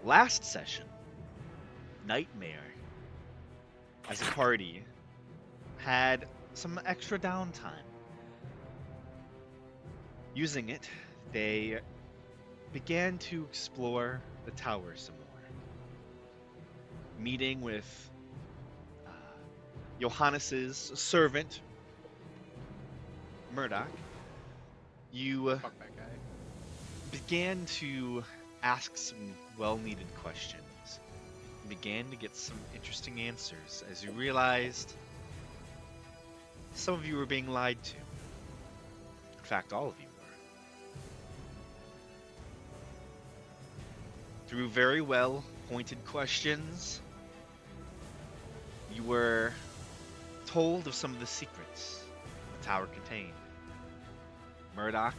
Last session, Nightmare, as a party, had some extra downtime. Using it, they began to explore the tower some more, meeting with uh, Johannes's servant, Murdoch. You Fuck that guy. began to ask some well-needed questions. Began to get some interesting answers as you realized some of you were being lied to. In fact, all of you were. Through very well pointed questions, you were told of some of the secrets the tower contained. Murdoch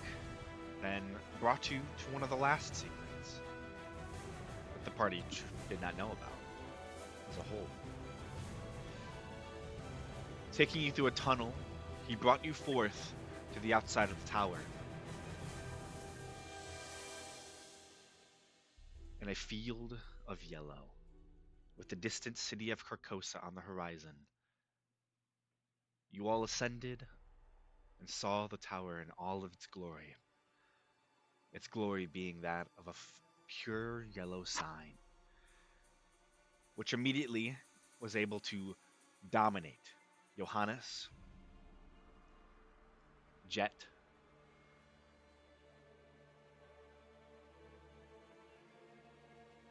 then brought you to one of the last secrets that the party did not know about as a whole. Taking you through a tunnel, he brought you forth to the outside of the tower. In a field of yellow, with the distant city of Carcosa on the horizon, you all ascended and saw the tower in all of its glory. Its glory being that of a pure yellow sign, which immediately was able to dominate Johannes, Jet,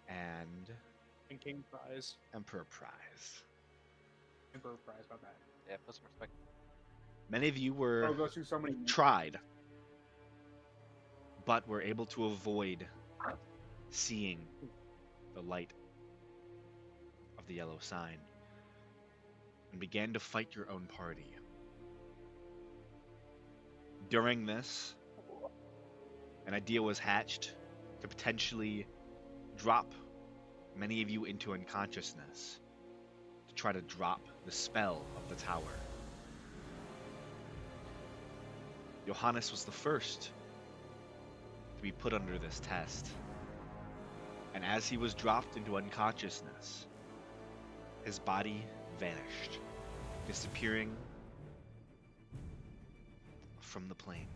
and And King Prize. Emperor Prize. Emperor Prize, my bad. Yeah, put some respect. Many of you were Bro goes through so many tried, but were able to avoid seeing the light of the yellow sign and began to fight your own party. During this, an idea was hatched to potentially drop many of you into unconsciousness to try to drop the spell of the tower. Johannes was the first to be put under this test, and as he was dropped into unconsciousness, his body vanished, disappearing from the plane.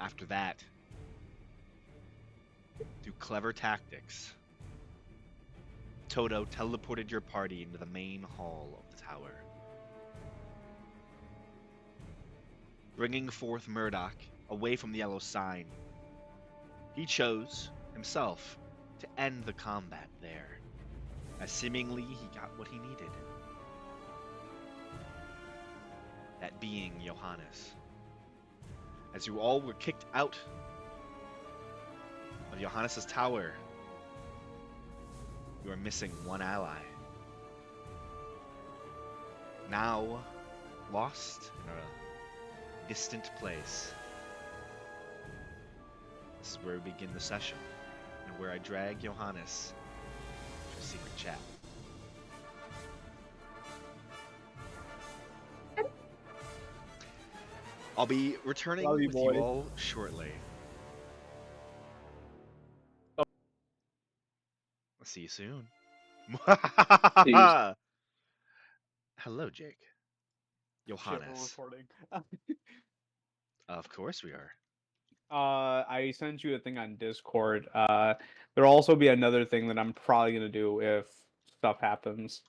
After that, through clever tactics, Toto teleported your party into the main hall of the tower, bringing forth Murdoch away from the yellow sign. He chose, himself, to end the combat there, as seemingly he got what he needed. That being Johannes. As you all were kicked out of Johannes' tower, you are missing one ally. Now lost in a distant place. This is where we begin the session, and where I drag Johannes to a secret chat. I'll be returning Love you, with you boys. all shortly. I'll see you soon. Hello, Jake. Shit, we're Johannes. recording. Of course we are. I sent you a thing on Discord. There'll also be another thing that I'm probably gonna do if stuff happens.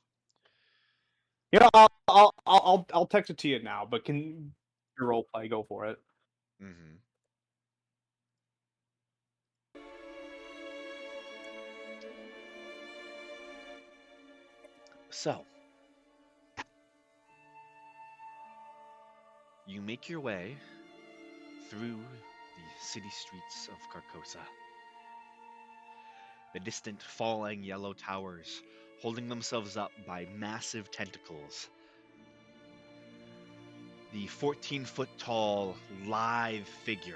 You know, I'll text it to you now. But can your role play go for it? Mm-hmm. So, you make your way through the city streets of Carcosa. The distant falling yellow towers holding themselves up by massive tentacles. The 14-foot tall, lithe figure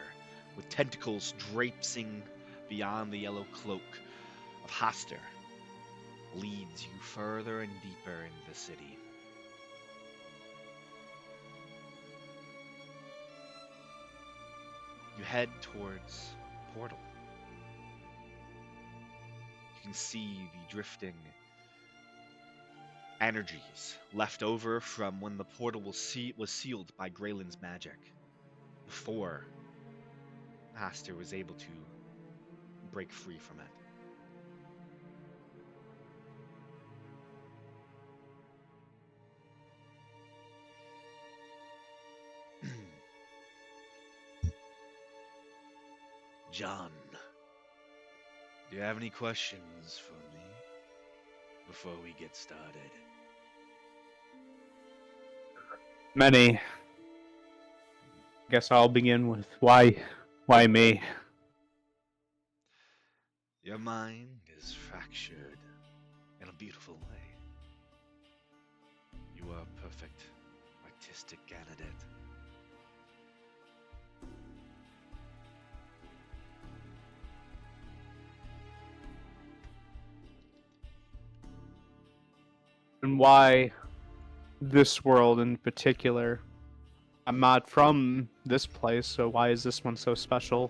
with tentacles draping beyond the yellow cloak of Haster leads you further and deeper into the city. You head towards portal. You can see the drifting energies left over from when the portal was sealed by Graylin's magic, before Master was able to break free from it. John, do you have any questions for me before we get started? Many. Guess I'll begin with why me? Your mind is fractured in a beautiful way. You are a perfect artistic candidate. And why this world in particular? I'm not from this place, so why is this one so special?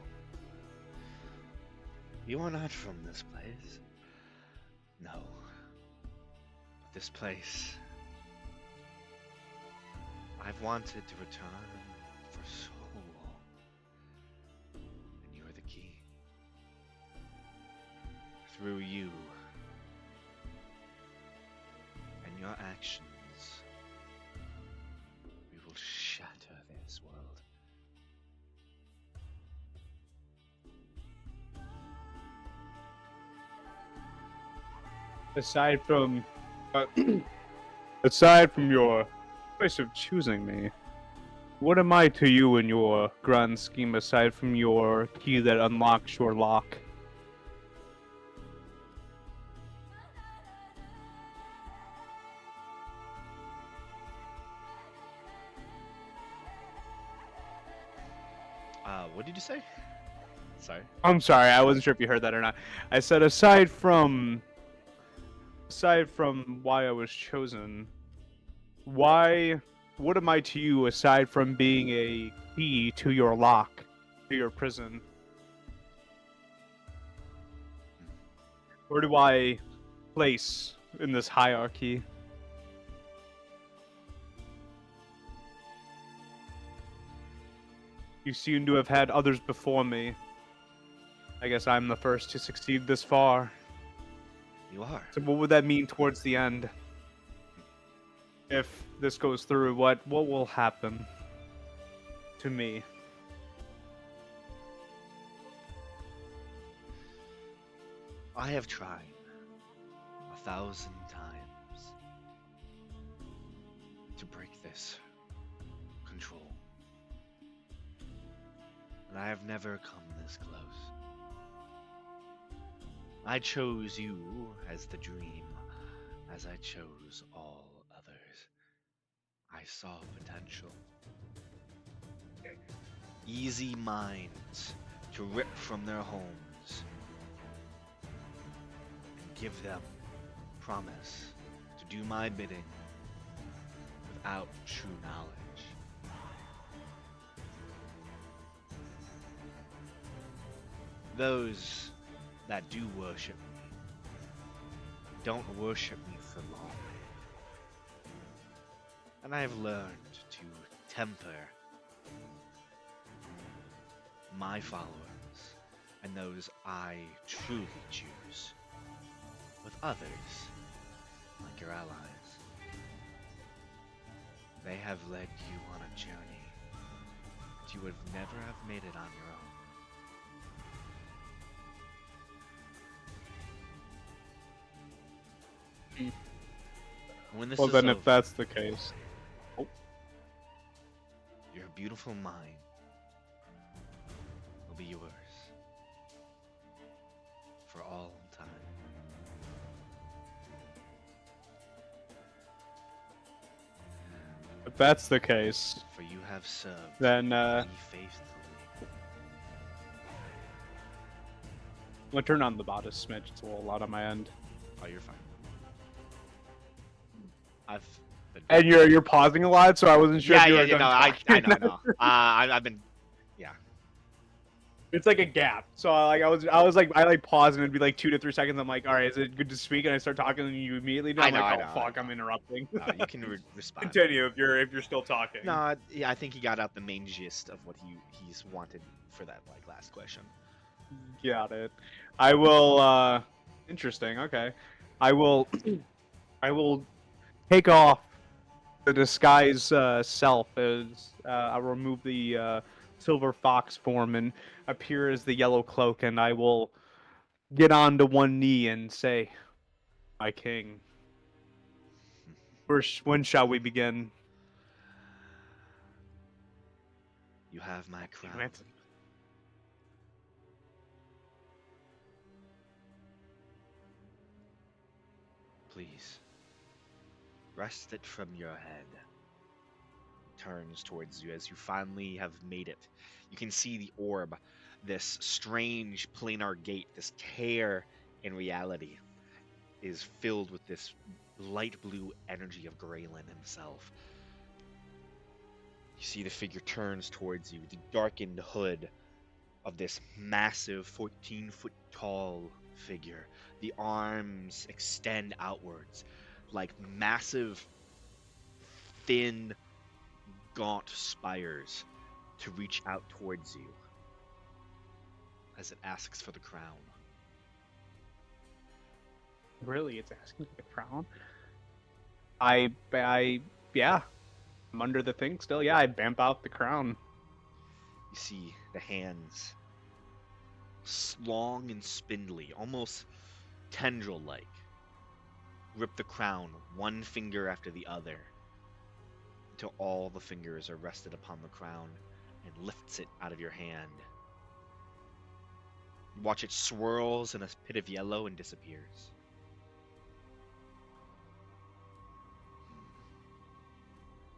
You are not from this place. No. But this place, I've wanted to return for so long. And you are the key. Through you and your actions, we will shatter this world. Aside from aside from your choice of choosing me, what am I to you in your grand scheme aside from your key that unlocks your lock? What did you say? Sorry. I'm sorry, I wasn't sure if you heard that or not. I said aside from why I was chosen, what am I to you aside from being a key to your lock, to your prison? Where do I place in this hierarchy? You seem to have had others before me. I guess I'm the first to succeed this far. You are. So what would that mean towards the end? If this goes through, what will happen to me? I have tried 1,000 times to break this control. And I have never come this close. I chose you as the dream, as I chose all others. I saw potential. Easy minds to rip from their homes and give them promise to do my bidding without true knowledge. Those that do worship me don't worship me for long. And I have learned to temper my followers and those I truly choose with others like your allies. They have led you on a journey that you would never have made it on your own. When this Well, is then, over, if that's the case, your beautiful mind will be yours for all time. if that's the case, For you have served then me faithfully. I'm gonna turn on the bodice smidge. It's a little loud on my end. Oh, you're fine. I've been. And you're pausing a lot, so I wasn't sure Yeah, if you yeah, were yeah. done No, I talking. know. No. I've been. Yeah. It's like a gap. So I pause and it'd be like 2 to 3 seconds. I'm like, all right, is it good to speak? And I start talking, and you immediately do. I'm like, oh fuck, I'm interrupting. You can respond. Continue if you're still talking. No, yeah, I think he got out the main gist of what he's wanted for that like last question. Got it. I will. Interesting. Okay. I will. I will take off the disguise self as I'll remove the silver fox form and appear as the yellow cloak, and I will get onto one knee and say, "My king, when shall we begin?" You have my crown. Damn it. Please, rest it from your head. Turns towards you as you finally have made it. You can see the orb, this strange planar gate, this tear in reality, is filled with this light blue energy of Graylin himself. You see the figure turns towards you, the darkened hood of this massive 14-foot tall figure. The arms extend outwards like massive, thin, gaunt spires to reach out towards you as it asks for the crown. Really, it's asking for the crown. Yeah. I'm under the thing still. Yeah, I bamp out the crown. You see the hands, long and spindly, almost tendril-like, rip the crown one finger after the other until all the fingers are rested upon the crown and lifts it out of your hand. You watch it swirls in a pit of yellow and disappears.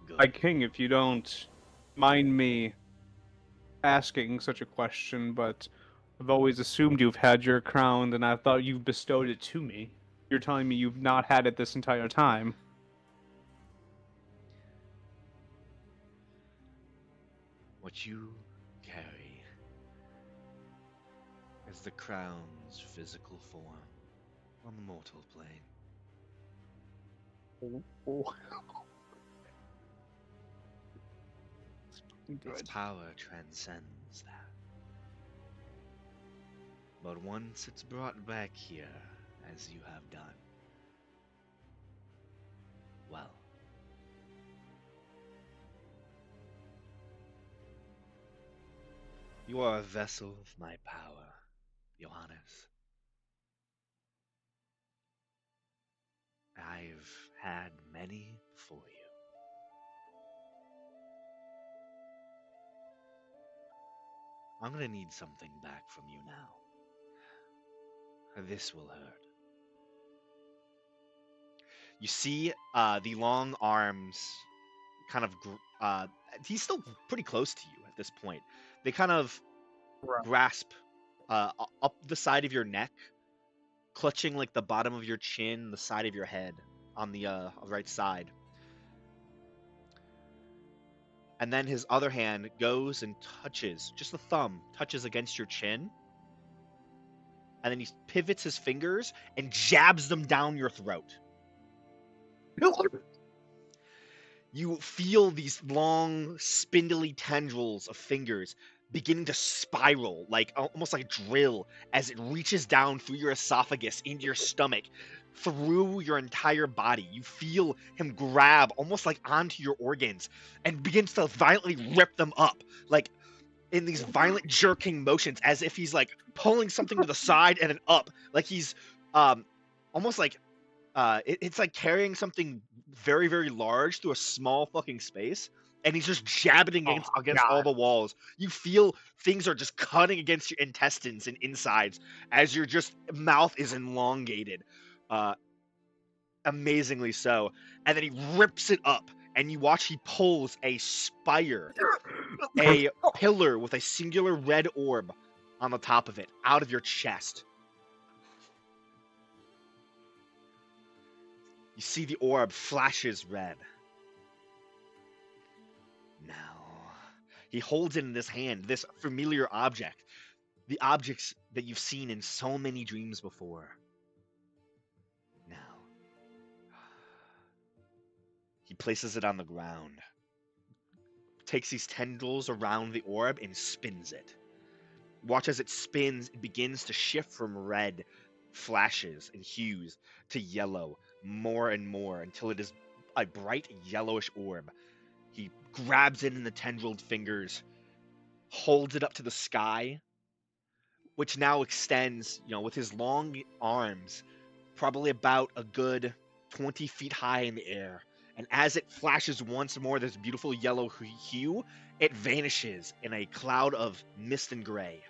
Good. My king, if you don't mind me asking such a question, but I've always assumed you've had your crown, and I thought you bestowed it to me. You're telling me you've not had it this entire time. What you carry is the crown's physical form on the mortal plane. Oh. Its power transcends that. But once it's brought back here, as you have done, well, you are a vessel of my power, Johannes. I've had many before you. I'm gonna need something back from you now. This will hurt. You see the long arms kind of he's still pretty close to you at this point. They kind of grasp up the side of your neck, clutching like the bottom of your chin, the side of your head on the right side. And then his other hand goes and touches, just the thumb touches against your chin. And then he pivots his fingers and jabs them down your throat. You feel these long, spindly tendrils of fingers beginning to spiral, like almost like a drill, as it reaches down through your esophagus into your stomach, through your entire body. You feel him grab almost like onto your organs and begins to violently rip them up, like in these violent jerking motions, as if he's like pulling something to the side and then up, like he's almost like it's like carrying something very, very large through a small fucking space, and he's just jabbing against all the walls. You feel things are just cutting against your intestines and insides as your just mouth is elongated, amazingly so. And then he rips it up, and you watch he pulls a spire, a pillar with a singular red orb on the top of it, out of your chest. You see the orb flashes red. Now, he holds it in his hand, this familiar object. the objects that you've seen in so many dreams before. Now, he places it on the ground, takes these tendrils around the orb, and spins it. Watch as it spins, it begins to shift from red flashes and hues to yellow more and more until it is a bright yellowish orb. He grabs it in the tendrilled fingers, holds it up to the sky, which now extends, with his long arms, probably about a good 20 feet high in the air. And as it flashes once more this beautiful yellow hue, it vanishes in a cloud of mist and gray.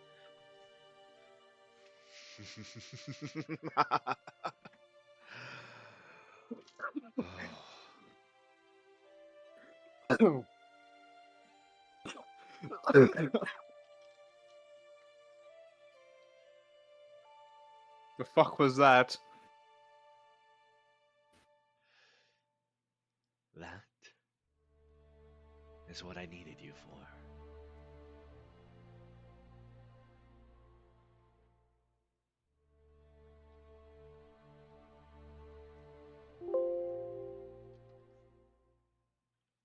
The fuck was that? That is what I needed you for.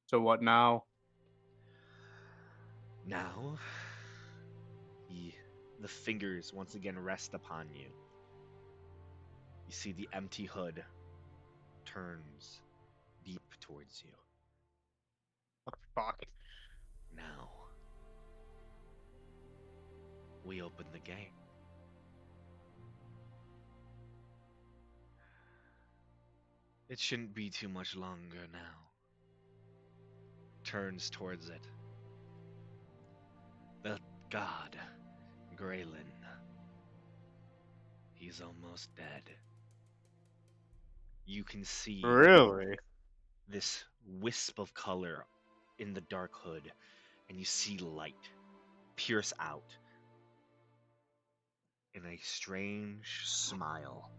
So what now? Now, the fingers once again rest upon you. You see the empty hood turns deep towards you. Oh, fuck. Now, we open the gate. It shouldn't be too much longer now. Turns towards it. The god, Graylin. He's almost dead. You can see Really? this wisp of color in the dark hood, and you see light pierce out in a strange smile,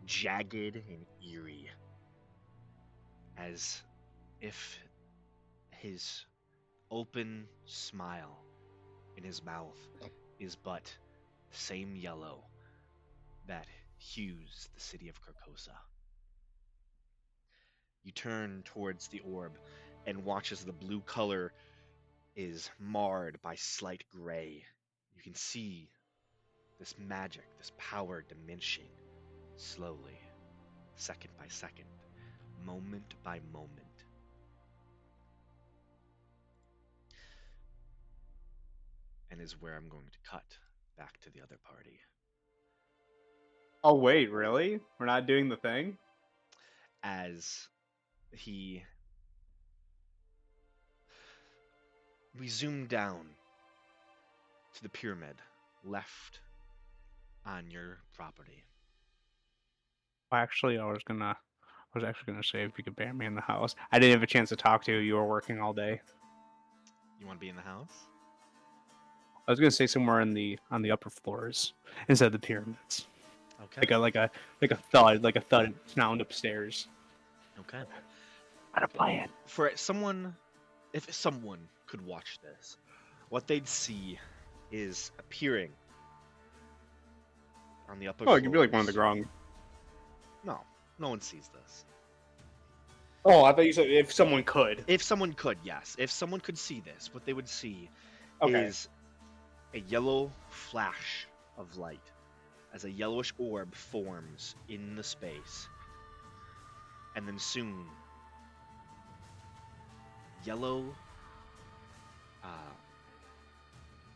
jagged and eerie, as if his open smile in his mouth is but the same yellow that hues the city of Carcosa. You turn towards the orb and watch as the blue color is marred by slight gray. You can see this magic, this power diminishing slowly, second by second, moment by moment. And is where I'm going to cut back to the other party. Oh wait, really? We're not doing the thing? As we zoom down to the pyramid left on your property. Actually, I was actually gonna say if you could ban me in the house. I didn't have a chance to talk to you. You were working all day. You want to be in the house? I was gonna say somewhere on the upper floors instead of the pyramids. Okay. Like a thud sound upstairs. Okay. Got a plan. For someone, if someone could watch this, what they'd see is appearing on the upper Oh, it could be like one of the floors. grung. No one sees this. Oh, I thought you said if someone could. If someone could, yes. If someone could see this, what they would see Okay. is a yellow flash of light as a yellowish orb forms in the space. And then soon, yellow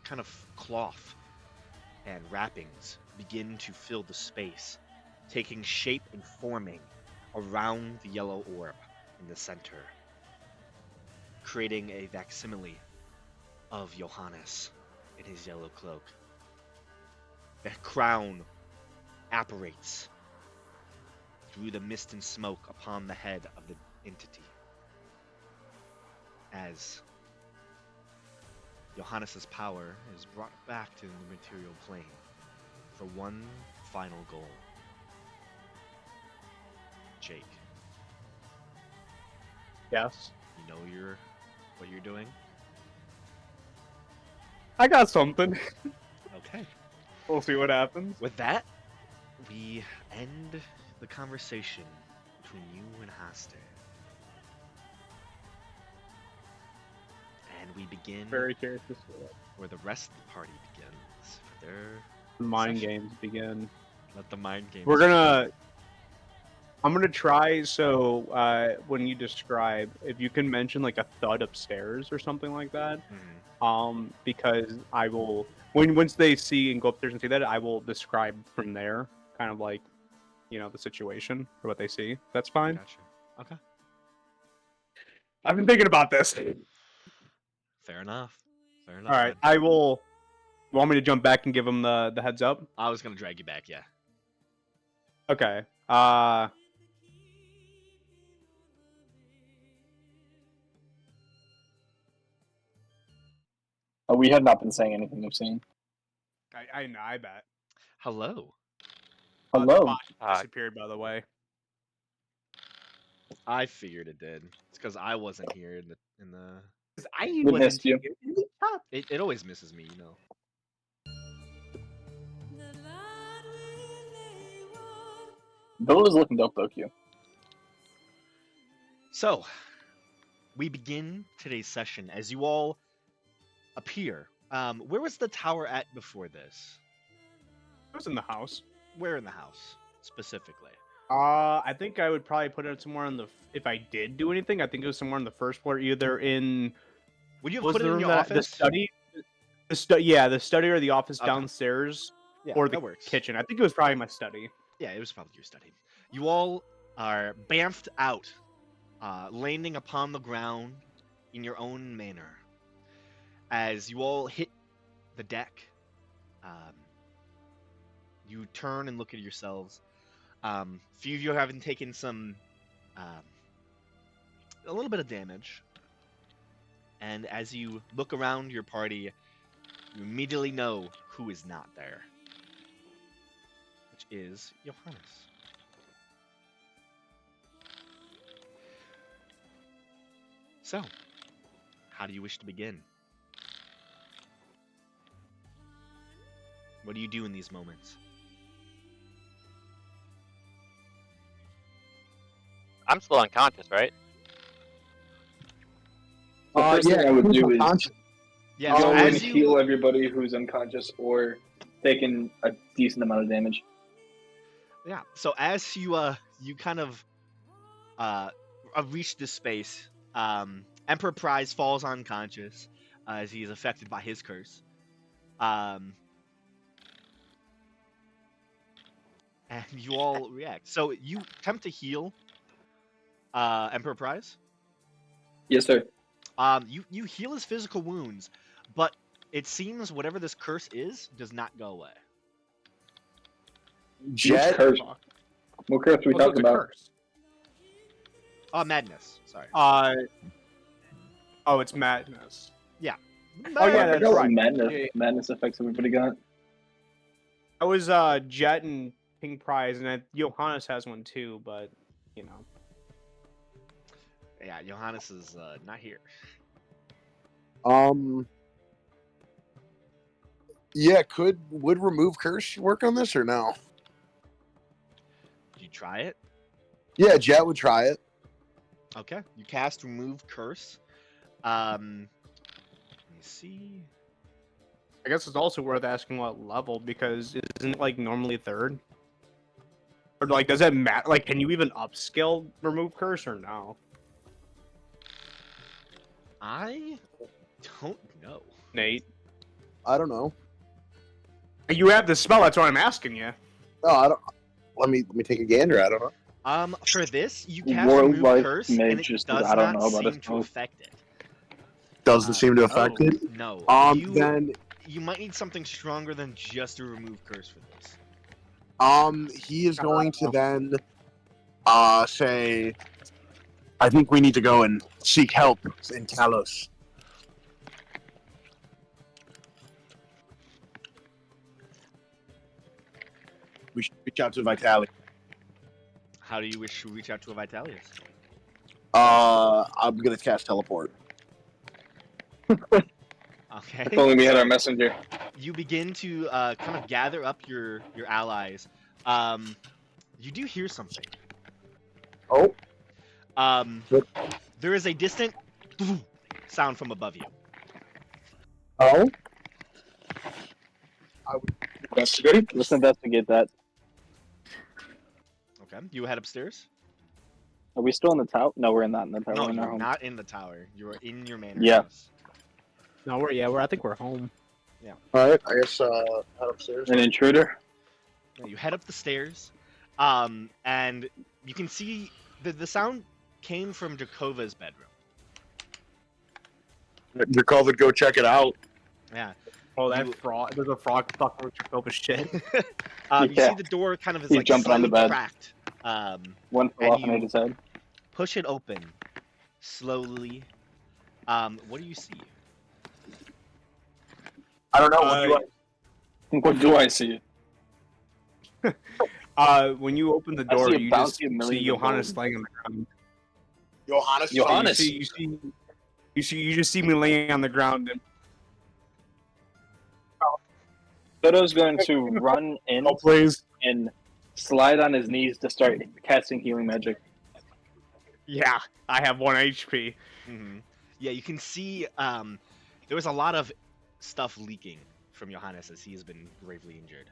kind of cloth and wrappings begin to fill the space, taking shape and forming around the yellow orb in the center, creating a facsimile of Johannes in his yellow cloak. The crown apparates through the mist and smoke upon the head of the entity, as Johannes's power is brought back to the material plane for one final goal. Jake, Yes. you know what you're doing? I got something. Okay. We'll see what happens. With that, we end the conversation between you and Haster. And we begin Very curious to see what where the rest of the party begins for their the mind session. games begin. Let the mind games. We're gonna. I'm gonna try. So when you describe, if you can mention like a thud upstairs or something like that, because I will once they see and go upstairs and see that, I will describe from there, kind of like, the situation or what they see. That's fine. Gotcha. Okay. I've been thinking about this. Fair enough. Fair enough. All right, bud. I will. Want me to jump back and give them the heads up? I was gonna drag you back. Yeah. Okay. We have not been saying anything obscene. I know. I bet. Hello. The Hello. bot disappeared, by the way. I figured it did. It's because I wasn't here in the. I We missed you. It always misses me, Bill is looking dope, though, Q. So, we begin today's session as you all appear. Where was the tower at before this? It was in the house. Where in the house, specifically? I think I would probably put it somewhere on the. If I did do anything, I think it was somewhere on the first floor, either in. Would you have Was put it the in room your that office? the study? Yeah, the study or the office Okay. downstairs, Yeah, or the that works. kitchen. I think it was probably my study. Yeah, it was probably your study. You all are bamfed out, landing upon the ground in your own manner. As you all hit the deck, you turn and look at yourselves. Few of you having taken some, a little bit of damage. And as you look around your party, you immediately know who is not there. Which is Johannes. So, how do you wish to begin? What do you do in these moments? I'm still unconscious, right? The first thing I would do is Yeah, go so and as you heal everybody who's unconscious or taking a decent amount of damage. Yeah. So as you kind of reach this space, Emperor Prize falls unconscious as he is affected by his curse. And you all react. So you attempt to heal Emperor Prize. Yes, sir. You heal his physical wounds, but it seems whatever this curse is does not go away. Which curse? What curse are we talking about? Curse. Madness. Sorry. Oh, it's madness. Yeah. Oh yeah, I that's forgot what right. madness, Yeah. madness affects everybody got. I was Jet and King Prize, and Johannes has one too, but Yeah, Johannes is not here. Yeah, would remove curse work on this or no? Did you try it? Yeah, Jet would try it. Okay. You cast remove curse. Let me see. I guess it's also worth asking what level, because isn't it like normally third? Or like, does it matter? Like, can you even upskill remove curse or no? I don't know. Nate, I don't know. you have the spell. That's why I'm asking you. No, I don't. Let me take a gander. I don't know. For this, you cast World remove Life curse, may and it just- does I don't not know about seem this to one. affect it. Doesn't seem to affect it. No. Then You might need something stronger than just a remove curse for this. he is going to then say, I think we need to go and seek help in Talos. We should reach out to Vitalis. How do you wish to reach out to a Vitalius? I'm gonna cast teleport. Okay. If only we had our messenger. you begin to kind of gather up your allies. You do hear something. Oh, Good. There is a distant sound from above you. oh. Investigate. Let's investigate that. Okay, you head upstairs. Are we still in the tower? No, we're not in the tower. No, we're in our you're home. not in the tower. You are in your manor Yeah. house. No, I think we're home. All right. I guess head upstairs. An intruder. Yeah, you head up the stairs, and you can see the sound came from Jakova's bedroom. Your COVID, go check it out. Yeah. Oh, that You- frog! There's a frog fucking with Jacoba's shit. You Yeah. see the door kind of is He's like jumping on the slightly bed. cracked. One fell And off and hit you- his head. Push it open, slowly. What do you see? I don't know. What do I... What do I see? When you open the I door, see a you just bounty of millions see of Johannes gold. laying on the ground. Johannes. Johannes. You just see me laying on the ground, and Dodo's going to run in oh please, and slide on his knees to start casting healing magic. yeah, I have 1 HP. Yeah, you can see there was a lot of stuff leaking from Johannes as he has been gravely injured.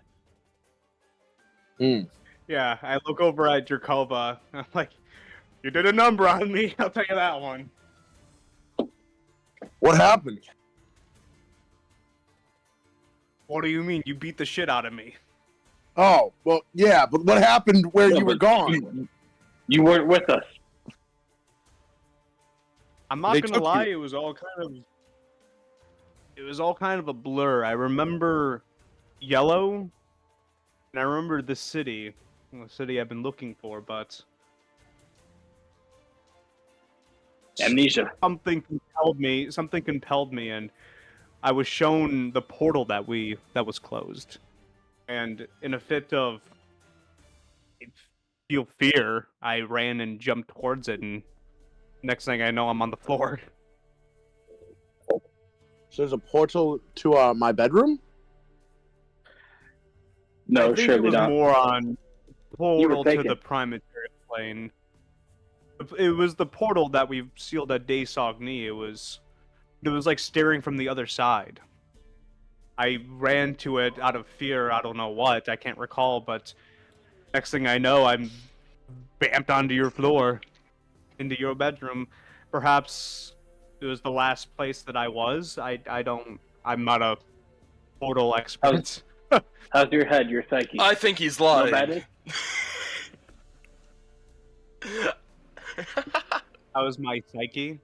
Yeah, I look over at Jakova. I'm like, you did a number on me. I'll tell you that one. What happened? What do you mean? You beat the shit out of me. Oh, well, yeah, but what happened where Yeah, you were but gone? You weren't with us. I'm not They gonna took lie, you. it was all kind of a blur. I remember yellow, and I remember the city I've been looking for, but Amnesia. something compelled me, and I was shown the portal that was closed. And in a fit of fear, I ran and jumped towards it, and next thing I know, I'm on the floor. So there's a portal to my bedroom? No, I think it surely was not. more on portal to taken. the prime material plane. It was the portal that we sealed at De Saugny. It was like staring from the other side. I ran to it out of fear. I don't know what. I can't recall, but next thing I know, I'm bamped onto your floor, into your bedroom. Perhaps it was the last place that I was. I'm not a portal expert. How's your head, your psyche? I think he's No lying. madness? That was my psyche.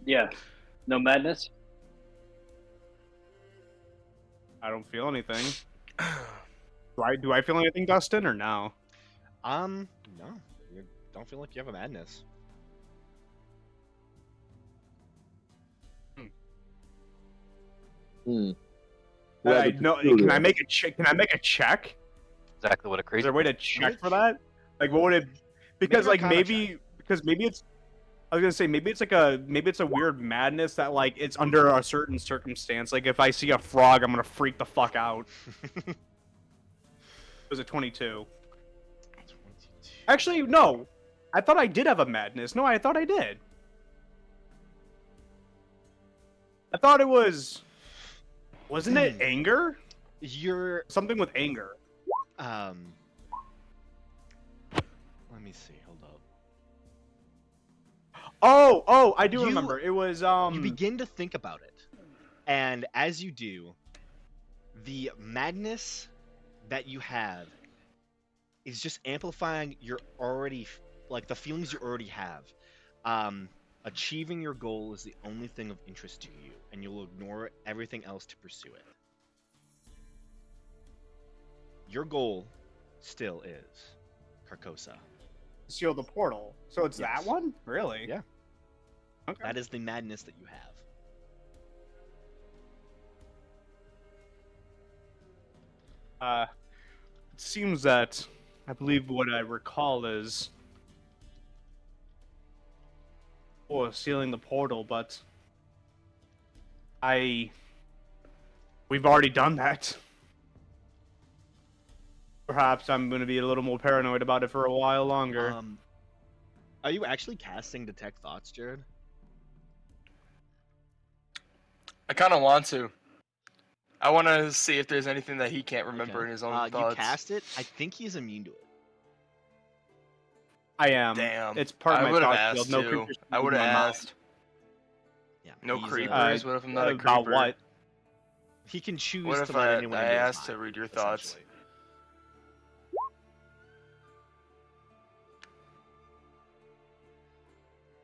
Yeah. No madness? I don't feel anything. Do I feel anything, Dustin, or no? No, you don't feel like you have a madness. No. Can I make a check? Can I make a check? Exactly what a Is crazy. there a way to check for that? Like, what would it? Because Make an like arcana maybe it's. I was gonna say maybe it's a weird madness that like it's under a certain circumstance. Like if I see a frog, I'm gonna freak the fuck out. It was a 22. 22. Actually, no. I thought I did have a madness. No, I thought I did. I thought it was. Wasn't it anger? You're Something with anger. let me see. Hold up. Oh, I do You- remember. It was You begin to think about it, and as you do, the madness that you have is just amplifying your already like the feelings you already have. Achieving your goal is the only thing of interest to you, and you'll ignore everything else to pursue it. Your goal still is Carcosa. seal the portal. So it's Yes. that one? Really? Yeah. Okay. That is the madness that you have. It seems that I believe what I recall is sealing the portal, but I We've already done that. Perhaps I'm going to be a little more paranoid about it for a while longer. Are you actually casting Detect Thoughts, Jared? I kind of want to. I want to see if there's anything that he can't remember Okay. in his own You thoughts. cast it. I think he's immune to it. I am. Damn. It's part of I my would have thought asked field. No too. creatures can I would move have my mind. asked. Yeah. No he's, creepers. What if I'm not a About creeper? what? He can choose What to if let I anyone into his asked to mind, read your thoughts? essentially.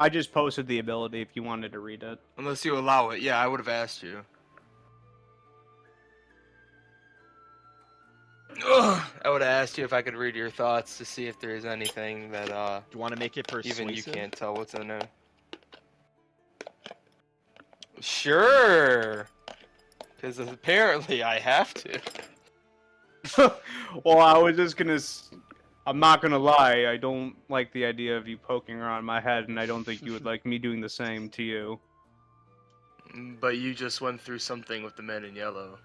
I just posted the ability if you wanted to read it. Unless you allow it. Yeah, I would have asked you. Ugh, I would have asked you if I could read your thoughts to see if there's anything that Do you want to make it persuasive? even you can't tell what's in there. Sure. Because apparently I have to. Well, I was just gonna. I'm not gonna lie. I don't like the idea of you poking around my head, and I don't think you would like me doing the same to you. But you just went through something with the man in yellow.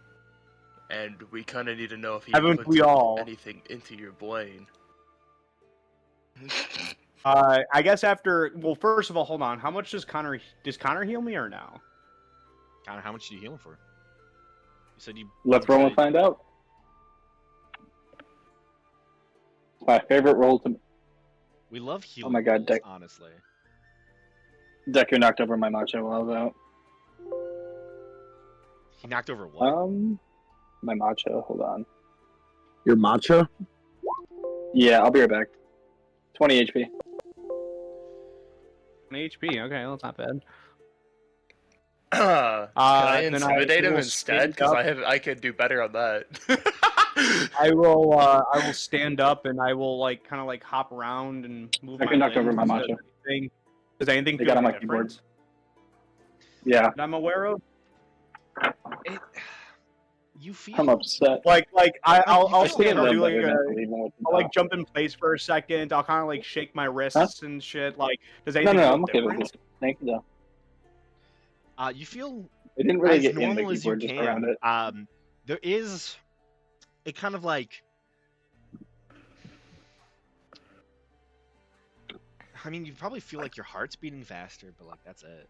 And we kind of need to know if he Haven't put we all? anything into your brain. I guess after. Well, first of all, hold on. How much does Connor heal me or no? Connor, how much did you heal him for? You said you. Let's roll and find out. My favorite roll to We love healing. my God, rolls, Deck. honestly. Deku knocked over my macho while I was out. He knocked over what? My macho. Hold on. Your matcha? Yeah, I'll be right back. 20 HP. 20 HP. Okay, well, that's not bad. Can I then intimidate him will instead? stand Because up. I could do better on that. I will stand up and I will kind of hop around and move I my can knock over limbs. my macho. Does anything They feel got on my different keyboard. Yeah, that I'm aware of? It, you feel. I'm upset. I'll I stand should've or done do better than to leave him with the I'll top. jump in place for a second. I'll kind of shake my wrists and shit. Does No, anything no, feel I'm okay with different? this. Thank you, though. You feel I didn't really as get in the normal as you keyboard, just around can. it. There is a kind of I mean, you probably feel like your heart's beating faster, but that's it.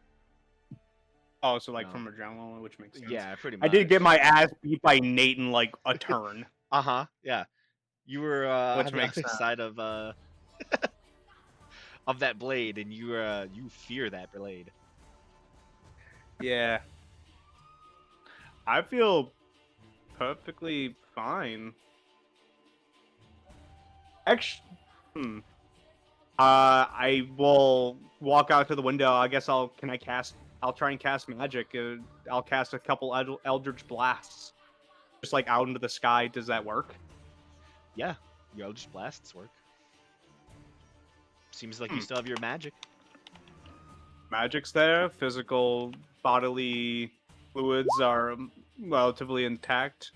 Oh, so No. from adrenaline, which makes sense. Yeah, pretty much. I did get my ass beat by Nate in a turn. Yeah. You were on Which the makes other sense. side of of that blade, and you fear that blade. Yeah. I feel perfectly fine. I will walk out to the window. I guess I'll try and cast magic. I'll cast a couple Eldritch Blasts. Just out into the sky. Does that work? Yeah, your Eldritch Blasts work. Seems like you still have your magic. Magic's there. Physical bodily fluids are relatively intact.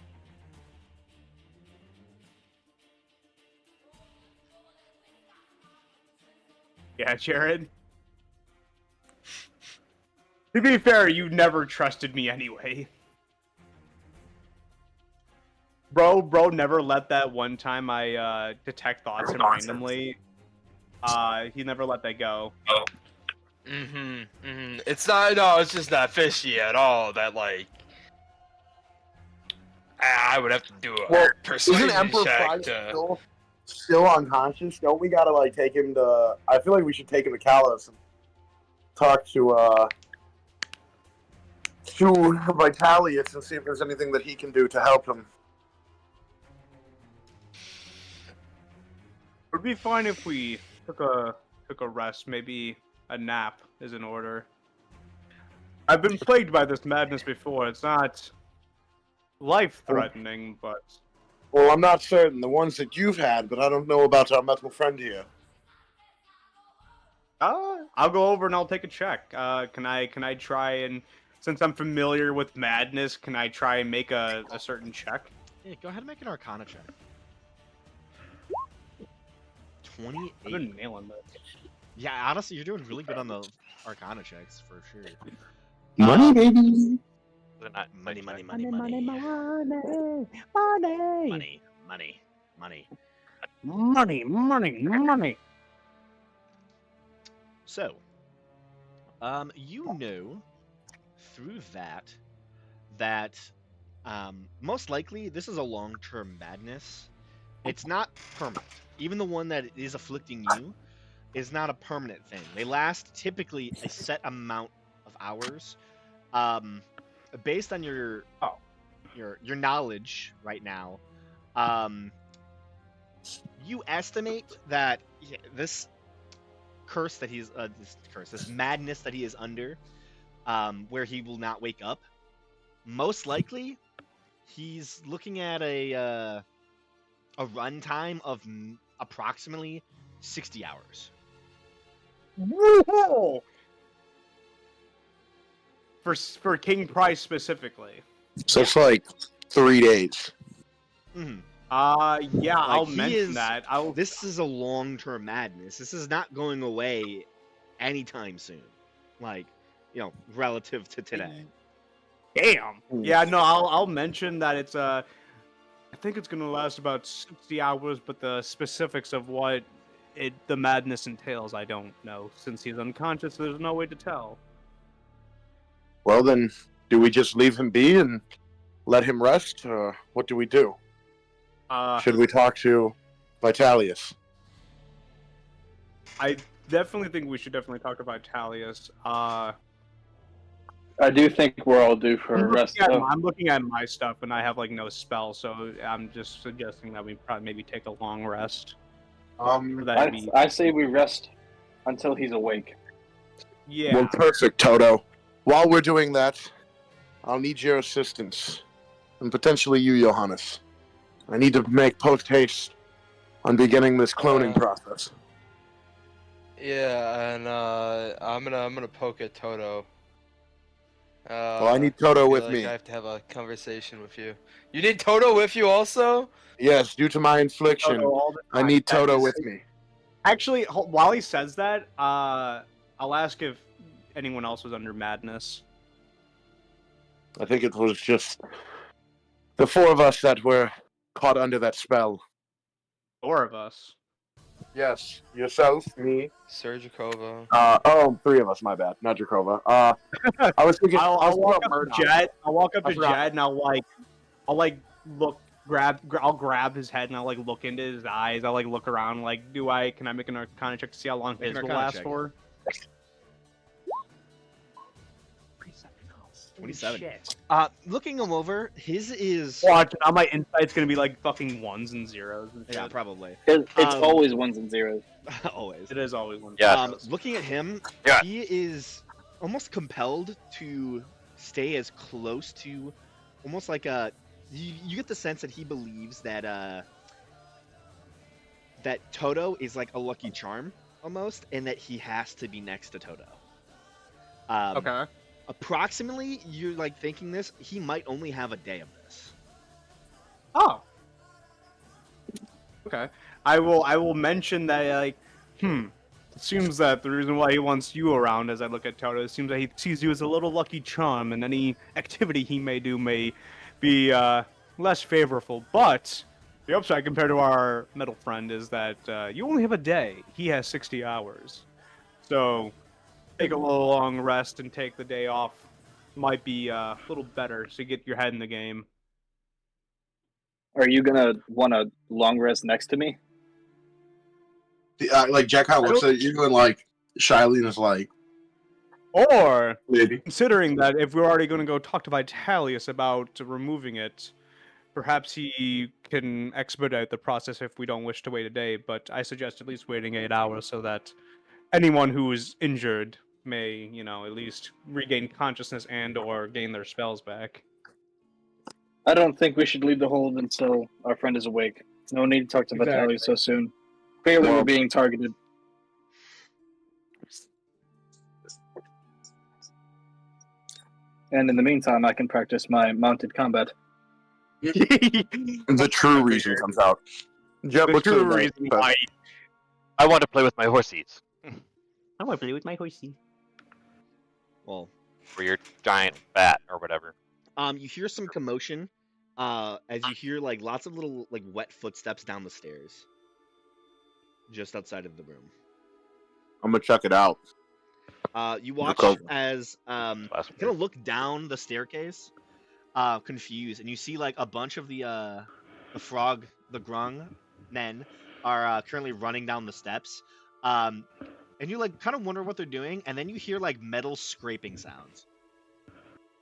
Yeah, Jared. To be fair, you never trusted me anyway. Bro never let that one time I detect thoughts him randomly. He never let that go. It's not. No, it's just not fishy at all. That I would have to do a Well, persuasion Isn't Emperor check Pride to. still unconscious? Don't we gotta take him to? I feel like we should take him to Kalos and talk to Vitalius and see if there's anything that he can do to help him. It would be fine if we took a rest. Maybe a nap is in order. I've been plagued by this madness before. It's not life-threatening, but Well, I'm not certain the ones that you've had, but I don't know about our metal friend here. I'll go over and I'll take a check. Can I try and, since I'm familiar with madness, can I try and make a certain check? Yeah, go ahead and make an Arcana check. 28. I've been nailing this. Yeah, honestly, you're doing really good on the Arcana checks for sure. Money, baby. They're not Money, money, money. money, money, money, money, money, money. money, money, money. So, you know through that most likely this is a long-term madness. It's not permanent. Even the one that is afflicting you is not a permanent thing. They last typically a set amount of hours. Based on your knowledge right now, you estimate that this curse that he's this madness that he is under, where he will not wake up, most likely he's looking at a runtime of approximately 60 hours. Whoa! For King Price specifically. So it's like 3 days. Mm-hmm. Yeah, I'll he mention is- that. This is a long-term madness. This is not going away anytime soon. Like, relative to today. Damn. Yeah, no, I'll mention that it's I think it's gonna last about 60 hours, but the specifics of what the madness entails, I don't know. Since he's unconscious, there's no way to tell. Well, then, do we just leave him be and let him rest? Or what do we do? Should we talk to Vitalius? I definitely think we should definitely talk about Vitellius. I do think we're all due for a rest. Though. I'm looking at my stuff, and I have like no spell, so I'm just suggesting that we probably maybe take a long rest. I say we rest until he's awake. Yeah. Well, perfect, Toto. While we're doing that, I'll need your assistance, and potentially you, Johannes. I need to make post-haste on beginning this cloning process. Yeah, and I'm gonna poke at Toto. Well, I need Toto feel with like me. I have to have a conversation with you. You need Toto with you also? Yes, due to my infliction, Toto all the I time. need That Toto is- with me. Actually, while he says that, I'll ask if anyone else was under madness. I think it was just the 4 of us that were caught under that spell. 4 of us. Yes, yourself, me. Sir Jakova. 3 of us. My bad, not Jakova. I was thinking. I'll walk up to Murdoch. Jed. I'll walk up I to forgot. Jed and I'll grab his head and I'll like look into his eyes. I'll like look around. Like, can I make an Arcana check to see how long Make his an will Arcana last check. for? 27. Shit. Looking him over, his is Watch, now my insight's gonna be like fucking 1s and 0s and shit. yeah, probably It's Um, always ones and zeros. always. It is always 1. Yeah. Looking at him, Yeah. he is almost compelled to stay as close to, almost like you get the sense that he believes that that Toto is like a lucky charm almost, and that he has to be next to Toto. Okay. Approximately, you're like thinking this, he might only have a day of this. Oh. Okay. I will mention that it seems that the reason why he wants you around as I look at Toto, it seems that he sees you as a little lucky charm and any activity he may do may be less favorable. But the upside compared to our middle friend is that you only have a day. He has 60 hours. So take a little long rest and take the day off might be a little better so you get your head in the game. Are you gonna want a long rest next to me? Like Jack Hot looks at you and like Shilene is like, Or, maybe. considering that if we're already going to go talk to Vitalius about removing it, perhaps he can expedite the process if we don't wish to wait a day, but I suggest at least waiting 8 hours so that anyone who is injured may, at least regain consciousness and or gain their spells back. I don't think we should leave the hold until our friend is awake. No need to talk to Exactly. Vitaly so soon. Clearly, Well- we're being targeted. And in the meantime, I can practice my mounted combat. The true reason comes out. Jeb, The what's true the reason why I want to play with my horsies. I want to play with my horsey. Well, For your giant bat or whatever. You hear some commotion, as you hear like lots of little like wet footsteps down the stairs, just outside of the room. I'm gonna check it out. You watch Jacob. as Last you kind of look down the staircase, confused, and you see like a bunch of the grung men are currently running down the steps. And you like kind of wonder what they're doing, and then you hear like metal scraping sounds.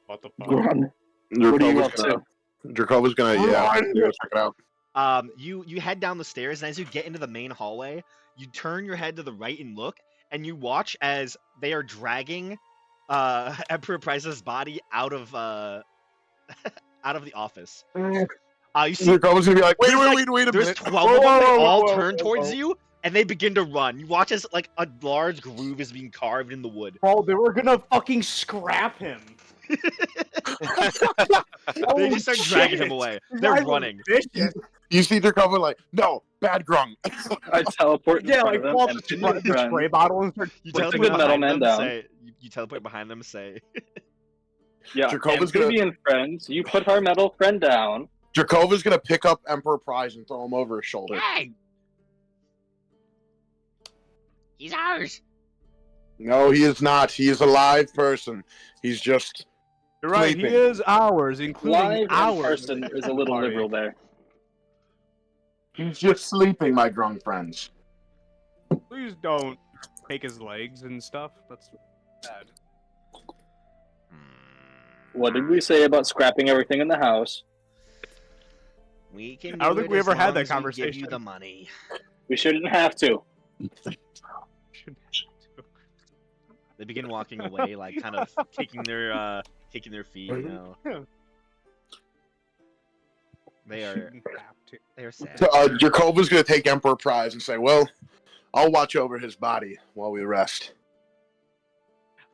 What the fuck? Grun. What are you up to? Dracova's gonna go check it out. You head down the stairs, and as you get into the main hallway, you turn your head to the right and look, and you watch as they are dragging Emperor Price's body out of out of the office. You see Dracova's gonna be like, wait there's, a there's minute. 12 of them. They all whoa, turn whoa, towards whoa. you, and they begin to run. You watch as like a large groove is being carved in the wood. Bro, they were gonna fucking scrap him. They just start dragging him away. They're running. You see Dracova like, no, bad grung. I teleport in Yeah, front like of them falls and asleep put on my the friend. spray bottle and start You Put teleport the metal behind man them. down. Say you teleport behind them. Say Yeah, Dracova's gonna- amphibian friends, you put our metal friend down. Dracova's gonna pick up Emperor Prize and throw him over his shoulder. hey, he's ours. No, he is not. He is a live person. He's just You're right, sleeping. he is ours, including Live in ours. person is a little Party. liberal there. He's just sleeping, my grung friends. Please don't take his legs and stuff. That's bad. What did we say about scrapping everything in the house? We can. I don't do think it we as ever had long that as we Give conversation. you the money. We shouldn't have to. They begin walking away, like kind of kicking their feet. You know, they are Shouldn't have to. they are sad. So, Dracova's gonna take Emperor Prize and say, well, I'll watch over his body while we rest.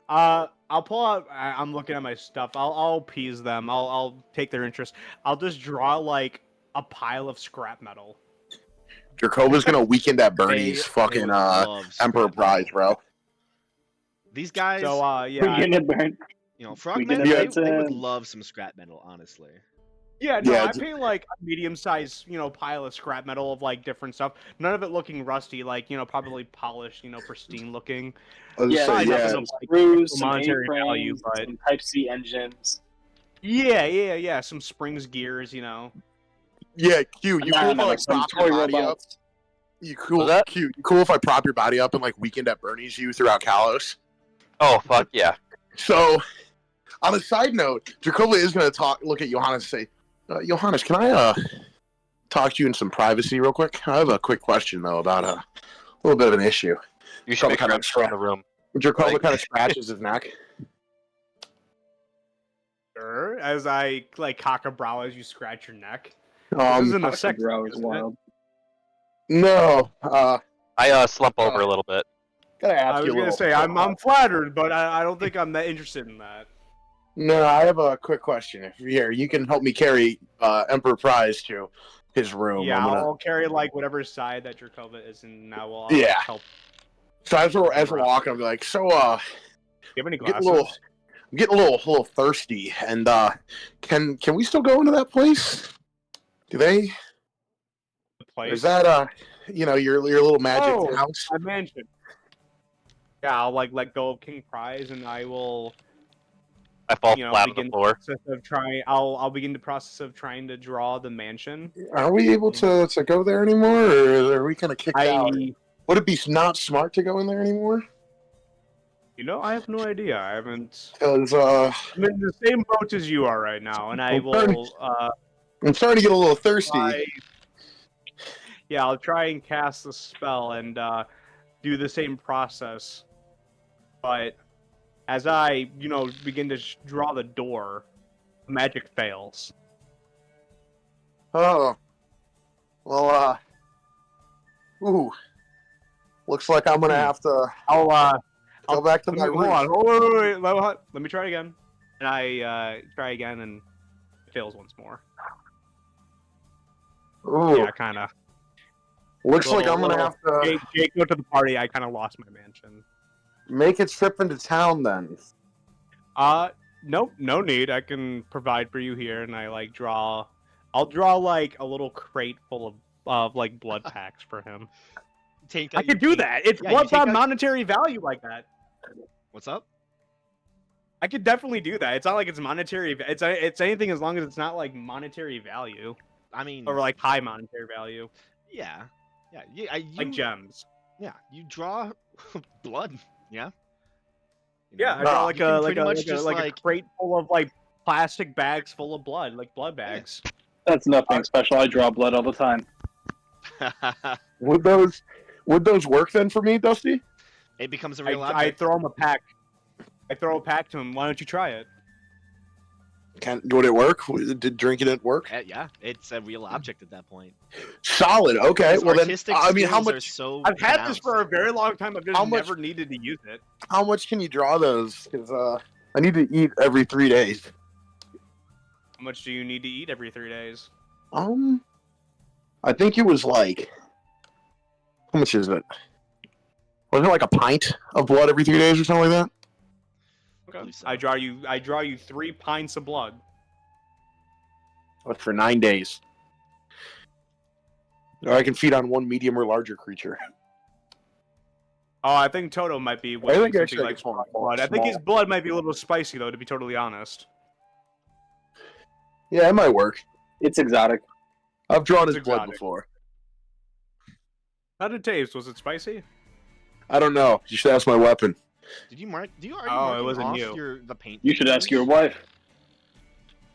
I'll pull out. I'm looking at my stuff. I'll appease them. I'll take their interest. I'll just draw like a pile of scrap metal. Dracova's gonna weaken that They- Bernie's they fucking would love Emperor scrap Prize, metal. bro. So These guys, yeah, We're gonna burn. you know, we frogmen, can they advance would in. love some scrap metal, honestly. yeah. No, Yeah, I paint like a medium-sized, pile of scrap metal of like different stuff. None of it looking rusty, like probably polished, pristine looking. Yeah, Size up yeah. in Some the, like, screws, some monetary A-frames, value, but- some Type C engines. Yeah. Some springs, gears, Yeah, Q, you cool if I like some prop toy your body up? robots. You cool, Was that? Q, you cool if I prop your body up and like weekend at Bernie's you throughout Kalos? Oh fuck yeah! So, on a side note, Dracova is gonna look at Johannes and say, Johannes, can I talk to you in some privacy real quick? I have a quick question though about a little bit of an issue. You should make Couple friends around the room. Dracova Like- kind of scratches his neck. Sure. As I like cock a brow as you scratch your neck. This Um, isn't a Fucking sex. bro is isn't it? wild. no, I slump over a little bit. gotta ask I was you a gonna little. say I'm flattered, but I don't think I'm that interested in that. No, I have a quick question. If here, you can help me carry Emperor Prize to his room. Yeah, I'm gonna- I'll carry like whatever side that Drakova is in now. I'll Yeah. help. So as we're walking, I'll be like, so Do you have any I'm getting glasses? a little thirsty, and can we still go into that place? Do they? The place? Is that your little magic Oh. house? I mentioned? Yeah, I'll like let go of King Prize, and I will, I fall flat on the begin floor. the process of trying. I'll begin the process of trying to draw the mansion. Are we able to go there anymore, or are we kind of kicked out? I Would it be not smart to go in there anymore? I have no idea. I haven't. Because I'm in the same boat as you are right now, and I will. I'm starting to get a little thirsty. Yeah, I'll try and cast the spell and do the same process. But as I, begin to draw the door, magic fails. Oh, well, ooh, looks like I'm gonna have to I'll go back to my hold room. on, wait, let me try again. And I try again, and it fails once more. Ooh, Yeah, kind of. looks like I'm gonna have to Jake, go to the party. I kind of lost my mansion. make a trip into town then. nope, no need. I can provide for you here, and I like draw. I'll draw like a little crate full of like blood packs for him. Take I out could your do paint- that. It's Yeah, you what's take on out- monetary value like that. What's up? I could definitely do that. It's not like it's monetary. It's anything as long as it's not like monetary value I mean, or like high monetary value, yeah, like gems. Yeah, you draw blood. Yeah. You Yeah, know, I draw you like can a pretty much like just a crate full of like plastic bags full of blood, like blood bags. That's nothing special. I draw blood all the time. Would those work then for me, Dusty? it becomes a real I object. throw him a pack. I throw a pack to him. Why don't you try it? Would it work? Did drinking it work? Yeah, it's a real object at that point. Solid. Okay. His Well then, artistic I mean, how skills are much? so I've had this pronounced. for a very long time. I've just How much- never needed to use it. How much can you draw those? Because I need to eat every 3 days. How much do you need to eat every 3 days? I think it was like, how much is it? Wasn't it like a pint of blood every 3 days or something like that? Okay. believe so. I draw you 3 pints of blood. That's for 9 days. Or I can feed on 1 medium or larger creature. Oh, I think Toto might be. I think something actually I like could swallow blood. I think his blood might be a little spicy though, to be totally honest. Yeah, it might work. It's exotic. I've drawn his It's blood exotic. before. How did it taste? Was it spicy? I don't know. You should ask my weapon. Did you mark? Do you already Oh, it marking wasn't off you. the paint? You should ask your wife.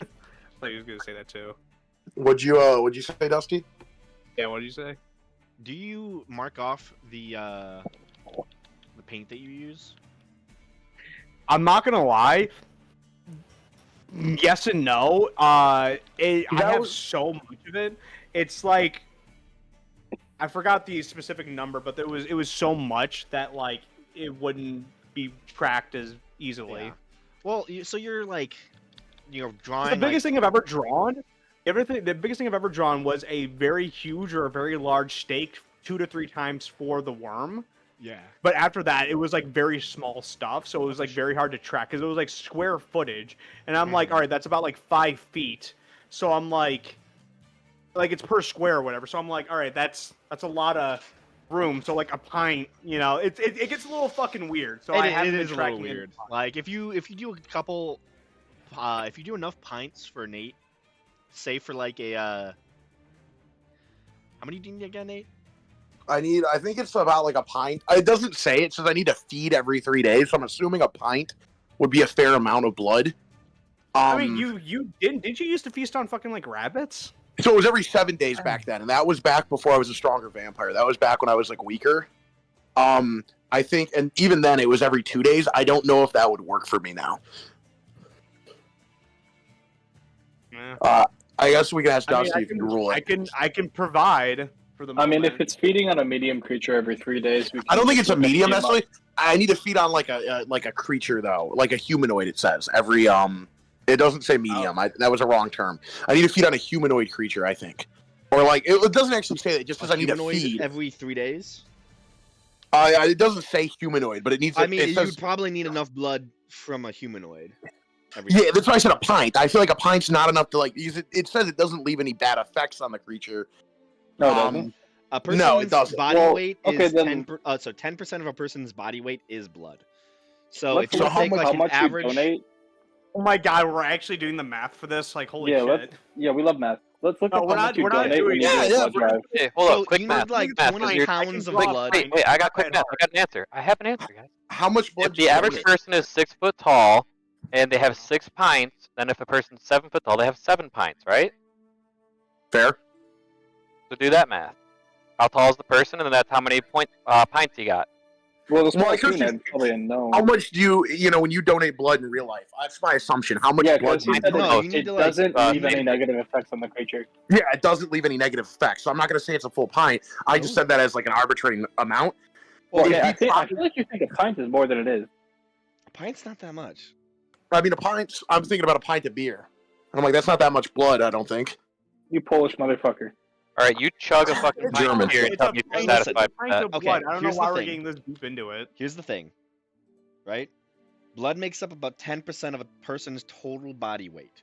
I thought you was gonna say that too. What'd you say, Dusty? Yeah, what did you say? Do you mark off the paint that you use? I'm not gonna lie. Yes and no. I have so much of it. It's like I forgot the specific number, but it was so much that like it wouldn't be tracked as easily. Yeah. Well, so you're like, drawing. The biggest thing I've ever drawn, the biggest thing I've ever drawn was a very huge or a very large stake 2 to 3 times for the worm. Yeah. But after that, it was like very small stuff, so it was like very hard to track because it was like square footage, and I'm like, all right, that's about like 5 feet. So I'm like it's per square or whatever. So I'm like, all right, that's a lot of room. So like a pint, it gets a little fucking weird. So I haven't been is a little tracking it. weird. Like if you do a couple, if you do enough pints for Nate, say for like a, how many do you need again, Nate? I think it's about like a pint. It doesn't say. It says I need to feed every 3 days, so I'm assuming a pint would be a fair amount of blood. I mean, you didn't you used to feast on fucking like rabbits? So it was every 7 days back then, and that was back before I was a stronger vampire. That was back when I was like weaker. I think, and even then it was every 2 days. I don't know if that would work for me now. Yeah. I guess we can ask I mean, Dusty if he can rule it. I can provide for the I mean, moment. if it's feeding on a medium creature every 3 days, we I don't think it's a look at medium the amount- necessarily. I need to feed on like a creature though, like a humanoid. It says every It doesn't say medium. That was a wrong term. I need to feed on a humanoid creature. I think, or like it doesn't actually say that. It just says I need to Humanoid feed. every 3 days. It doesn't say humanoid, but it needs. I mean, it says, you'd probably need enough blood from a humanoid. Every yeah, that's why I said a pint. I feel like a pint's not enough to like use it. It says it doesn't leave any bad effects on the creature. No, it doesn't. A person's No, it doesn't. body Well, weight okay, is then- 10% of a person's body weight is blood. So Let's if you look how take at like how an much average, we donate. Oh my god, we're actually doing the math for this. Like, holy Yeah, shit! Yeah, we love math. Let's look No, at we're how not- much you we're not donate when doing you it. do a Yeah, blood drive. Hey, hold so up, quick you math. need like quick math, 'cause 20 you're- pounds of Wait, blood. Wait, I got quick math. I got an answer. I have an answer, guys. How much blood? If the average person is 6 foot tall and they have 6 pints, then if a person's 7 foot tall, they have 7 pints, right? Fair. So do that math. How tall is the person, and then that's how many pints he got. Well, the Well, small I could student just- probably no. How much do you when you donate blood in real life? That's my assumption. How much Yeah, blood? because you do said No, it, you need it to, like, doesn't leave any maybe- negative effects on the creature. Yeah, it doesn't leave any negative effects. So I'm not going to say it's a full pint. I just said that as like an arbitrary amount. Well, If yeah, you I feel like you think a pint is more than it is. a pint's not that much. I mean, a pint. I'm thinking about a pint of beer. And I'm like, that's not that much blood. I don't think. You Polish motherfucker. All right, you chug a fucking It's pint German. of beer and It's tell a me if you're pint- satisfied with pint that. of Okay, blood. I don't know here's why the we're thing. getting this deep into it. Here's the thing, right? blood makes up about 10% of a person's total body weight.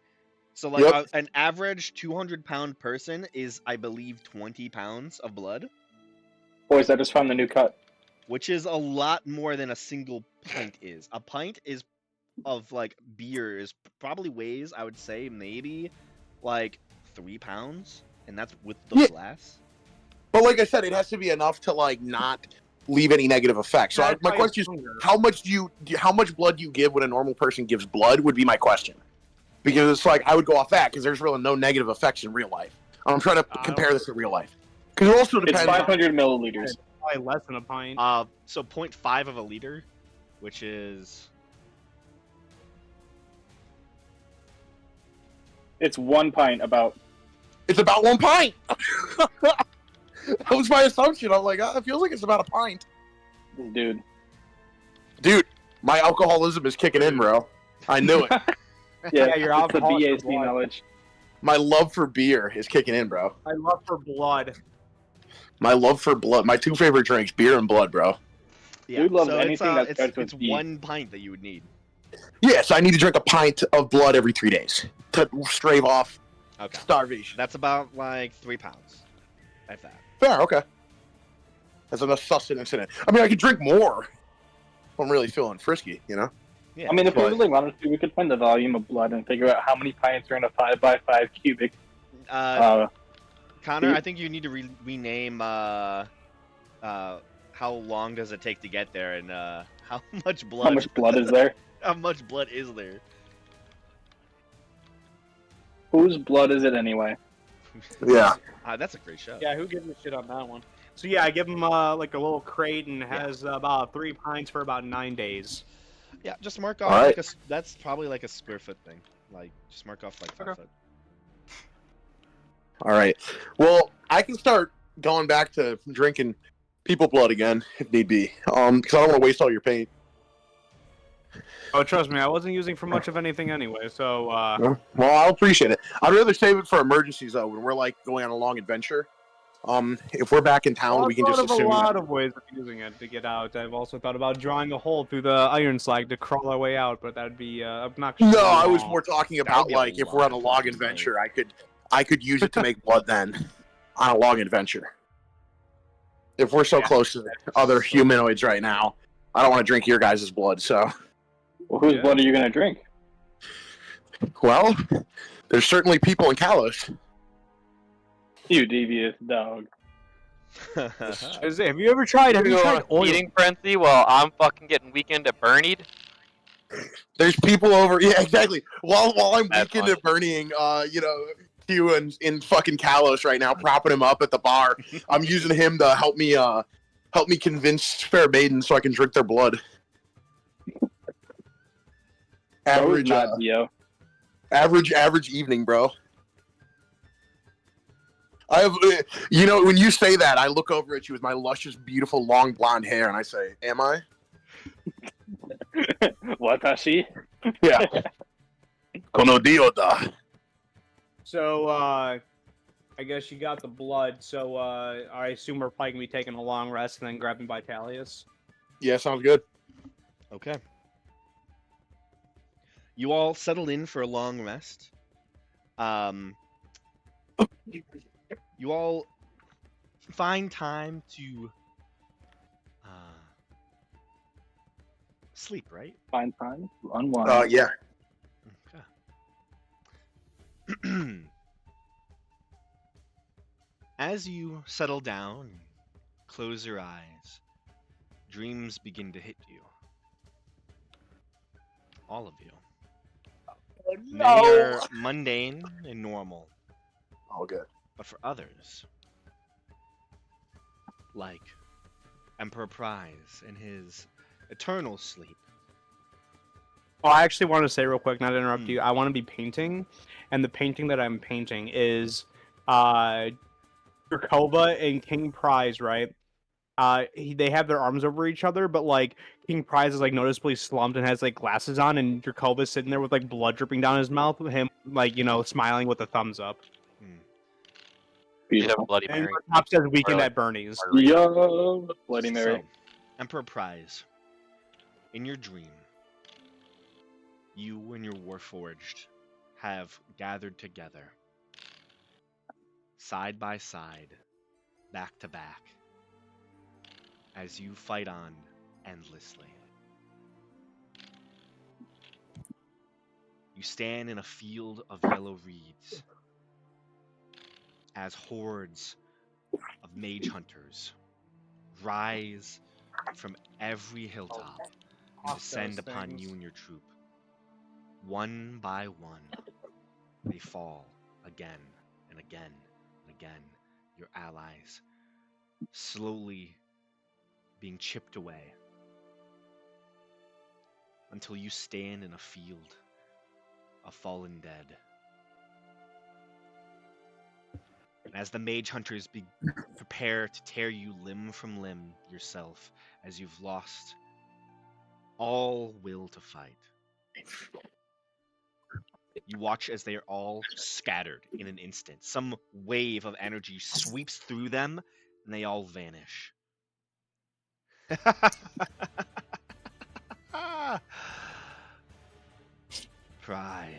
So like Yep. an average 200-pound person is, I believe, 20 pounds of blood, Boys, I just found the new cut. which is a lot more than a single pint is. A pint is of like beer is probably weighs, I would say, maybe like 3 pounds, and that's with the Yeah. glass. But like I said, it has to be enough to like not leave any negative effects. So my question is, how much how much blood do you give when a normal person gives blood? Would be my question, because it's like I would go off that because there's really no negative effects in real life. I'm trying to compare this to real life because it also It's depends. 500 milliliters. Probably less than a pint. So 0.5 of a liter, which is It's 1 pint about. It's about 1 pint. That was my assumption. I'm like, it feels like it's about a pint. Dude. Dude, my alcoholism is kicking in, bro. I knew it. Yeah, your it's the alcoholic BAC blood. knowledge. My love for beer is kicking in, bro. I love for blood. My love for blood. My two favorite drinks, beer and blood, bro. yeah. Dude loves so anything that starts with it's B. 1 pint that you would need. Yes, I need to drink a pint of blood every 3 days to stave off Okay. starvation. That's about like 3 pounds. If that. Fair, okay. That's enough sustenance in it. I mean, I could drink more if I'm really feeling frisky, you know? Yeah. I mean, if we But- really wanted to, we could find the volume of blood and figure out how many pints are in a 5x5 cubic. Connor, you- I think you need to rename how long does it take to get there and how much blood How much blood is there? how much blood is there? Whose blood is it anyway? Yeah. That's a great show. Yeah, who gives a shit on that one? So yeah, I give him like a little crate and it has about 3 pints for about 9 days. Yeah, just mark off All right. like that's probably like a square foot thing. Like just mark off like 5 Okay. foot. All right. Well, I can start going back to drinking people blood again if need be. Because I don't want to waste all your paint. Oh, trust me, I wasn't using for much of anything anyway. So Well, I'll appreciate it. I'd rather save it for emergencies though, when we're like going on a long adventure. If we're back in town, we can just I've thought of assume. a lot of ways of using it to get out. I've also thought about drawing a hole through the iron slag to crawl our way out, but that'd be obnoxious. No, I was more talking That would about be a like if we're on a lot long of fun, adventure, I could use it to make blood then on a long adventure. If we're so Yeah. close to the other humanoids right now, I don't want to drink your guys' blood. So, Well, whose Yeah. blood are you gonna drink? well, there's certainly people in Kalos. You devious dog. Have you ever tried? Have you Go on tried a oil? feeding frenzy while I'm fucking getting weekend at Bernied? There's people over. Yeah, exactly. While I'm That's weekend at burning, Q in fucking Kalos right now, propping him up at the bar. I'm using him to help me convince fair maidens so I can drink their blood. Average, not Dio. average evening, bro. I have, when you say that, I look over at you with my luscious, beautiful, long blonde hair, and I say, "Am I?" Watashi? Yeah. Kono dio da. So I guess you got the blood. So I assume we're probably gonna be taking a long rest and then grabbing Vitalius. Yeah, sounds good. Okay. You all settle in for a long rest. You all find time to sleep, right? Fine time. Unwind. Yeah. Okay. As you settle down and close your eyes, dreams begin to hit you. All of you. Many are mundane and normal, All good. but for others, like Emperor Prize in his eternal sleep. Oh, I actually want to say real quick, not to interrupt you. I want to be painting, and the painting that I'm painting is Drakova and King Prize, right? They have their arms over each other, but like King Prize is like noticeably slumped and has like glasses on, and Dracova's sitting there with like blood dripping down his mouth, with him like smiling with a thumbs up. You have Beautiful. Bloody And Mary. top says weekend like- at Bernie's. Yo, Bloody Mary. So, Emperor Prize, in your dream, you and your Warforged have gathered together, side by side, back to back, as you fight on endlessly. You stand in a field of yellow reeds as hordes of mage hunters rise from every hilltop and Fuck descend those upon things. you and your troop. One by one, they fall again and again and again. Your allies slowly being chipped away until you stand in a field of fallen dead. And as the mage hunters prepare to tear you limb from limb yourself, as you've lost all will to fight, you watch as they are all scattered in an instant. Some wave of energy sweeps through them, and they all vanish. Prize.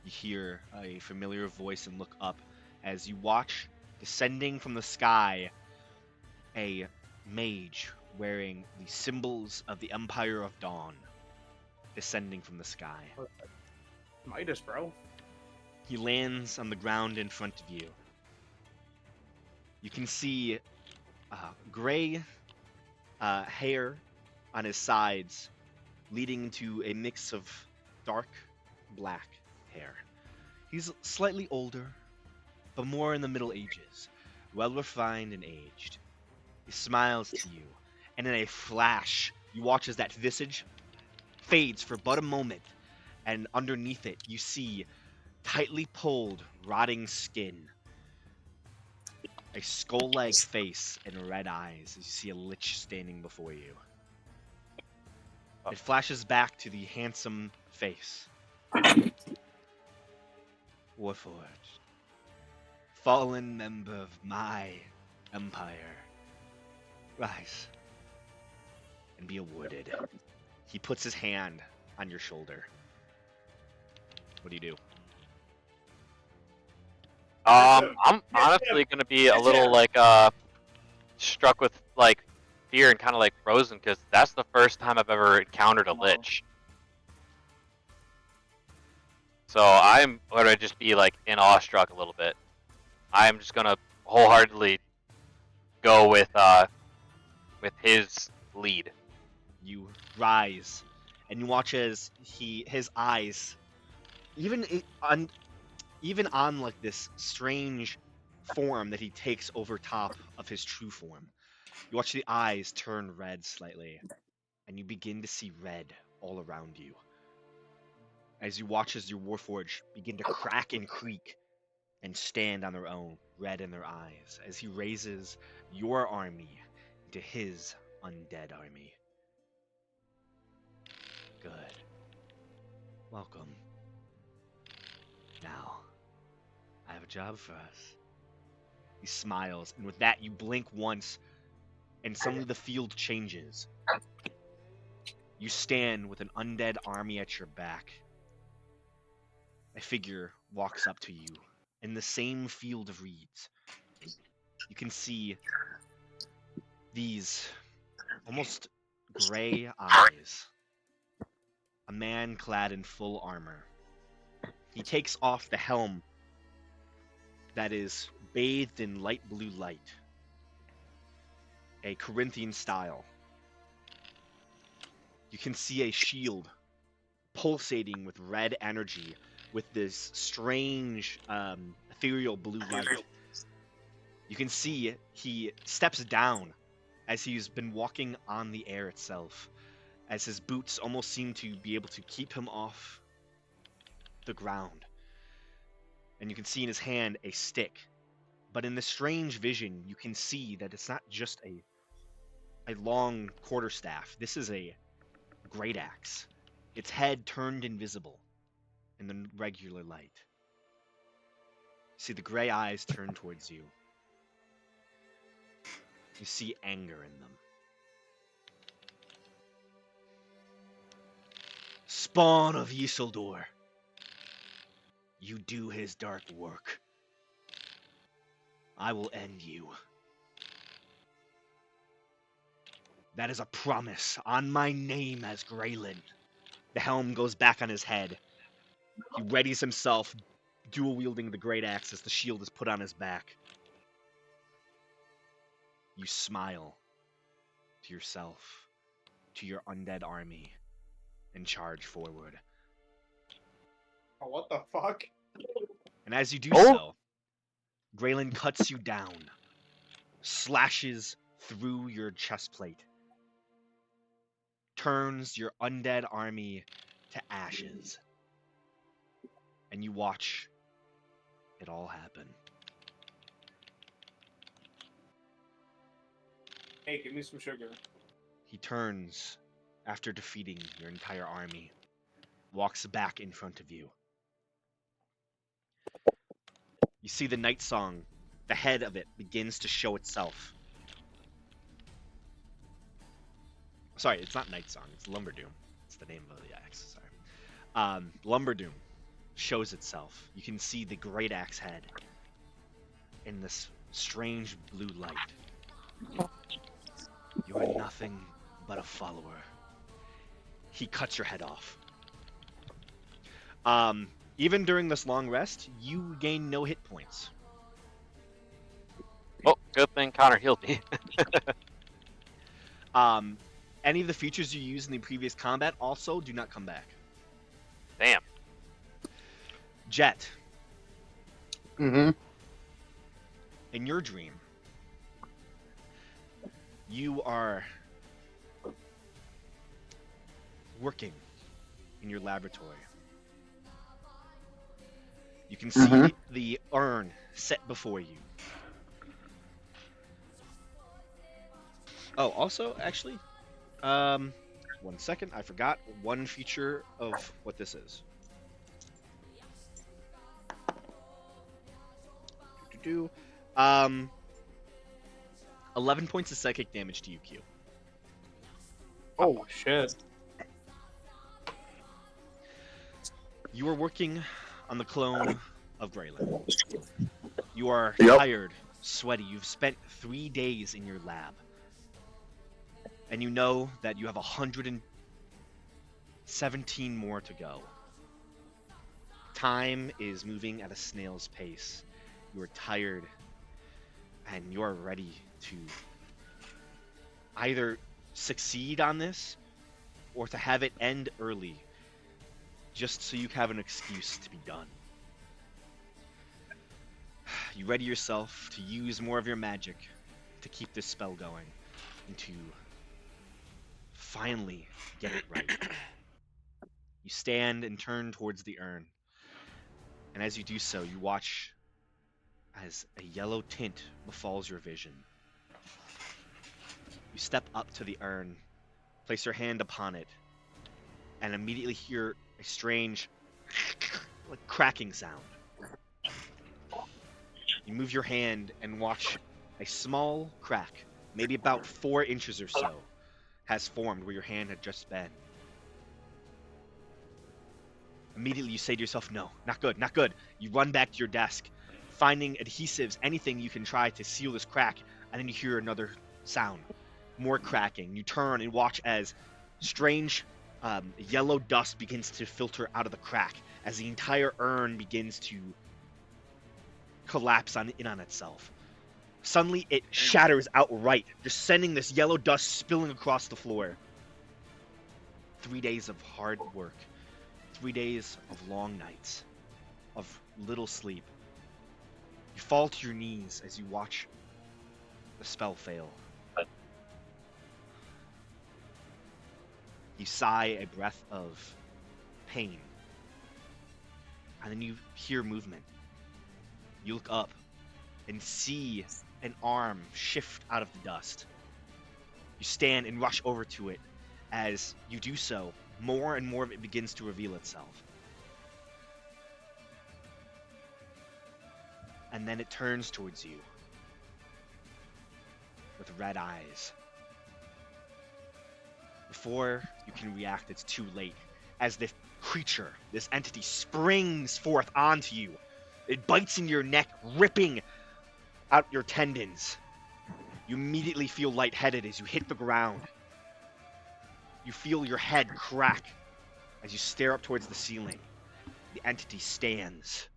You hear a familiar voice and look up as you watch, descending from the sky, a mage wearing the symbols of the Empire of Dawn descending from the sky. Midas, bro. He lands on the ground in front of you. You can see gray hair on his sides, leading to a mix of dark black hair. He's slightly older, but more in the Middle Ages, well refined and aged. He smiles to you, and in a flash, you watch as that visage fades for but a moment, and underneath it, you see tightly pulled, rotting skin, a skull-like face, and red eyes as you see a lich standing before you. It flashes back to the handsome face. Warforged, fallen member of my empire, rise and be awarded. He puts his hand on your shoulder. What do you do? I'm honestly gonna be a little like struck with like fear and kind of like frozen because that's the first time I've ever encountered a lich. So I'm gonna just be like in awestruck a little bit. I'm just gonna wholeheartedly go with his lead. You rise, and you watch as his eyes, even on like this strange form that he takes over top of his true form. You watch the eyes turn red slightly, and you begin to see red all around you. As you watch as your Warforged begin to crack and creak and stand on their own, red in their eyes, as he raises your army into his undead army. Good. Welcome. Now, I have a job for us. He smiles, and with that, you blink once, and suddenly the field changes. You stand with an undead army at your back. A figure walks up to you in the same field of reeds. You can see these almost gray eyes. A man clad in full armor. He takes off the helm that is bathed in light blue light. A Corinthian style. You can see a shield pulsating with red energy with this strange ethereal blue light. You can see he steps down as he's been walking on the air itself, as his boots almost seem to be able to keep him off the ground. And you can see in his hand a stick. But in the strange vision, you can see that it's not just a long quarterstaff. This is a great axe. Its head turned invisible in the regular light. See the gray eyes turn towards you. You see anger in them. Spawn of Isildur. You do his dark work. I will end you. That is a promise on my name as Graylin. The helm goes back on his head. He readies himself, dual wielding the great axe as the shield is put on his back. You smile to yourself, to your undead army, and charge forward. Oh, what the fuck? And as you do Oh! so, Graylin cuts you down, slashes through your chest plate, turns your undead army to ashes, and you watch it all happen. Hey, give me some sugar. He turns after defeating your entire army, walks back in front of you. You see the Night Song, the head of it begins to show itself. Sorry, it's not Night Song, it's Lumberdoom. It's the name of the axe, sorry. Lumberdoom shows itself. You can see the great axe head in this strange blue light. You are nothing but a follower. He cuts your head off. Even during this long rest, you gain no hit points. Oh, good thing Connor healed me. Any of the features you used in the previous combat also do not come back. Damn. Jet, Mm-hmm. in your dream, you are working in your laboratory. You can see Mhm. the urn set before you. Oh, also, actually, 1 second, I forgot one feature of what this is. 11 points of psychic damage to you, Q. Oh, shit. You are working on the clone of Graylin. You are Yep. tired, sweaty. You've spent 3 days in your lab. And you know that you have 117 more to go. Time is moving at a snail's pace. You are tired, and you are ready to either succeed on this or to have it end early, just so you have an excuse to be done. You ready yourself to use more of your magic to keep this spell going and to finally get it right. You stand and turn towards the urn, and as you do so, you watch as a yellow tint befalls your vision. You step up to the urn, place your hand upon it, and immediately hear a strange like cracking sound. You move your hand and watch a small crack, maybe about 4 inches or so, has formed where your hand had just been. Immediately you say to yourself, no, not good, not good. You run back to your desk, finding adhesives, anything you can try to seal this crack, and then you hear another sound, more cracking. You turn and watch as strange yellow dust begins to filter out of the crack as the entire urn begins to collapse in on itself. Suddenly it shatters outright, just sending this yellow dust spilling across the floor. 3 days of hard work. 3 days of long nights, of little sleep. You fall to your knees as you watch the spell fail. You sigh a breath of pain, and then you hear movement. You look up and see an arm shift out of the dust. You stand and rush over to it. As you do so, more and more of it begins to reveal itself. And then it turns towards you with red eyes. Before you can react, it's too late. as this creature, this entity, springs forth onto you. It bites into your neck, ripping out your tendons. You immediately feel lightheaded as you hit the ground. You feel your head crack as you stare up towards the ceiling. The entity stands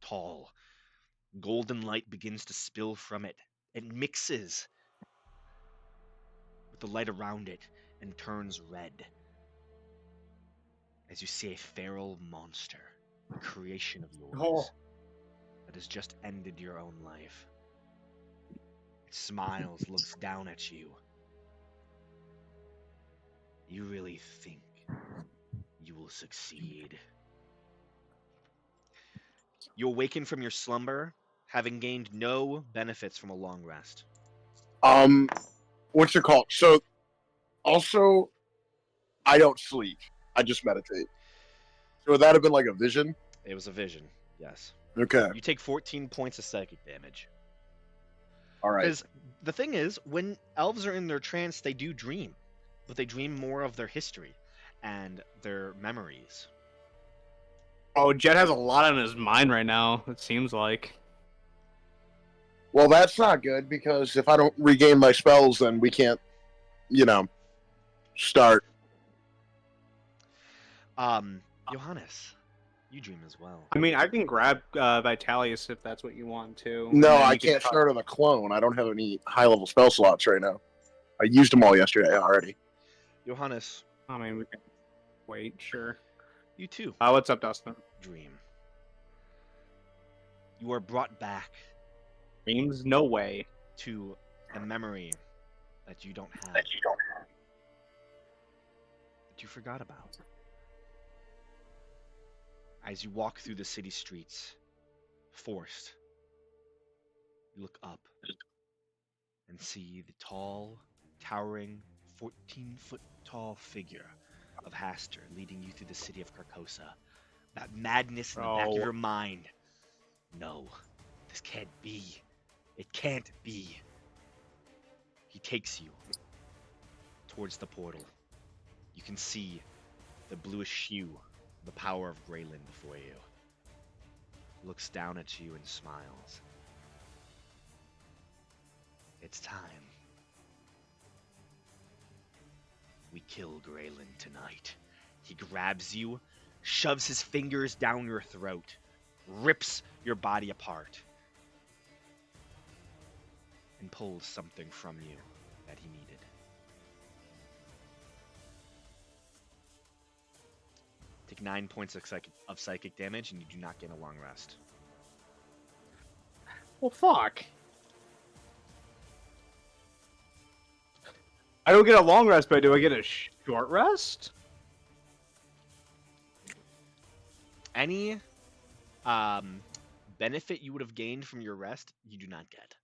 tall. Golden light begins to spill from it. It mixes with the light around it and turns red. As you see a feral monster, a creation of yours, Oh. that has just ended your own life. It smiles, looks down at you. You really think you will succeed? You awaken from your slumber, having gained no benefits from a long rest. What's it called? So, also, I don't sleep. I just meditate. So would that have been like a vision? It was a vision, yes. Okay. You take 14 points of psychic damage. All right. Because the thing is, when elves are in their trance, they do dream, but they dream more of their history and their memories. Oh, Jet has a lot on his mind right now, it seems like. Well, that's not good because if I don't regain my spells, then we can't, start. Johannes, you dream as well. I mean, I can grab Vitalius if that's what you want to. No, and then I you can can't cut- start on a clone. I don't have any high-level spell slots right now. I used them all yesterday already. Johannes, I mean, we can wait, sure. you too What's up, Dustin? dream. You are brought back Dreams? No way. to a memory that you don't have, That you don't have. that you forgot about. As you walk through the city streets, forced, you look up and see the tall, towering, 14-foot tall figure of Haster leading you through the city of Carcosa. That madness in the back of Oh. your mind. No, this can't be. It can't be. He takes you towards the portal. You can see the bluish hue, the power of Graylin before you. Looks down at you and smiles. It's time. We kill Graylin tonight. He grabs you, shoves his fingers down your throat, rips your body apart, and pulls something from you that he needed. Take 9 points of psychic damage, and you do not gain a long rest. Well, fuck. I don't get a long rest, but do I get a short rest? Any benefit you would have gained from your rest, you do not get.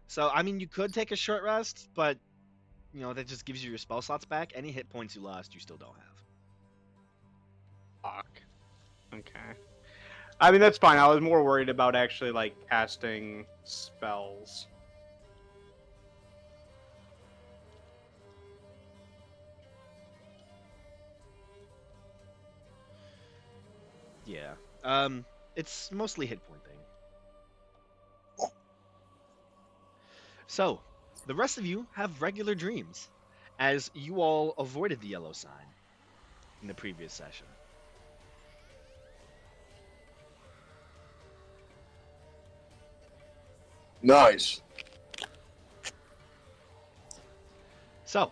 So, I mean, you could take a short rest, but, that just gives you your spell slots back. Any hit points you lost, you still don't have. Fuck. Okay. I mean, that's fine. I was more worried about actually, casting spells. Yeah. It's mostly hit point thing. So, the rest of you have regular dreams, as you all avoided the yellow sign in the previous session. Nice. So,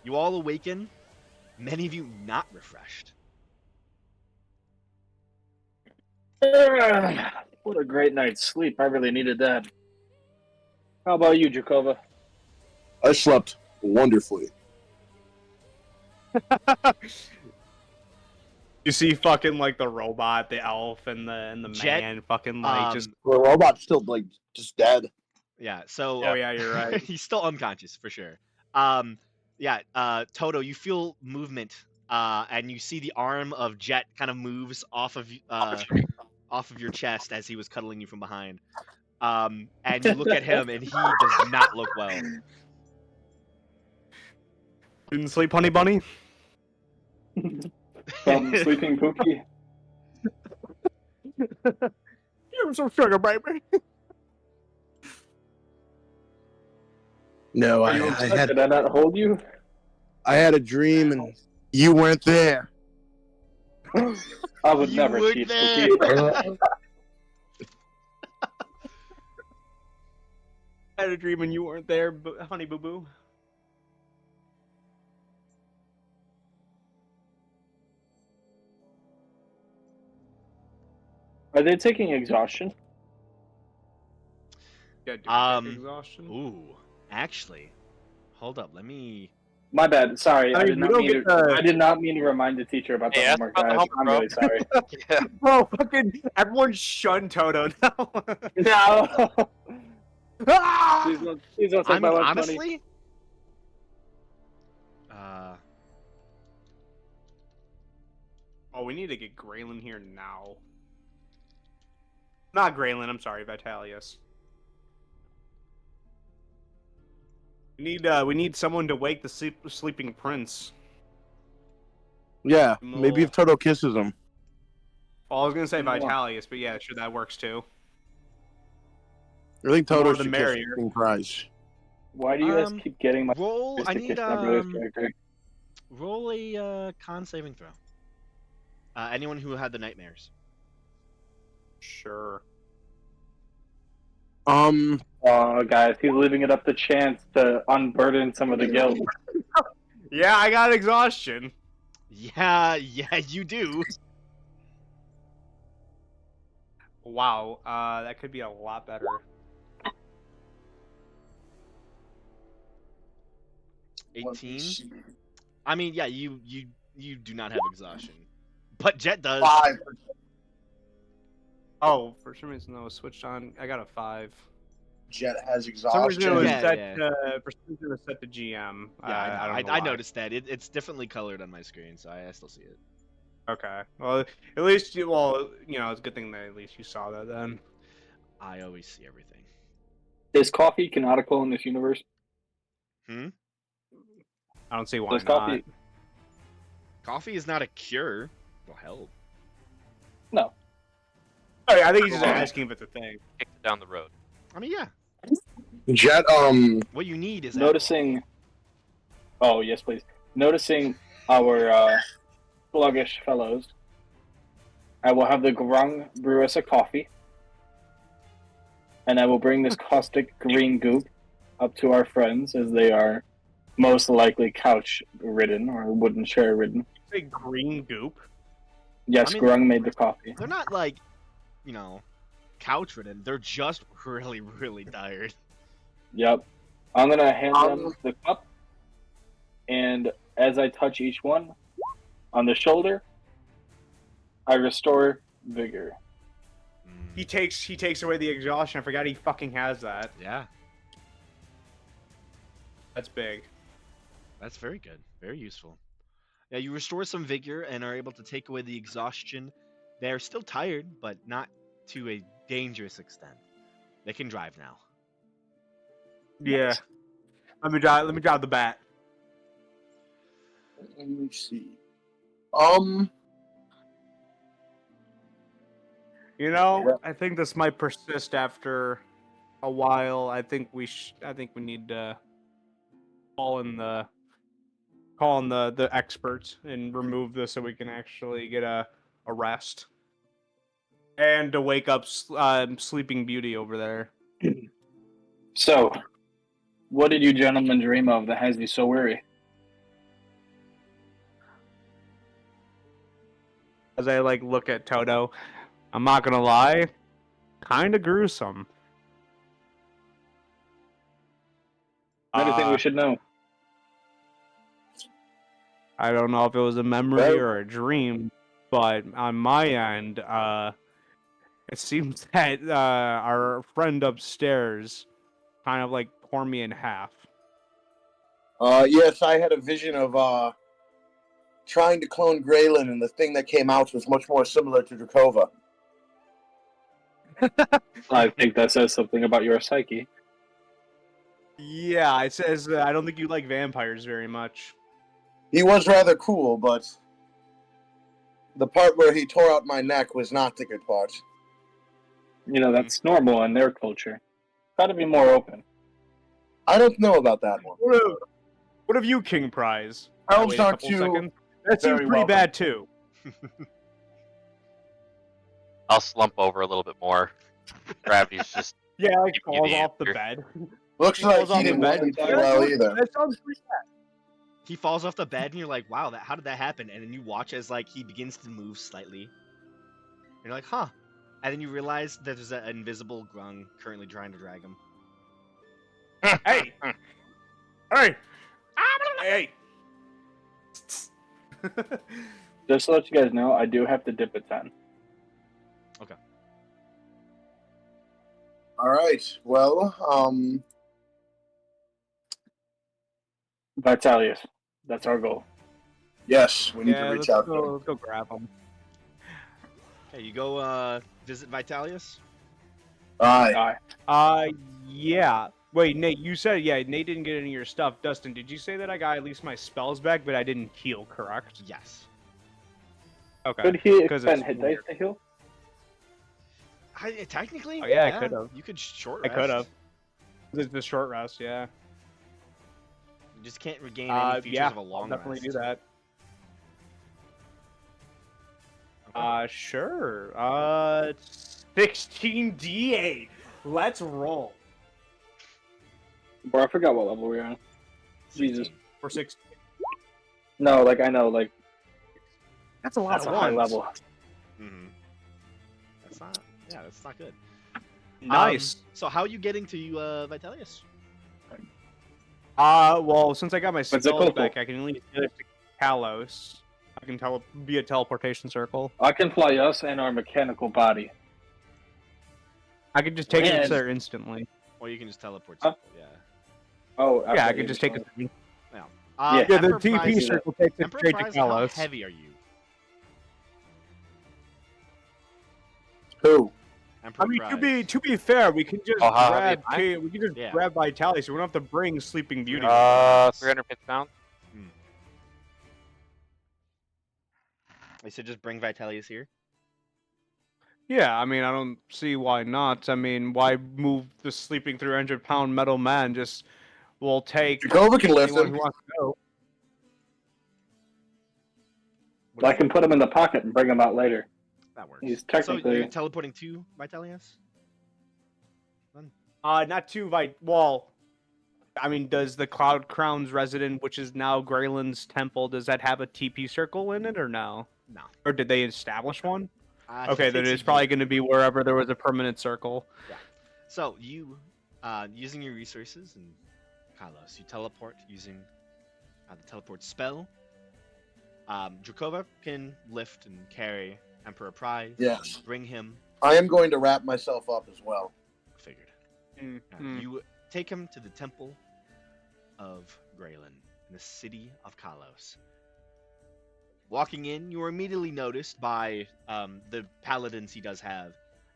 you all awaken, many of you not refreshed. What a great night's sleep. I really needed that. How about you, Jakova? I slept wonderfully. You see fucking the robot, the elf, and the Jet, man fucking just The robot's still just dead. Yeah, so oh yeah, you're right. he's still unconscious for sure. Toto, you feel movement, and you see the arm of Jet kind of moves off of your chest as he was cuddling you from behind. And you look at him, and he does not look well. Didn't sleep, honey bunny? From Sleeping Pookie. You're some sugar, baby. No, Are you upset? Did I not hold you? I had a dream and you weren't there. I would You never would cheat, there. Pookie. I had a dream and you weren't there, honey boo boo. Are they taking exhaustion? Yeah, dude, exhaustion. Ooh, actually, hold up. Let me. My bad. Sorry, I I, mean, did we not don't mean to. get the- I did not mean to remind the teacher about the Hey, ask homework, about the guys. homework, I'm bro. really sorry. Yeah. Bro, fucking everyone shun Toto now. No. Ah! Please don't I take my mean, lunch money. honestly. Oh, we need to get Graylin here now. Not Graylin, I'm sorry, Vitalius. We need someone to wake the sleeping prince. Yeah, No. maybe if Toto kisses him. Well, I was gonna say No. Vitalius, but yeah, sure that works too. I think The more Toto the should kiss merrier. King Prize. Why do you guys keep getting my roll. I to need kiss my brother's character? roll a con saving throw. Anyone who had the nightmares. Sure. Oh, guys, he's leaving it up to Chance to unburden some of the guilt. Yeah, I got exhaustion. Yeah, you do. Wow, that could be a lot better. Let 18. me see. I mean, yeah, you do not have exhaustion, but Jet does. 5. Oh, for some reason that was switched on. I got a 5. Jet has For some reason it was exhaustion. Yeah, set. For some reason it was set to GM. Yeah, I don't know I why. noticed that. It's differently colored on my screen, so I still see it. Okay. Well, at least it's a good thing that at least you saw that then. I always see everything. Is coffee canonical in this universe? I don't see why Does not. coffee? Coffee is not a cure. Will help. No. I think he's just asking if it's a thing. Kicked it down the road. I mean, yeah. Jet, What you need is Noticing. Oh yes, please. Noticing our sluggish fellows, I will have the Grung brew us a coffee, and I will bring this caustic green goop up to our friends as they are most likely couch ridden or wooden chair ridden. Say green goop. Yes, I mean- Grung made the coffee. They're not like, couch ridden. They're just really, really tired. Yep. I'm gonna hand them the cup, and as I touch each one on the shoulder, I restore vigor. He takes away the exhaustion. I forgot he fucking has that. Yeah, That's big. that's very good. Very useful. Yeah, you restore some vigor and are able to take away the exhaustion. They're still tired, but not to a dangerous extent. They can drive now. Yeah. Let me drive the bat. let me see. I think this might persist after a while. I think we need to call in the experts and remove this so we can actually get a rest. And to wake up Sleeping Beauty over there. So, what did you gentlemen dream of that has you so weary? As I look at Toto, I'm not gonna lie, kind of gruesome. Anything we should know? I don't know if it was a memory or a dream, but on my end, it seems that our friend upstairs kind of tore me in half. Yes, I had a vision of trying to clone Graylin, and the thing that came out was much more similar to Drakova. I think that says something about your psyche. Yeah, it says I don't think you like vampires very much. He was rather cool, but the part where he tore out my neck was not the good part. You know, that's normal in their culture. Gotta be more open. I don't know about that one. What have you, King Prize? Elves Wait a aren't couple you seconds. That seems very pretty welcome. bad too. I'll slump over a little bit more. Gravity's just Yeah, like Give you falls the off the answer. bed. Looks He like falls he off the didn't bed. land too well either. That sounds pretty bad. He falls off the bed, and you're like, "Wow, how did that happen?" And then you watch as like he begins to move slightly. And you're like, "Huh," and then you realize that there's an invisible grung currently trying to drag him. Hey! Hey! Hey! Just to let you guys know, I do have to dip at 10. All right. Well, Vitalius. That's our goal. yes, we need Yeah, to let's reach out to go, him. let's go grab him. Okay, you go visit Vitalius. Aye. Yeah. Wait, Nate, you said, Nate didn't get any of your stuff. Dustin, did you say that I got at least my spells back, but I didn't heal, correct? Yes. Okay. Could he 'Cause expend it's hit dice weird. to heal? Technically, Oh, yeah, I could've. You could short I rest. could've. This is the short rest, yeah. You just can't regain any features Yeah, of a long I'll definitely rest. do that. Okay. Sure. 16d8. Let's roll. Bro, I forgot what level we're on. Jesus. For 6. No, like, I know, like, That's a lot that's of a high ones. level. Mm-hmm. That's not. Yeah, that's not good. Nice. So how are you getting to Vitalius? Well, since I got my it spells cool? back, I can at least get it to Kalos. I can be a teleportation circle. I can fly us and our mechanical body. I can just take it And- there instantly. Or you can just teleport. Huh? Yeah. Oh, Yeah, I thought can you just were take it. saying- Yeah, Yeah, Yeah, the Emperor TP Prize- circle takes it Emperor straight to Prize, how Kalos. heavy are you? Who? Emperor I mean, Prize. to be fair, we can just Oh, how heavy grab am I? we can just Yeah. grab Vitalis. So we don't have to bring Sleeping Beauty. 350 pounds. I said just bring Vitalius here. Yeah, I mean, I don't see why not. I mean, why move the sleeping 300-pound metal man? Just we'll take Jacoba can lift anyone him. who wants to go. I can put him in the pocket and bring him out later. That works. He's So technically- you're teleporting to Vitalius? Not too well. I mean, does the Cloud Crown's resident, which is now Greyland's temple, does that have a TP circle in it or no? No. Or did they establish one? I Okay, think then it's it's probably going to be wherever there was a permanent circle. So you, using your resources and Kalos, you teleport using the teleport spell. Drakova can lift and carry Emperor Prize. Yes. and bring him. I am going to wrap myself up as well. Figured. Mm-hmm. You take him to the temple of Greyland in the city of Kalos. Walking in, you are immediately noticed by the paladins he does have,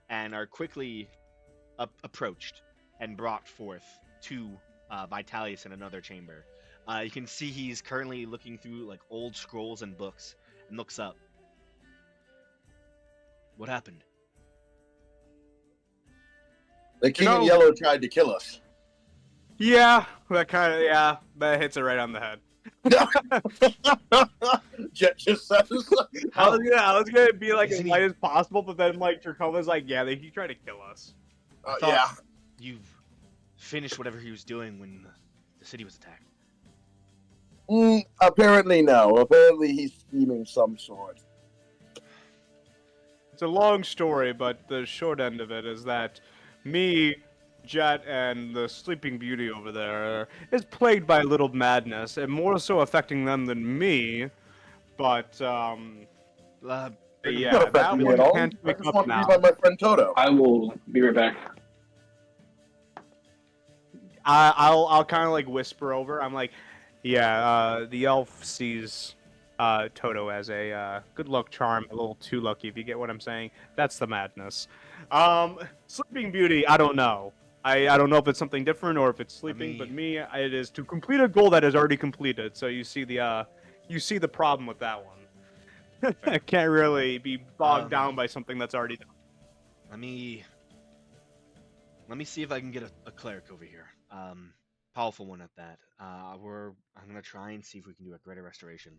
and are quickly approached and brought forth to Vitalius in another chamber. You can see he's currently looking through like old scrolls and books, and looks up. What happened? The king know- in yellow tried to kill us. Yeah, that hits it right on the head. Jet just says. I was gonna be like as Isn't he- light as possible, but then like Dracova's like, yeah, he tried to kill us. I thought Yeah. You've finished whatever he was doing when the city was attacked. Apparently no. Apparently he's scheming some sort. It's a long story, but the short end of it is that me, Jet, and the Sleeping Beauty over there is plagued by a little madness, and more so affecting them than me. But Uh, yeah, Not that affecting me one at all. can't I wake just up want to now. be by my friend Toto. I will be right back. I'll kind of like whisper over. I'm like, yeah, the elf sees Toto as a good luck charm, a little too lucky, if you get what I'm saying. That's the madness. Sleeping Beauty, I don't know. I don't know if it's something different or if it's sleeping, but me, it is to complete a goal that is already completed. So you see the problem with that one. I can't really be bogged Um, down by something that's already done. Let me see if I can get a cleric over here. Powerful one at that. I'm gonna try and see if we can do a greater restoration.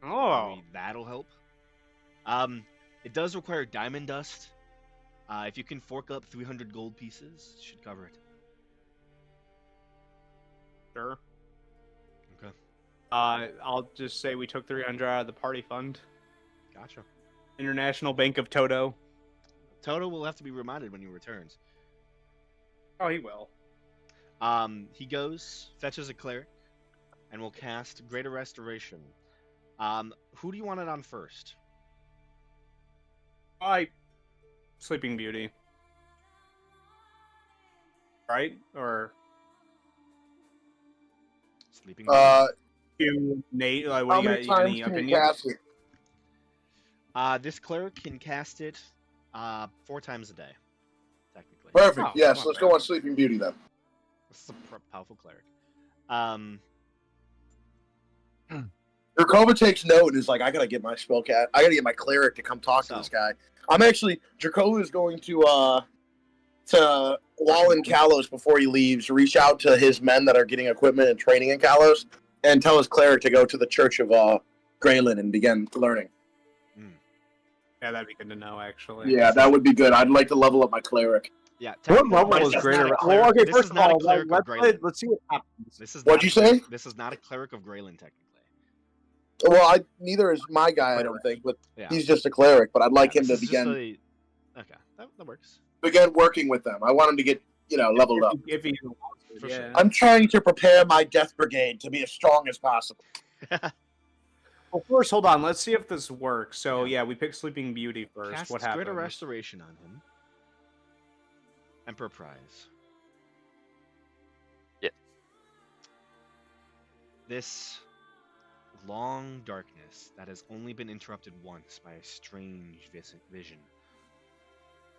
Oh, Maybe that'll help. It does require diamond dust. If you can fork up 300 gold pieces, it should cover it. sure. Okay. I'll just say we took 300 out of the party fund. Gotcha. International Bank of Toto. Toto will have to be reminded when he returns. Oh, he will. He goes, fetches a cleric, and will cast Greater Restoration. Who do you want it on first? Sleeping Beauty. Right? Or Sleeping Beauty. you, Nate? Like, How what do you many got? times Any can you opinions? cast it? This cleric can cast it 4 times a day, technically. Perfect. Oh, Yes, not let's bad. go on Sleeping Beauty then. This is a powerful cleric. Dracova takes note and is like, I gotta get my spellcat. I gotta get my cleric to come talk to So. this guy. Dracova is going to while in Kalos before he leaves, reach out to his men that are getting equipment and training in Kalos, and tell his cleric to go to the Church of Graylin and begin learning. Yeah, that'd be good to know, actually. Yeah, that would be good. I'd like to level up my cleric. Yeah. What technically, level this is is greater? not a Well, cleric- okay, this first is of not a all, cleric of Graylin. let's see what happens. This is What'd not you a cleric- say? This is not a cleric of Graylin, technically. Well, neither is my guy, I don't think, but Yeah. he's just a cleric. But I'd like Yeah, him to this is just begin Okay, that works. working with them. I want him to get leveled up. If he wants to, For yeah. sure. I'm trying to prepare my death brigade to be as strong as possible. Well, first, hold on. Let's see if this works. So, Yeah. yeah, we pick Sleeping Beauty first. Casts What happens? Greater Restoration on him. Emperor Prize. Yeah. This long darkness that has only been interrupted once by a strange vision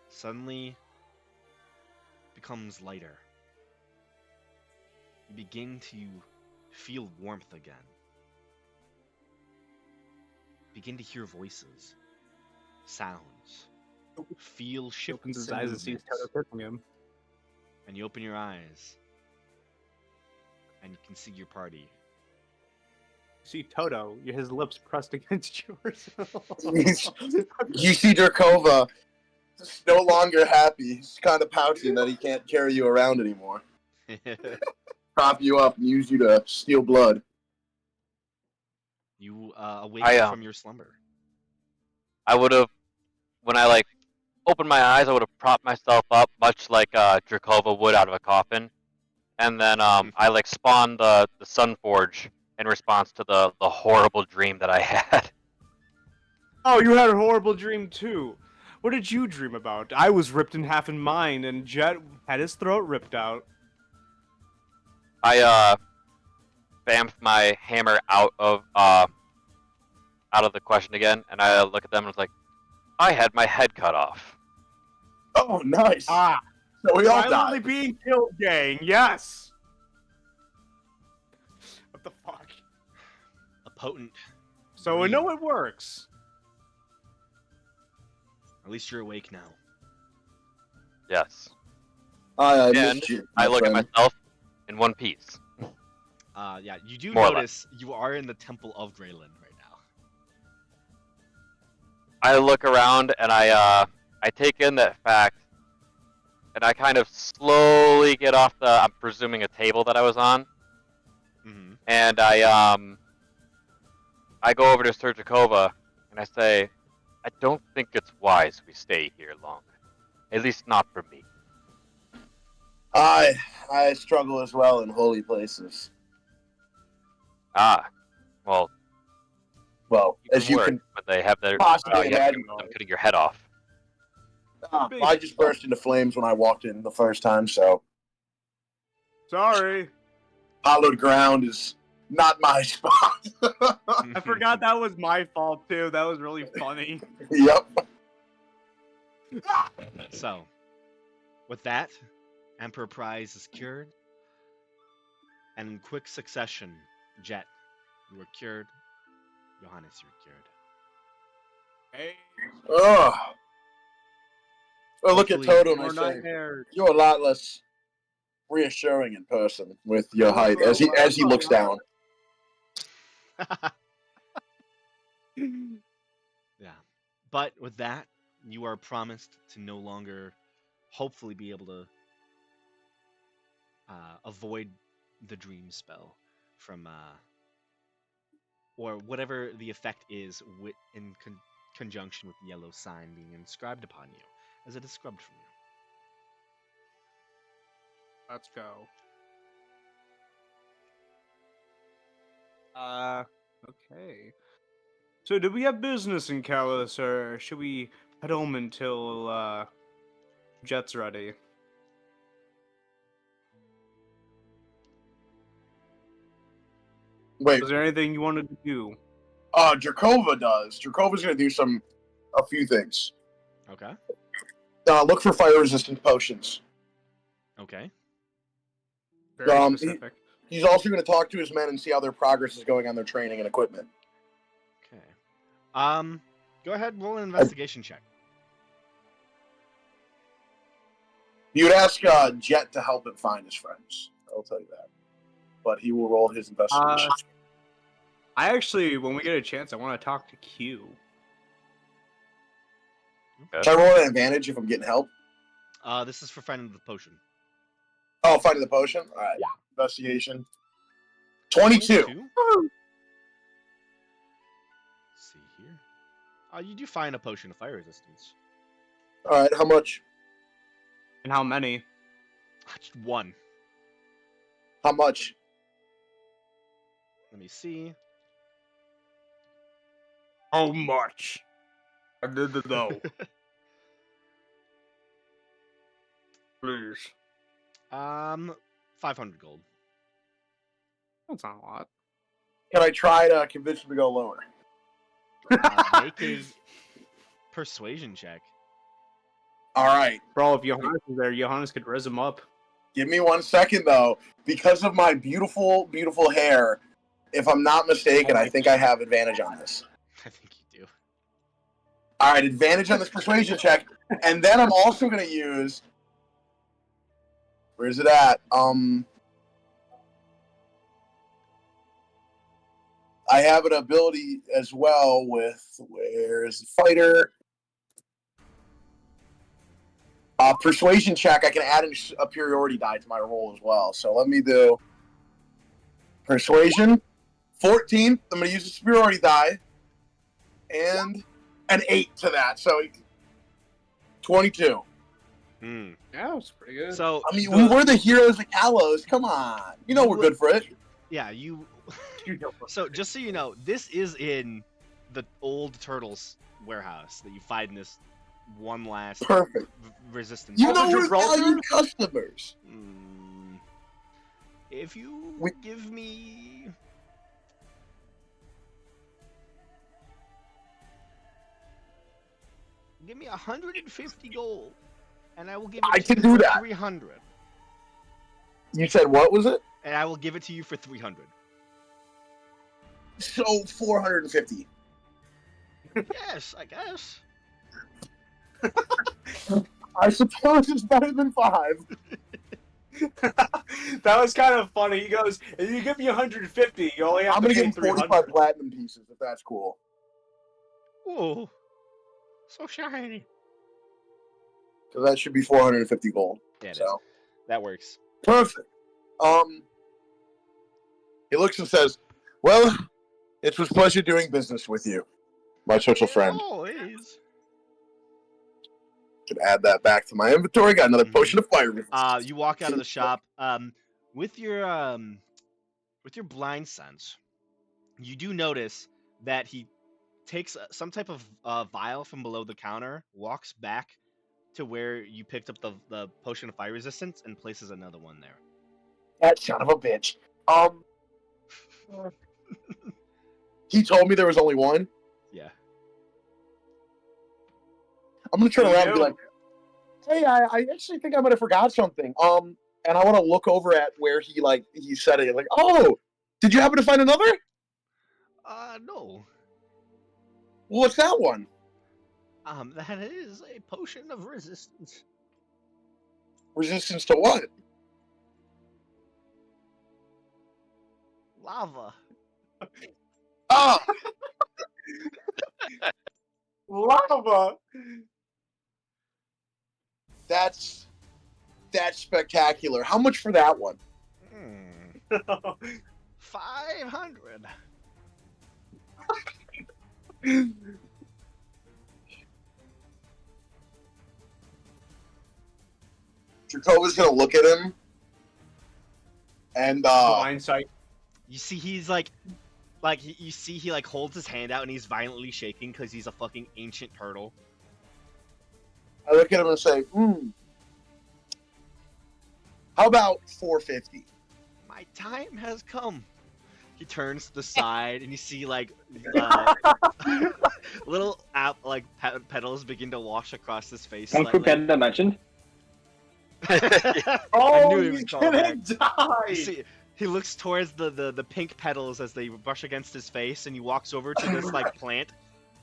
suddenly becomes lighter. You begin to feel warmth again. Begin to hear voices, sounds, feel He shifts opens his and eyes and sees movements. Toto kissing him. And you open your eyes, and you can see your party. You see Toto, his lips pressed against yours. You see Dracova no longer happy. He's kind of pouting that he can't carry you around anymore. Prop you up and use you to steal blood. You awaken from your slumber. I would have, when I opened my eyes, I would have propped myself up, much like Dracova would out of a coffin, and then I spawned the Sunforge in response to the horrible dream that I had. Oh, you had a horrible dream too. What did you dream about? I was ripped in half in mine, and Jet had his throat ripped out. I bamfed my hammer out of the question again, and I look at them and was like, I had my head cut off. Oh, nice. Ah, So we all violently died. being killed, gang. Yes. What the fuck? A potent. So we dream. know it works. At least you're awake now. Yes. I And missed you. I my look at friend. myself in one piece. Yeah, you do More or notice you are in the Temple of Graylin right now. I look around and I take in that fact, and I kind of slowly get off I'm presuming a table that I was on, Mm-hmm. and I go over to Sergikova and I say, I don't think it's wise we stay here long. At least not for me. I struggle as well in holy places. Ah, well, Well, you as can you work can when they have their possibly you have imagine. them cutting your head off. I just burst into flames when I walked in the first time, so Sorry. hallowed ground is not my spot. I forgot that was my fault too. That was really funny. Yep. So, with that, Emperor Prize is cured. And in quick succession, Jet, you are cured. Johannes, you're cured. Hey, Ugh. I look at Hopefully- Toto and I more say, nightmares. "You're a lot less reassuring in person with your height." As he looks down. Yeah. But with that, you are promised to no longer, hopefully, be able to avoid the dream spell from, or whatever the effect is in conjunction with the yellow sign being inscribed upon you, as it is scrubbed from you. Let's go. Okay. So, do we have business in Kalos, or should we head home until Jet's ready? Wait, Was there anything you wanted to do? Drakova does. Drakova's gonna do a few things. Okay. Look for fire-resistant potions. Okay. Very He- specific. He's also going to talk to his men and see how their progress is going on their training and equipment. Okay. Go ahead and roll an investigation check. You would ask Jet to help him find his friends. I'll tell you that. But he will roll his investigation. I actually, when we get a chance, I want to talk to Q. Should I roll an advantage if I'm getting help? This is for finding the potion. Oh, finding the potion? All right. Yeah. Investigation. 22. 22? Let's see here. You do find a potion of fire resistance. All right, how much? And how many? Just one. How much? Let me see. How much? I did the know. Please. 500 gold. That's not a lot. Can I try to convince him to go lower? Make a persuasion check. All right. Bro, if Johannes is there, Johannes could raise him up. Give me 1 second, though. Because of my beautiful, beautiful hair, if I'm not mistaken, I think I have advantage on this. I think you do. All right, advantage on this persuasion check. And then I'm also going to use... Where's it at? I have an ability as well with... Where's the fighter? Persuasion check, I can add a superiority die to my roll as well. So let me do persuasion. 14. I'm going to use a superiority die. And an 8 to that. So 22. Hmm. Yeah, it's pretty good. So I mean, we were the heroes of Kalos. Come on. You know we're good for it. yeah, you. So just so you know, this is in the old Turtles warehouse that you find this one last Perfect. resistance. You know we're Gibraltar? valued customers. If you give me... Give me 150 gold, and I will give it I to can you do for that. 300. You said what was it? And I will give it to you for 300. So 450. Yes, I guess. I suppose it's better than 5. That was kind of funny. He goes, if you give me 150, you only have I'm to gonna pay give him 300. 45 platinum pieces if that's cool. Oh, so shiny. So that should be 450 gold. Yeah, it is. So That works. perfect. He looks and says, "Well, it was a pleasure doing business with you, my social friend." Always. Could add that back to my inventory. Got another Mhm. potion of fire resistance. You walk out of the shop. With your blind sense, you do notice that he takes some type of vial from below the counter, walks back to where you picked up the potion of fire resistance, and places another one there. That son of a bitch. He told me there was only one. Yeah. I'm gonna turn Oh, around and be yeah. like, "Hey, I actually think I might have forgot something." And I want to look over at where he said it. Like, "Oh, did you happen to find another?" No. What's that one? That is a potion of resistance. Resistance to what? Lava. Ah! Lava! That's spectacular. How much for that one? 500. Dracova's gonna look at him and Hindsight. You see, he's you see, he like holds his hand out and he's violently shaking because he's a fucking ancient turtle. I look at him and say, how about 450? My time has come. He turns to the side and you see like little petals begin to wash across his face. Kung Fu slightly. Panda mentioned. Oh, knew he he's would call gonna You die! see, he looks towards the pink petals as they brush against his face, and he walks over to this like plant,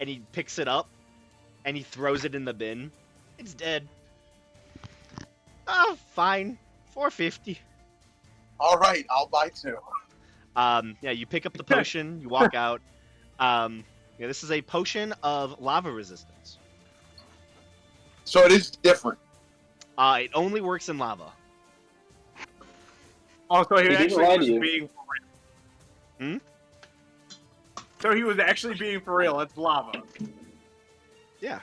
and he picks it up, and he throws it in the bin. It's dead. Oh, fine, 450. All right, I'll buy 2. Yeah, you pick up the potion, you walk out. Yeah, this is a potion of lava resistance. So it is different. It only works in lava. Oh, so he He didn't actually lie to was you. being for real. So he was actually being for real. It's lava. Yeah,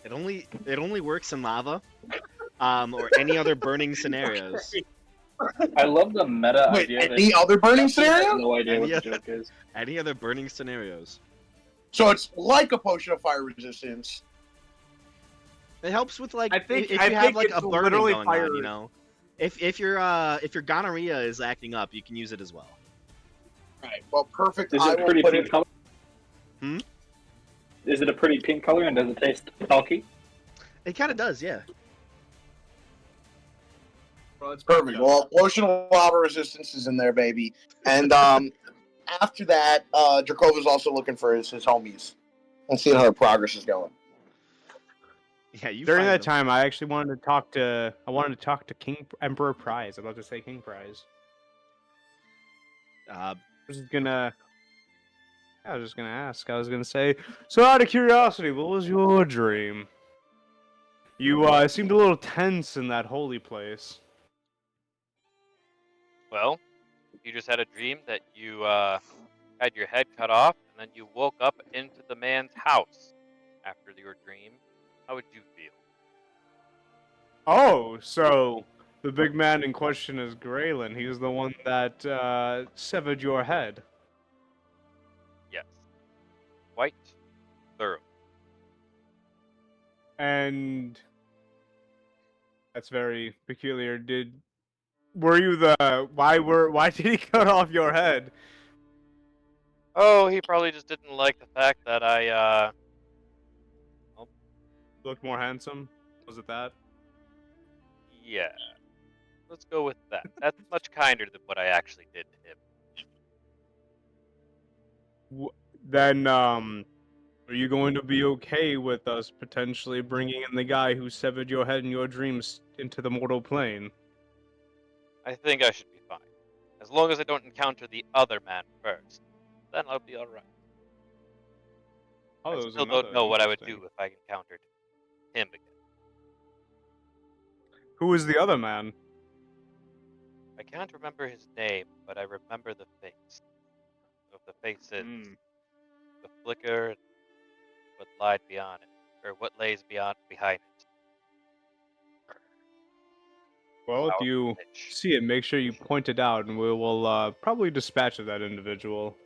it only works in lava, or any other burning scenarios. I love the meta Wait, idea. any other burning that he has scenario? no idea what Any the joke is. Any other burning scenarios. So it's like a potion of fire resistance. It helps with like I think- if I you have think like a it's burning literally going fire. on, you know. If your gonorrhea is acting up, you can use it as well. Right. Well, perfect. Is I it will pretty put pink it. color? Hmm? Is it a pretty pink color and does it taste alky? It kind of does, yeah. Bro, it's Perfect. Well, potion of lava resistance is in there, baby. And after that, Dracova's also looking for his homies and seeing how their progress is going. Yeah, you During find that them. time, I actually wanted to talk to King Emperor Prize. I'd love to say King Prize. I was just gonna ask. I was gonna say, so out of curiosity, what was your dream? You seemed a little tense in that holy place. Well, you just had a dream that you had your head cut off, and then you woke up into the man's house after your dream. How would you feel? Oh, so the big man in question is Graylin. He's the one that severed your head. Yes. Quite thorough. And that's very peculiar. Were you the why did he cut off your head? Oh, he probably just didn't like the fact that I Look more handsome? Was it that? yeah. Let's go with that. That's much kinder than what I actually did to him. Then are you going to be okay with us potentially bringing in the guy who severed your head in your dreams into the mortal plane? I think I should be fine. As long as I don't encounter the other man first. Then I'll be alright. Oh, I there was still another don't know what I would interesting- do if I encountered him again. Who is the other man? I can't remember his name, but I remember the face. Of the faces, the flicker, and what lied beyond it, or what lays behind it. Well, if Powerful you pitch. see it, make sure you point it out, and we will probably dispatch of that individual.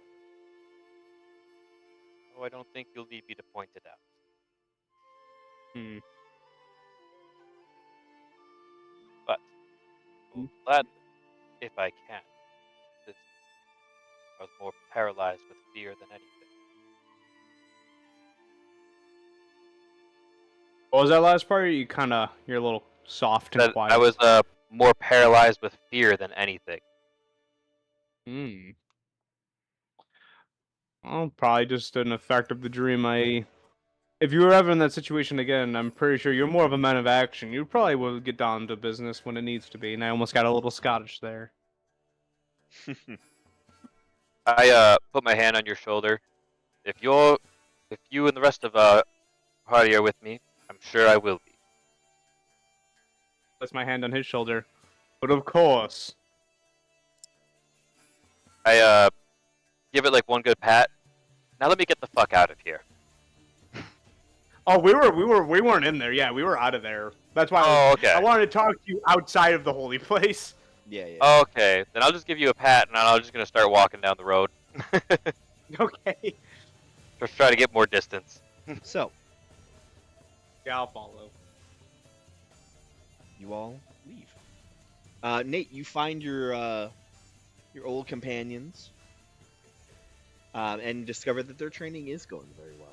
Oh, I don't think you'll need me to point it out. Hmm. But will gladly, if I can. Since I was more paralyzed with fear than anything. What was that last part? You're a little soft and That quiet. I was more paralyzed with fear than anything. Hmm. Well, probably just an effect of the dream. If you were ever in that situation again, I'm pretty sure you're more of a man of action. You probably will get down to business when it needs to be. And I almost got a little Scottish there. I put my hand on your shoulder. If you and the rest of party are with me, I'm sure I will be. Place my hand on his shoulder. But of course. I give it like one good pat. Now let me get the fuck out of here. Oh, we weren't in there. Yeah, we were out of there. That's why Oh, okay. I wanted to talk to you outside of the holy place. Yeah, yeah. Okay, then I'll just give you a pat, and I'm just gonna start walking down the road. Okay. Just try to get more distance. So, Yeah, I'll follow. you all leave. Nate, you find your old companions, and discover that their training is going very well.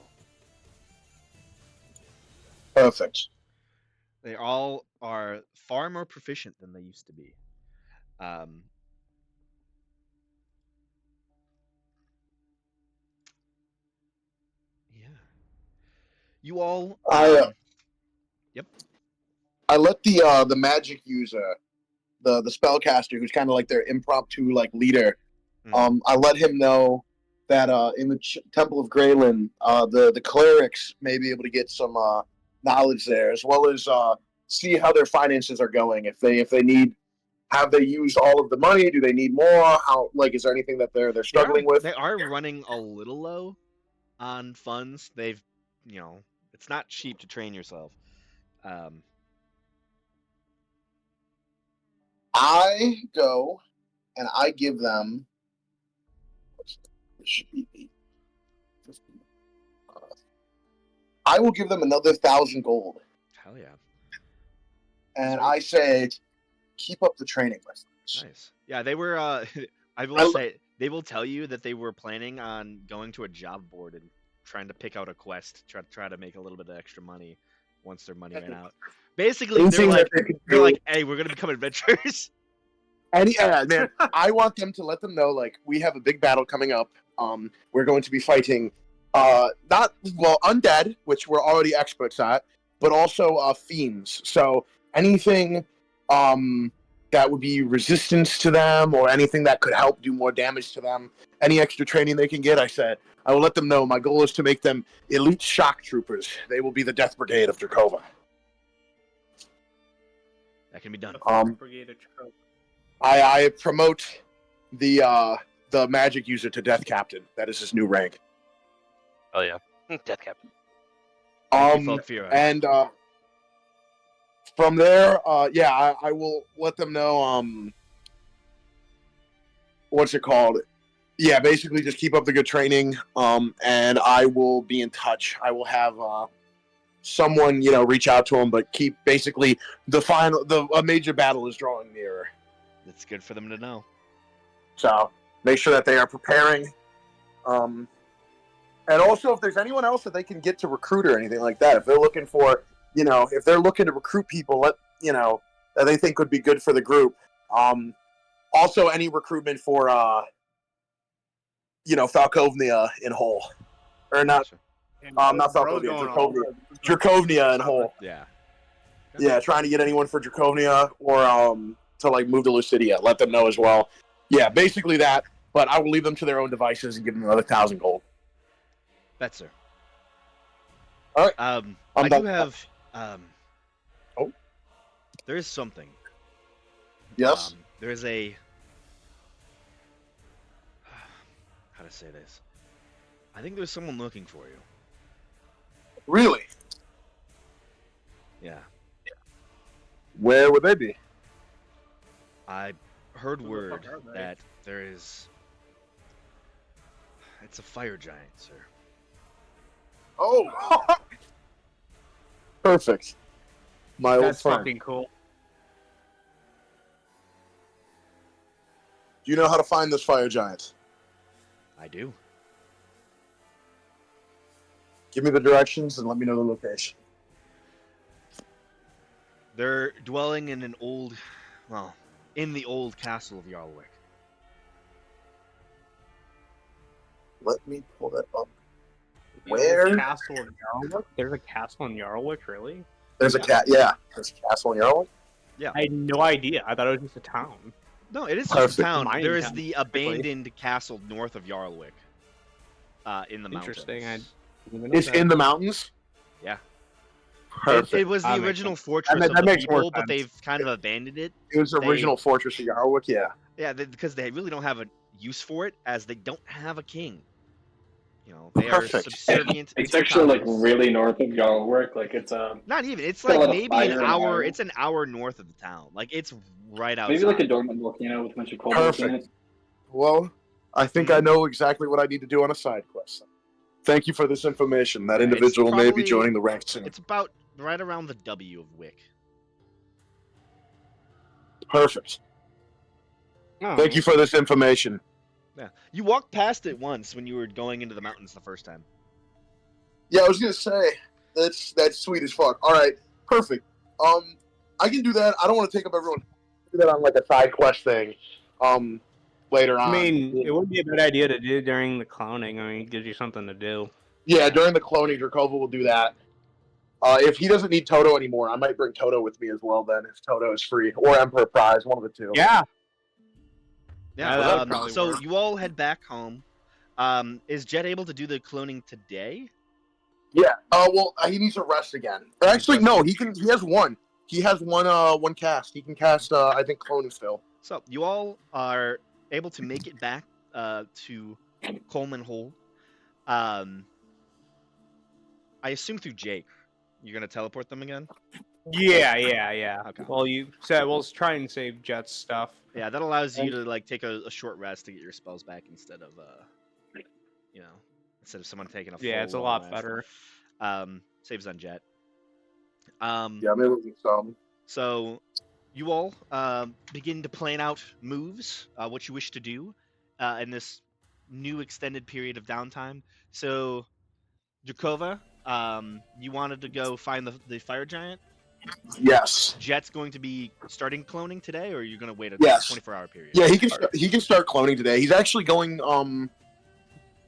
Perfect. They all are far more proficient than they used to be. Um, yeah. You all. I let the magic user, the spellcaster, who's kind of like their impromptu like leader. Mhm. I let him know that in the Temple of Graylin, the clerics may be able to get some knowledge there, as well as see how their finances are going. If they need, have they used all of the money? Do they need more? How, like, is there anything that they're struggling with? They are running a little low on funds. They've, it's not cheap to train yourself. I go and I give them. It should be 8. I will give them another 1,000 gold, Hell yeah. and Sweet. I say, keep up the training with us. Nice. Yeah, they were. I will I- say they will tell you that they were planning on going to a job board and trying to pick out a quest, try to make a little bit of extra money once their money ran out. Basically, Anything that they could they're do- like, hey, we're gonna become adventurers. Yeah, man. I want them to let them know, like, we have a big battle coming up. We're going to be fighting, undead, which we're already experts at, but also fiends. So anything, that would be resistance to them, or anything that could help do more damage to them. Any extra training they can get, I said, I will let them know. My goal is to make them elite shock troopers. They will be the Death Brigade of Drakova. That can be done. I promote the magic user to Death Captain. That is his new rank. Oh yeah, Death Captain. Thank you, Falkfira. And from there, I will let them know. What's it called? Yeah, basically just keep up the good training. And I will be in touch. I will have someone reach out to them, but keep basically a major battle is drawing nearer. It's good for them to know. So make sure that they are preparing. And also, if there's anyone else that they can get to recruit or anything like that, if they're looking for, if they're looking to recruit people, that they think would be good for the group. Also, any recruitment for, Falkovnia in Hull, or not? Not Falkovnia, Drakovnia in Hull. Yeah. Yeah, trying to get anyone for Drakovnia or to like move to Lucidia. Let them know as well. Yeah, basically that. But I will leave them to their own devices and give them another 1,000 gold. That's sir. All right. I I'm do done. have. Oh. There is something. Yes. There is a. How to say this? I think there's someone looking for you. Really? Yeah. Where would they be? I heard word that there is. It's a fire giant, sir. Oh. Perfect. My old That's friend. fucking cool. Do you know how to find this fire giant? I do. Give me the directions and let me know the location. They're dwelling in in the old castle of Yarlwick. Let me pull that up. You know, Where? Castle in Yarlwick? There's a castle in Yarlwick, really? There's a cat. Yeah, there's a castle in Yarlwick. I had no idea. I thought it was just a town. No, it is just a Perfect. town. Mining There is town, the specifically. abandoned castle north of Yarlwick. In the mountains. Interesting. I didn't even know It's that. in the mountains. Yeah. Perfect. It was the That makes original sense. fortress That of the makes more people, but sense. they've kind of abandoned it. It was the they- original fortress of Yarwick. Yeah. Yeah, because they really don't have a use for it, as they don't have a king. You know, they are Perfect. subservient. It's to actually like Congress. really north of Yarlwick. Like it's Not even. It's Still like at a maybe fire an an hour. hour. It's an hour north of the town. Like it's right outside. maybe like a dormant volcano with a bunch of cobalt in Perfect. it. Well, I think I know exactly what I need to do on a side quest. Thank you for this information. That Yeah, it's individual may be probably- joining the ranks soon. It's about right around the W of Wick. Perfect. Oh, Thank you for this information. Yeah, you walked past it once when you were going into the mountains the first time. Yeah, I was gonna say that's sweet as fuck. All right, perfect. I can do that. I don't want to take up everyone. Do that on like a side quest thing. Later on. I mean, it would be a good idea to do during the cloning. I mean, it gives you something to do. Yeah, during the cloning, Drakova will do that. If he doesn't need Toto anymore, I might bring Toto with me as well. Then, if Toto is free, or Emperor Prize, one of the two. Yeah. Yeah. Yeah, that would probably So work. you all head back home. Is Jet able to do the cloning today? Yeah. Well, he needs to rest again. Or actually, no. He can. He has one. He has one cast. He can cast. I think cloning still. So you all are able to make it back to Coleman Hole. I assume through Jake. You're gonna teleport them again? Yeah. Okay. Well, you said we'll try and save Jet's stuff. Yeah, that allows you to like take a short rest to get your spells back instead of instead of someone taking a full Yeah, it's a long lot rest. better. Saves on Jet. Yeah, I'm able to do some. So you all begin to plan out moves, what you wish to do in this new extended period of downtime. So, Drakova, you wanted to go find the fire giant. Yes. Jet's going to be starting cloning today, or are you going to wait a Yes. 24-hour period? Yeah, he can start cloning today. He's actually going.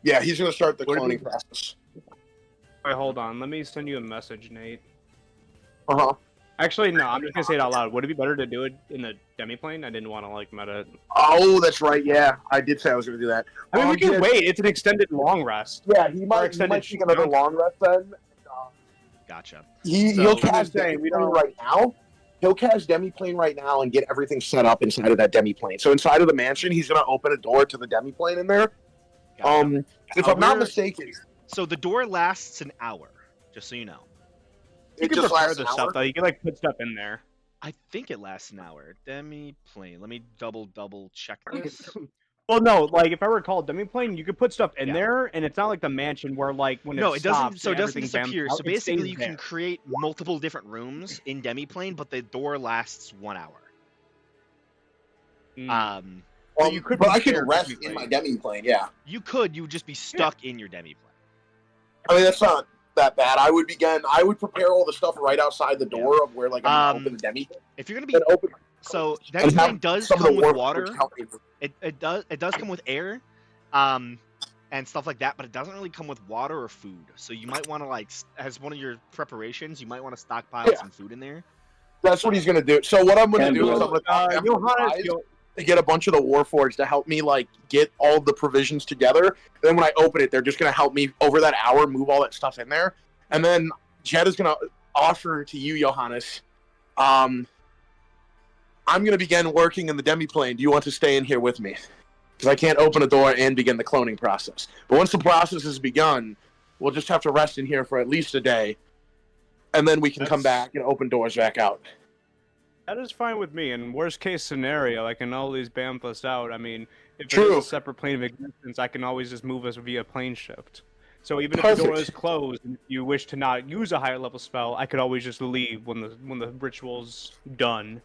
Yeah, he's gonna start the What cloning did process. Wait, hold on. Let me send you a message, Nate. Uh huh. Actually, no. I'm just gonna say it out loud. Would it be better to do it in the demiplane? I didn't want to like meta. Oh, that's right. Yeah, I did say I was gonna do that. I mean, we can yeah, wait. It's an extended long rest. Yeah, he might extended take another shoot. long rest then. Gotcha. He'll So- cast I'm just saying, we Demiplane don't- right now. He'll cast Demiplane right now and get everything set up inside of that Demiplane. So inside of the mansion, he's gonna open a door to the Demiplane in there. Gotcha. If I'm not we're- mistaken, So the door lasts an hour, just so you know. You it can just prepare lasts the an stuff hour. though. You can like put stuff in there. I think it lasts an hour. Demi-plane. Let me double check this. Well, no, like if I recall, demiplane, you could put stuff in Yeah. there, and it's not like the mansion where like when No, it it doesn't. stops So it and doesn't everything bams disappear. out, So it basically, stays you can there. create multiple different rooms in Demiplane, but the door lasts 1 hour. Mm. Well, you could but I can prepare rest Demiplane. in my Demiplane. Yeah. You would just be stuck in your Demiplane. I mean, that's not that bad. I would prepare all the stuff right outside the door of where like I'm gonna open the Demiplane. If you're gonna be Then open so and have Demiplane does some of come the with warp water. force help me. It does come with air, and stuff like that, but it doesn't really come with water or food. So you might want to like as one of your preparations, you might want to stockpile Yeah. some food in there. That's what he's gonna do. So what I'm gonna Can do do is it. I'm gonna talk to Emperor Johannes, Prize to get a bunch of the Warforged to help me like get all the provisions together. Then when I open it, they're just gonna help me over that hour move all that stuff in there. And then Jed is gonna offer to you, Johannes. I'm gonna begin working in the Demiplane. Do you want to stay in here with me? Because I can't open a door and begin the cloning process. But once the process has begun, we'll just have to rest in here for at least a day, and then we can come That's- back and open doors back out. That is fine with me. In worst case scenario, I can always bamf us out. I mean, if True. there's a separate plane of existence, I can always just move us via plane shift. So even if the door Perfect. is closed and you wish to not use a higher level spell, I could always just leave when the ritual's done.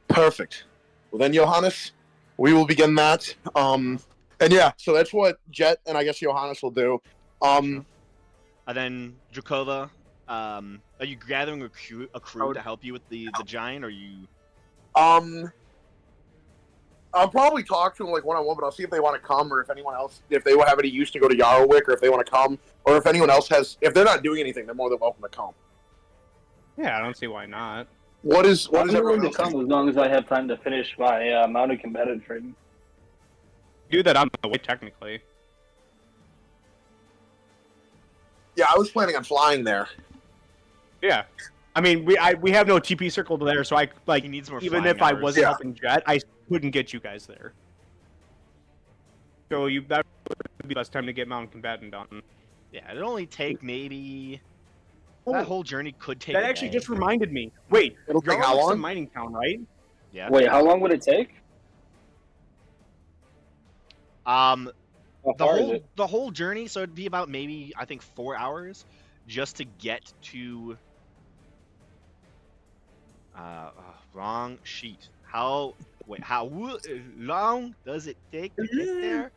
Perfect. Well then, Johannes, we will begin that. And yeah, so that's what Jet and I guess Johannes will do. And then Drakova, are you gathering a crew to help you with the giant, or you? I'll probably talk to them like one-on-one, but I'll see if they want to come or if anyone else, if they will have any use to go to Yarwick or if they want to come or if anyone else has, if they're not doing anything, they're more than welcome to come. Yeah, I don't see why not. What is I'm willing everyone to else? come as long as I have time to finish my mounted combatant training. Do that on the way, technically. Yeah, I was planning on flying there. Yeah. I mean, we have no TP circle there, so I like He needs more even flying if I hours. wasn't Yeah. helping Jet, I couldn't get you guys there. So that would be less time to get mountain combatant done. Yeah, it'd only take maybe. Oh, That whole journey could take. that a actually day. just reminded me. Wait, It'll take how Yarwick's a long? mining town, right? Yeah. Wait, how long would it take? Um, How the far is whole it? the whole journey, so it'd be about maybe I think 4 hours just to get to. Wrong sheet. How long does it take to get there?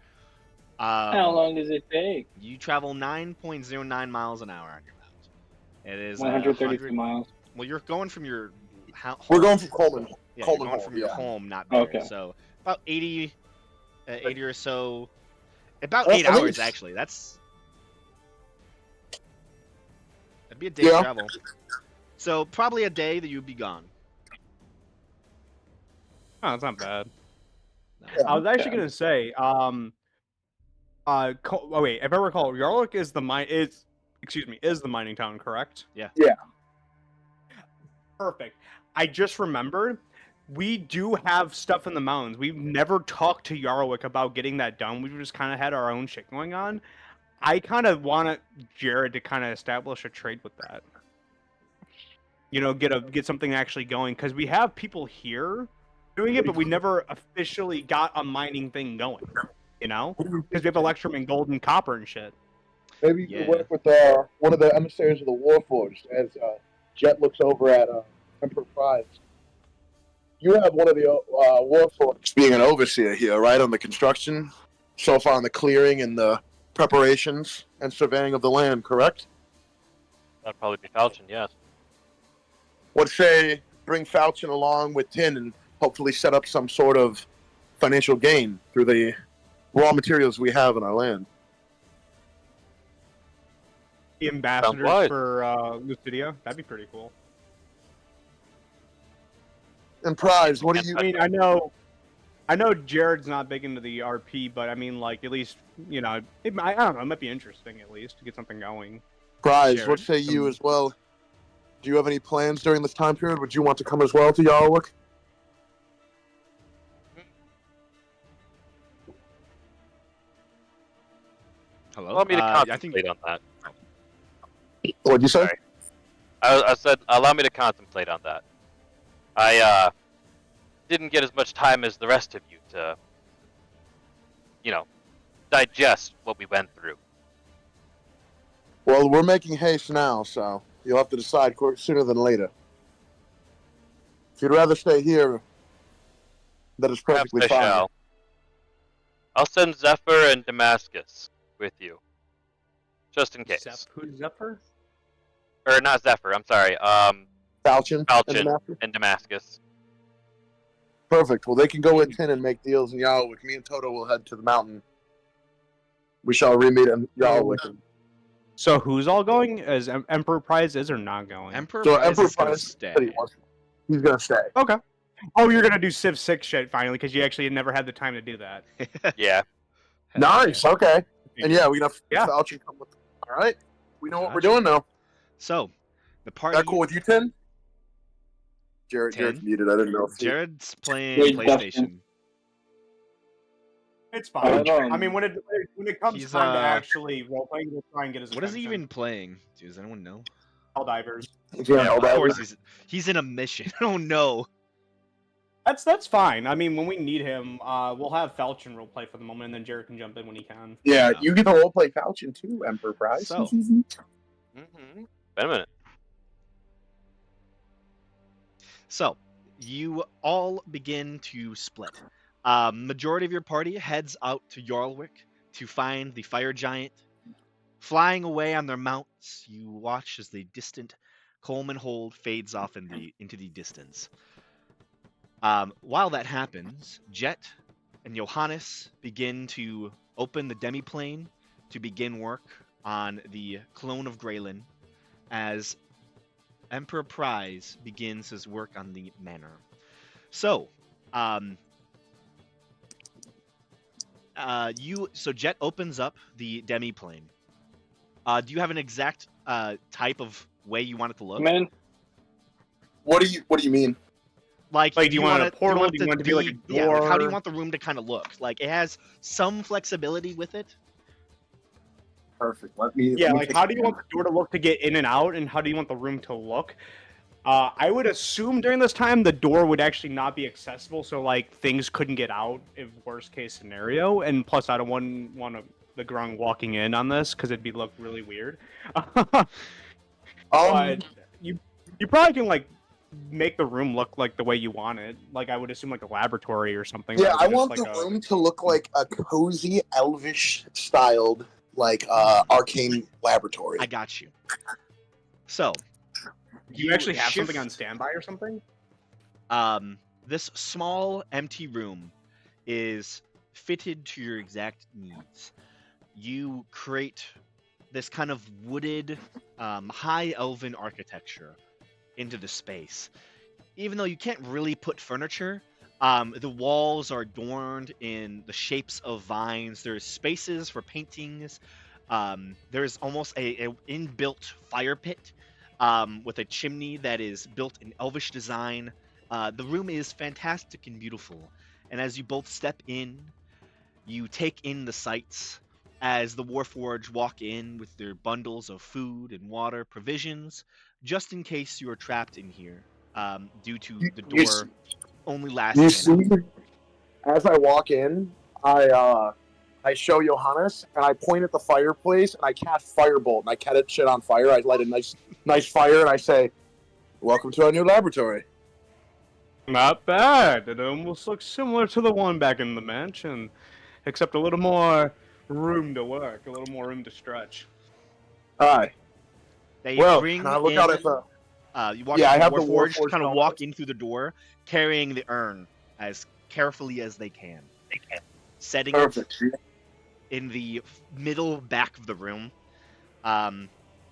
How long does it take? You travel 9.09 miles an hour on your mount. It is 132 miles. Well, you're going from your We're home. going from Coleman. Yeah, Coleman you're going home, from your yeah. home, not there. Okay. So about 80 or so. About Well, 8 I think hours it's- actually. That'd be a day Yeah. travel. So probably a day that you'd be gone. Oh, it's not bad. No. I was actually Yeah. gonna say, oh wait, if I recall, Yarwick is the mining town, correct? Yeah. Yeah. Perfect. I just remembered we do have stuff in the mountains. We've never talked to Yarwick about getting that done. We've just kind of had our own shit going on. I kind of want Jared to kind of establish a trade with that. You know, get something actually going because we have people here doing it, but we never officially got a mining thing going. You know, because we have Electrum and gold and copper and shit. Maybe you Yeah. could work with one of the emissaries of the Warforged as Jet looks over at Emperor Prize. You have one of the Warforged being an overseer here, right, on the construction, so far on the clearing and the preparations and surveying of the land, correct? That'd probably be Falchion, yes. Would say bring Falchion along with Tin and hopefully set up some sort of financial gain through the raw materials we have in our land. The ambassadors wise. for Lucidia. That'd be pretty cool. And Prize, what do you? I mean, I know Jared's not big into the RP, but I mean, like, at least, you know, I don't know, it might be interesting at least to get something going. Prize, Jared, what say you some- as well? Do you have any plans during this time period? Would you want to come as well to Yarwick? Hello. Allow me to I contemplate think on that. What'd you say? Sorry. I said, allow me to contemplate on that. I didn't get as much time as the rest of you to, you know, digest what we went through. Well, we're making haste now, so you'll have to decide sooner than later. If you'd rather stay here, that is Perhaps perfectly I fine. shall. I'll send Zephyr and Damascus with you, just in case. Who's Zephyr? Or not Zephyr. I'm sorry. Falchion, and Falchion Damascus? and Damascus. Perfect. Well, they can go with Tin and make deals in Yarwick. Me and Toto will head to the mountain. We shall re-meet in Yarwick. So who's all going? Is Emperor Prize is or not going? Emperor So Prize Emperor is gonna Prize stay. said he wants- he's gonna stay. Okay. Oh, you're gonna do Civ 6 shit finally because you actually never had the time to do that. Yeah. Nice. Okay. And yeah, we can have Yeah. Falchion come with. All right. We know what we're Gotcha. doing now. So, the Is party. that cool with you, Tin? Jared's Tin? muted. I didn't know. If Jared's playing Wait, PlayStation. Dustin. It's fine. Um, I mean, when it comes he's, time to actually role playing, we'll try and get his. What is he attention. even playing? Does anyone know? Helldivers. Yeah, of course he's in a mission. Oh no. That's fine. I mean, when we need him, we'll have Falchion role play for the moment, and then Jared can jump in when he can. Yeah, Yeah. you get the role play Falchion too, Emperor Prize. So. Mm-hmm. Wait a minute. So, you all begin to split. Majority of your party heads out to Yarwick to find the fire giant. Flying away on their mounts, you watch as the distant Coleman Hold fades off into the distance. While that happens, Jet, and Johannes begin to open the demiplane to begin work on the clone of Graylin, as Emperor Prize begins his work on the manor. So, so Jet opens up the demiplane. Do you have an exact type of way you want it to look? Man, What do you mean? Like, Like, do you want a portal? Do Do you want it to be like a Yeah, like, how do you door? want the room to kind of look? Like, it has some flexibility with it. Perfect. Let me. Yeah, let me like take how a do you want the door to look to get in and out, and how do you want the room to look? I would assume during this time the door would actually not be accessible, so like things couldn't get out if worst case scenario. And plus, I don't want the grung walking in on this because it'd be look really weird. But you probably can like make the room look like the way you want it. Like I would assume like a laboratory or something. Yeah, rather I than just, want like, the room to look like a cozy, elvish styled, like arcane laboratory. I got you. So, Do you actually have shift- something on standby or something? This small empty room is fitted to your exact needs. You create this kind of wooded, high elven architecture into the space. Even though you can't really put furniture, the walls are adorned in the shapes of vines. There's spaces for paintings. There's almost a inbuilt fire pit with a chimney that is built in elvish design. The room is fantastic and beautiful. And as you both step in, you take in the sights as the Warforged walk in with their bundles of food and water, provisions, just in case you are trapped in here due to the You door only You lasting see, an hour. as I walk in, I show Johannes and I point at the fireplace and I cast firebolt and I catch it shit on fire. I light a nice fire and I say, "Welcome to our new laboratory." Not bad. It almost looks similar to the one back in the mansion, except a little more room to work, a little more room to stretch. Hi. They Well, bring can I look in, out at the? you walk Yeah, I into have the Warforged, Warforged kind of helmet. walk in through the door, carrying the urn as carefully as they can. Setting it Perfect. in the middle back of the room.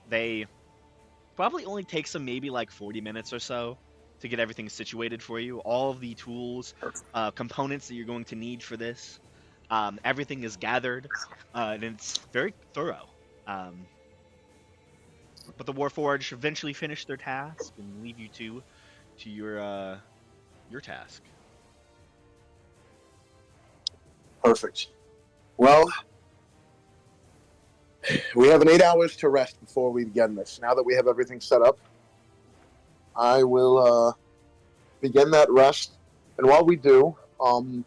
They probably only takes them maybe like 40 minutes or so to get everything situated for you. All of the tools, components that you're going to need for this. Everything is gathered, and it's very thorough. But the Warforged eventually finish their task and leave you to your task. Perfect. Well, we have an 8 hours to rest before we begin this. Now that we have everything set up, I will begin that rest. And while we do, I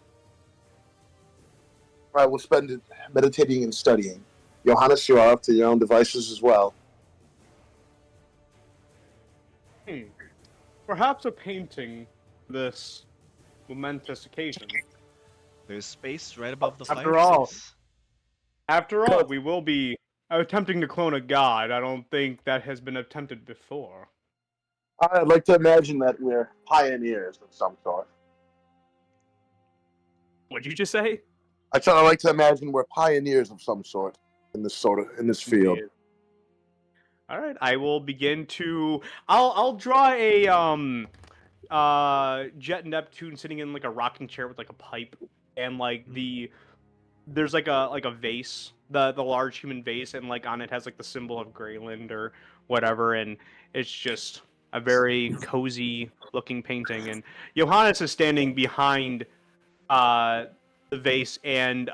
will spend it meditating and studying. Johannes, you are up to your own devices as well. Perhaps a painting this momentous occasion. There's space right above the After fireplace. After all, we will be attempting to clone a god. I don't think that has been attempted before. I'd like to imagine that we're pioneers of some sort. What'd you just say? I like to imagine we're pioneers of some sort in this field. All right, I will begin to. I'll draw a Jet Neptune sitting in like a rocking chair with like a pipe and like there's like a vase, the large human vase, and like on it has like the symbol of Greyland or whatever, and it's just a very cozy looking painting. And Johannes is standing behind the vase and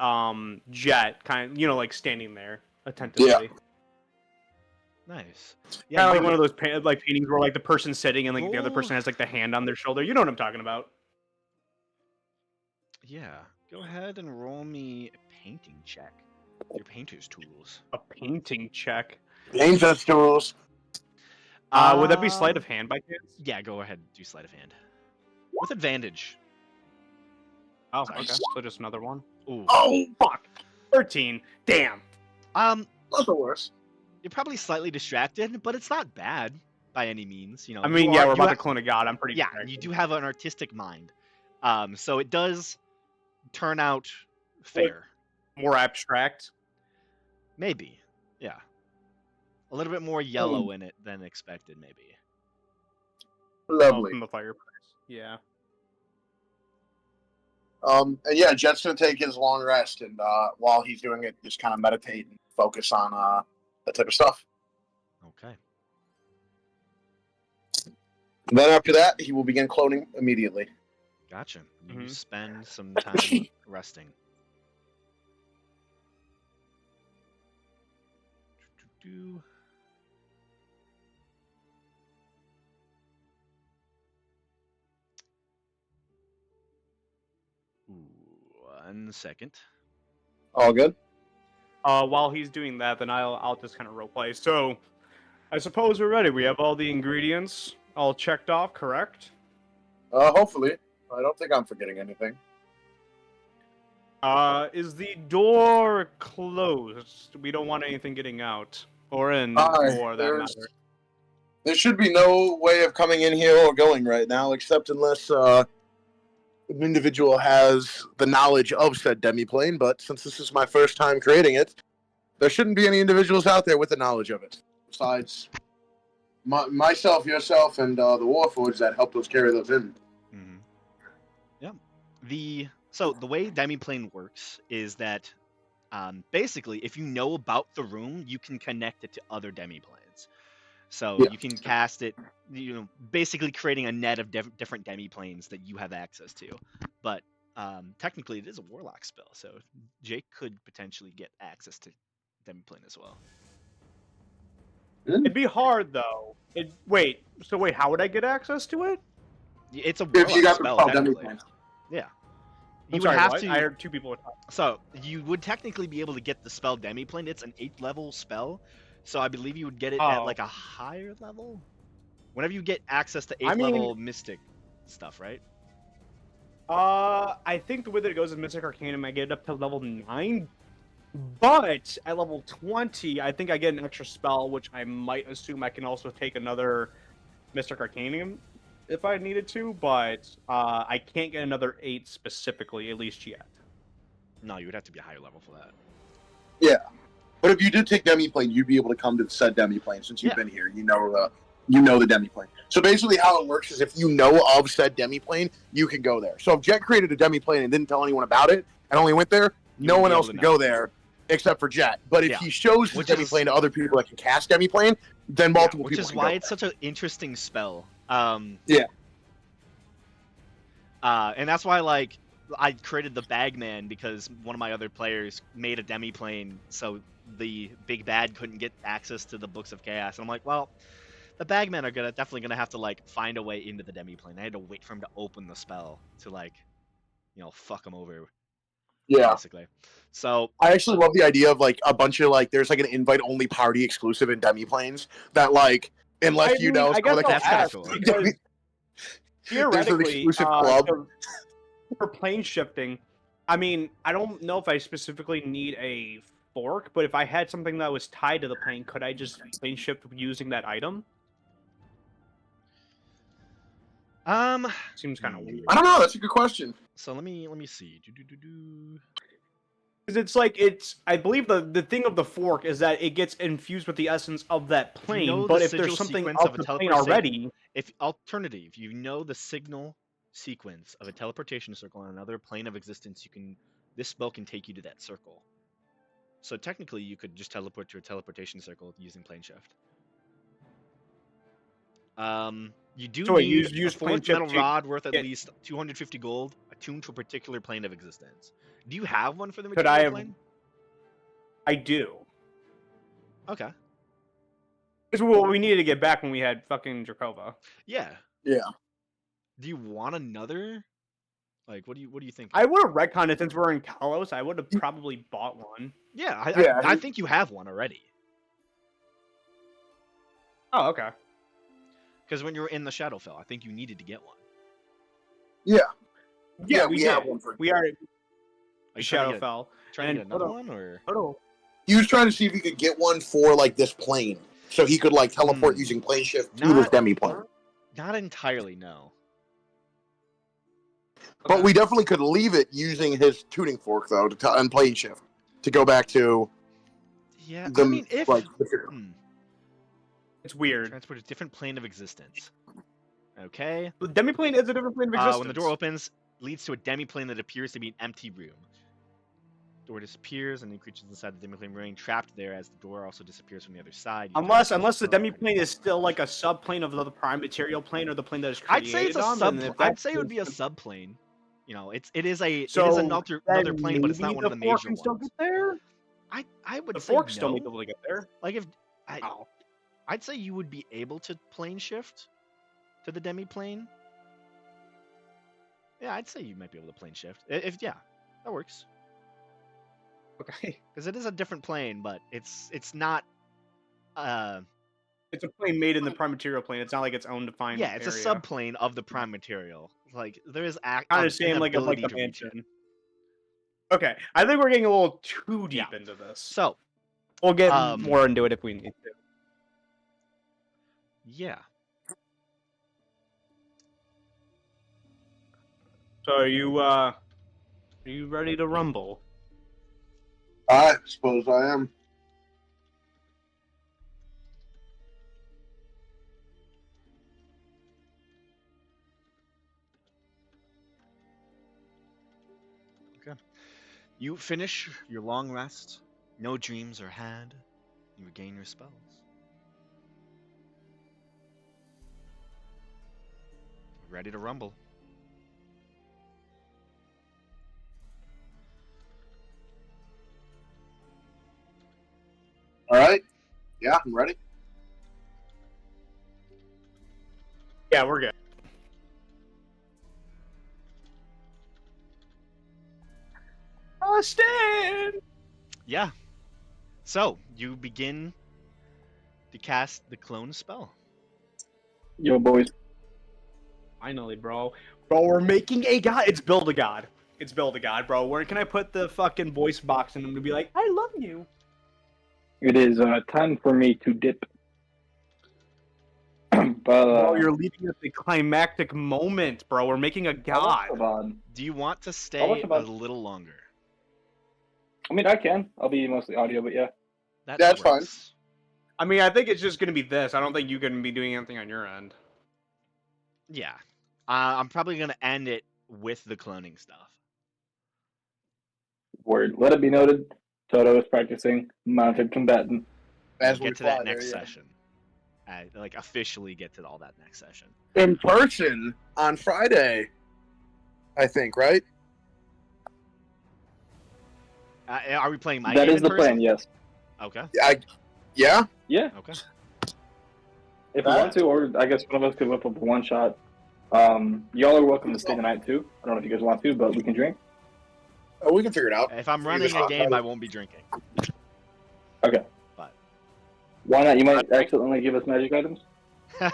Jet, kind of like standing there attentively. Yeah. Nice. Yeah, like you- one of those paintings where like the person's sitting and like the other Roll- person has like the hand on their shoulder. You know what I'm talking about? Yeah. Go ahead and roll me a painting check. Your painter's tools. A painting check. Dangerous tools. Would that be sleight of hand by chance? Yeah, go ahead and do sleight of hand. With advantage. Oh, okay. So just another one. Ooh. Oh, fuck. 13. Damn. Um, Not the worst. you're probably slightly distracted, but it's not bad by any means. You know. I mean, you yeah, are- we're you about ha- to clone a god. I'm pretty Yeah, distracted. you do have an artistic mind. So it does turn out fair. More abstract. Maybe. Yeah. A little bit more yellow in it than expected, maybe. Lovely. From the fireplace. Yeah. And yeah, Jet's gonna take his long rest, and while he's doing it, just kind of meditate and focus on that type of stuff. Okay. And then after that, he will begin cloning immediately. Gotcha. You Mhm. spend some time resting. Do-do-do. Ooh, 1 second. All good. While he's doing that, then I'll just kind of roleplay. So, I suppose we're ready. We have all the ingredients all checked off, correct? Hopefully. I don't think I'm forgetting anything. Is the door closed? We don't want anything getting out or in, for that matter. There should be no way of coming in here or going right now, except unless an individual has the knowledge of said demiplane. But since this is my first time creating it, there shouldn't be any individuals out there with the knowledge of it. Besides myself, yourself, and the Warforged that helped us carry those in. Mm-hmm. Yeah. So the way demiplane works is that basically, if you know about the room, you can connect it to other demiplanes. So Yeah. you can cast it, basically creating a net of different demiplanes that you have access to. But technically, it is a warlock spell, so Jake could potentially get access to demiplane as well. It'd be hard though. Wait, how would I get access to it? It's a If warlock you got the spell, spell technically. demiplane. Yeah. I'm You sorry, would have what? to. I heard two people were talking. So you would technically be able to get the spell demiplane. It's an 8th level spell, so I believe you would get it at Oh. like a higher level. Whenever you get access to 8th I mean- level mystic stuff, right? I think the way that it goes in Mystic Arcanum, I get up to level 9. But at level 20, I think I get an extra spell, which I might assume I can also take another Mystic Arcanum if I needed to. But I can't get another 8 specifically, at least yet. No, you would have to be a higher level for that. But if you did take demiplane, you'd be able to come to said demiplane since you've Yeah. been here. You know the demiplane. So basically, how it works is if you know of said demiplane, you can go there. So if Jet created a demiplane and didn't tell anyone about it and only went there, no wouldn't one be else able to can know. go there except for Jet. But if Yeah. he shows his Which is- demiplane to other people that can cast demiplane, then multiple Which people is can why go it's there. such an interesting spell. Yeah. And that's why, like, I created the Bagman because one of my other players made a demiplane, so the big bad couldn't get access to the Books of Chaos. And I'm like, well, the Bagmen are definitely gonna have to like find a way into the demiplane. I had to wait for him to open the spell to like, fuck him over. Yeah. Basically. So I actually love the idea of like a bunch of like there's like an invite only party exclusive in demiplanes that like unless I you mean, know I guess someone that I'll can cast ask, because theoretically, exclusive club. for plane shifting, I mean, I don't know if I specifically need a fork, but if I had something that was tied to the plane, could I just plane shift using that item? Seems kind of weird. I don't know. That's a good question. So let me see. Do-do-do-do. Because I believe the thing of the fork is that it gets infused with the essence of that plane, know but the if there's sigil something sequence of of a the plane teleportation- already, If alternative, you know the signal sequence of a teleportation circle on another plane of existence, this spell can take you to that circle. So technically, you could just teleport to a teleportation circle using plane shift. You do So wait, need use a plane forged shift metal to rod worth at get- least 250 gold, attuned to a particular plane of existence. Do you have one for the Could material I have- plane? I do. Okay. It's what we needed to get back when we had fucking Drakova. Yeah. Yeah. Do you want another? Like, what do you think? I would have retconned it since we're in Kalos. I would have probably bought one. Yeah, Yeah, I think you have one already. Oh, okay. Because when you were in the Shadowfell, I think you needed to get one. Yeah, Yeah, we we have did. one for. We are Are you trying to get, Shadowfell. trying to And- get another one, or? Oh, He was trying to see if he could get one for like this plane, so he could like teleport using plane shift to this Not- demiplane. Not entirely, no. But we definitely could leave it using his tuning fork though and plane shift to go back to Yeah, the I mean, if material. It's weird. transport a different plane of existence. Okay. The demiplane is a different plane of existence. When the door opens, leads to a demiplane that appears to be an empty room. Door disappears, and the creatures inside the demiplane remain trapped there as the door also disappears from the other side. You Unless can the explore. demiplane is still like a subplane of the prime material plane or the plane that is I'd created say it's a on, sub. then if I'd that's say it would be a the- subplane. You know, it is a So it is another then plane, but it's not maybe one of the fork major can still ones. get there. I would The say fork no. still may be able to get there. Like if Oh. I'd say you would be able to plane shift to the demiplane. Yeah, I'd say you might be able to plane shift. If yeah, that works. Okay. Because it is a different plane, but it's not. It's a plane made in the prime material plane. It's not like its own defined. Yeah, it's a area. subplane of the prime material. Like there is Kind of same like of like the to reach it. mansion. Okay, I think we're getting a little too deep Yeah. into this. So We'll get um, more into it if we need to. yeah, So are you ready to rumble? I suppose I am. you finish your long rest. No dreams are had. You regain your spells. Ready to rumble. All right. Yeah, I'm ready. Yeah, we're good. Austin! Yeah. So you begin to cast the clone spell. Yo, boys. Finally, bro. Bro, we're making a god. It's build a god. It's build a god, bro. Where can I put the fucking voice box in them to be like, I love you? It is time for me to dip. But Bro, you're leaving at the climactic moment, bro. We're making a god. Do you want to watch stay the a bud. little longer? I mean, I can. I'll be mostly audio, but yeah. That's fine. works. I mean, I think it's just gonna be this. I don't think you can be doing anything on your end. Yeah. I'm probably gonna end it with the cloning stuff. Word. Let it be noted. Toto is practicing mounted combatant. As We'll we get to that fly next there, yeah. session. Like officially get to all that next session. In person on Friday, I think, right? Are we playing my That game is in the person? plan, yes. Okay. Yeah. Yeah. Okay. If we want to, or I guess one of us could whip up a one shot. Y'all are welcome to stay the night too. I don't know if you guys want to, but we can drink. Oh, we can figure it out. If I'm running a game, I won't be drinking. Okay. But Why not? You might accidentally give us magic items. Get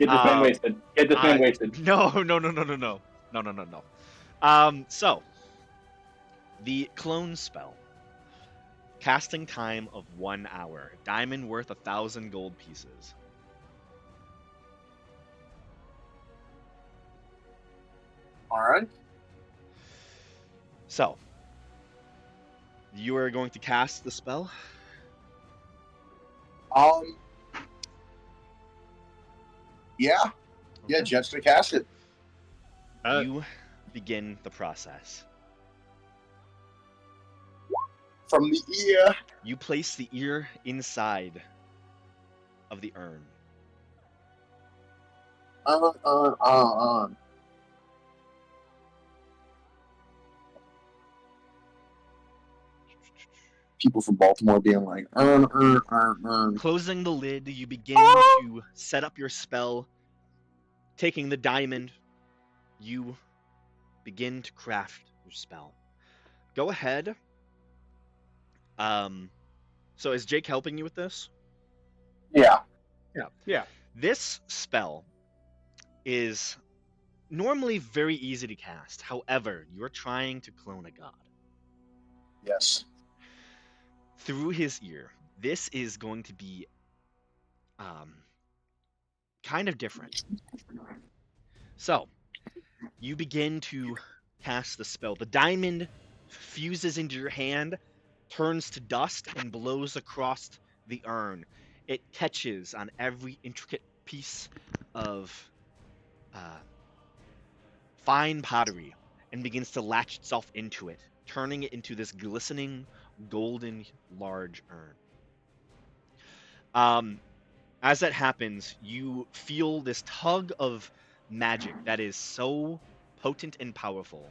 this man wasted. Get this man wasted. No. So the clone spell. Casting time of 1 hour. Diamond worth 1,000 gold pieces. All right. So you are going to cast the spell. Yeah. Yeah, Jet's to cast it. You begin the process. From the ear. You place the ear inside of the urn. People from Baltimore being like, Closing the lid, you begin to set up your spell. Taking the diamond, you begin to craft your spell. Go ahead. So is Jake helping you with this? Yeah. Yeah. This spell is normally very easy to cast. However, you're trying to clone a god. Yes. Through his ear. This is going to be kind of different. So, You begin to cast the spell. The diamond fuses into your hand, turns to dust, and blows across the urn. It catches on every intricate piece of fine pottery and begins to latch itself into it, turning it into this glistening, golden, large urn. As that happens, you feel this tug of magic that is so potent and powerful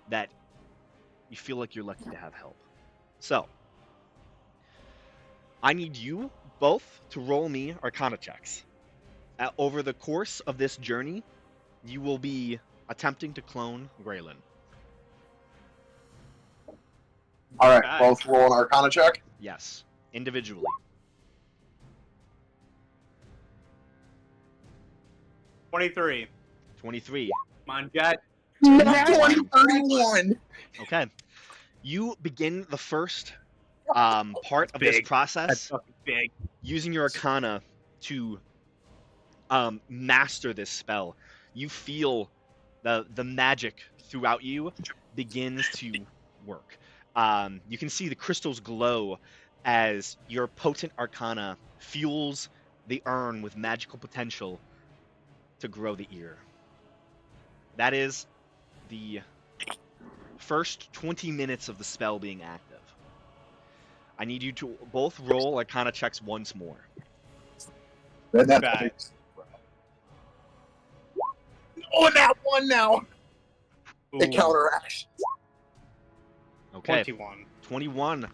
that you feel like you're lucky to have help. So, I need you both to roll me Arcana checks. Over the course of this journey, you will be attempting to clone Graylin. All right, Okay. both roll an Arcana check. Yes, individually. 23. 23. Come on, Jet. Nat 31. Okay. You begin the first part of this Big. That's process fucking big. using your Arcana to master this spell. You feel the magic throughout you begins to work. You can see the crystals glow as your potent Arcana fuels the urn with magical potential to grow the ear. That is the first 20 minutes of the spell being active. I need you to both roll Arcana checks once more. That's Okay. Oh, that one now. It Ooh, counteracts. Okay. 21. 21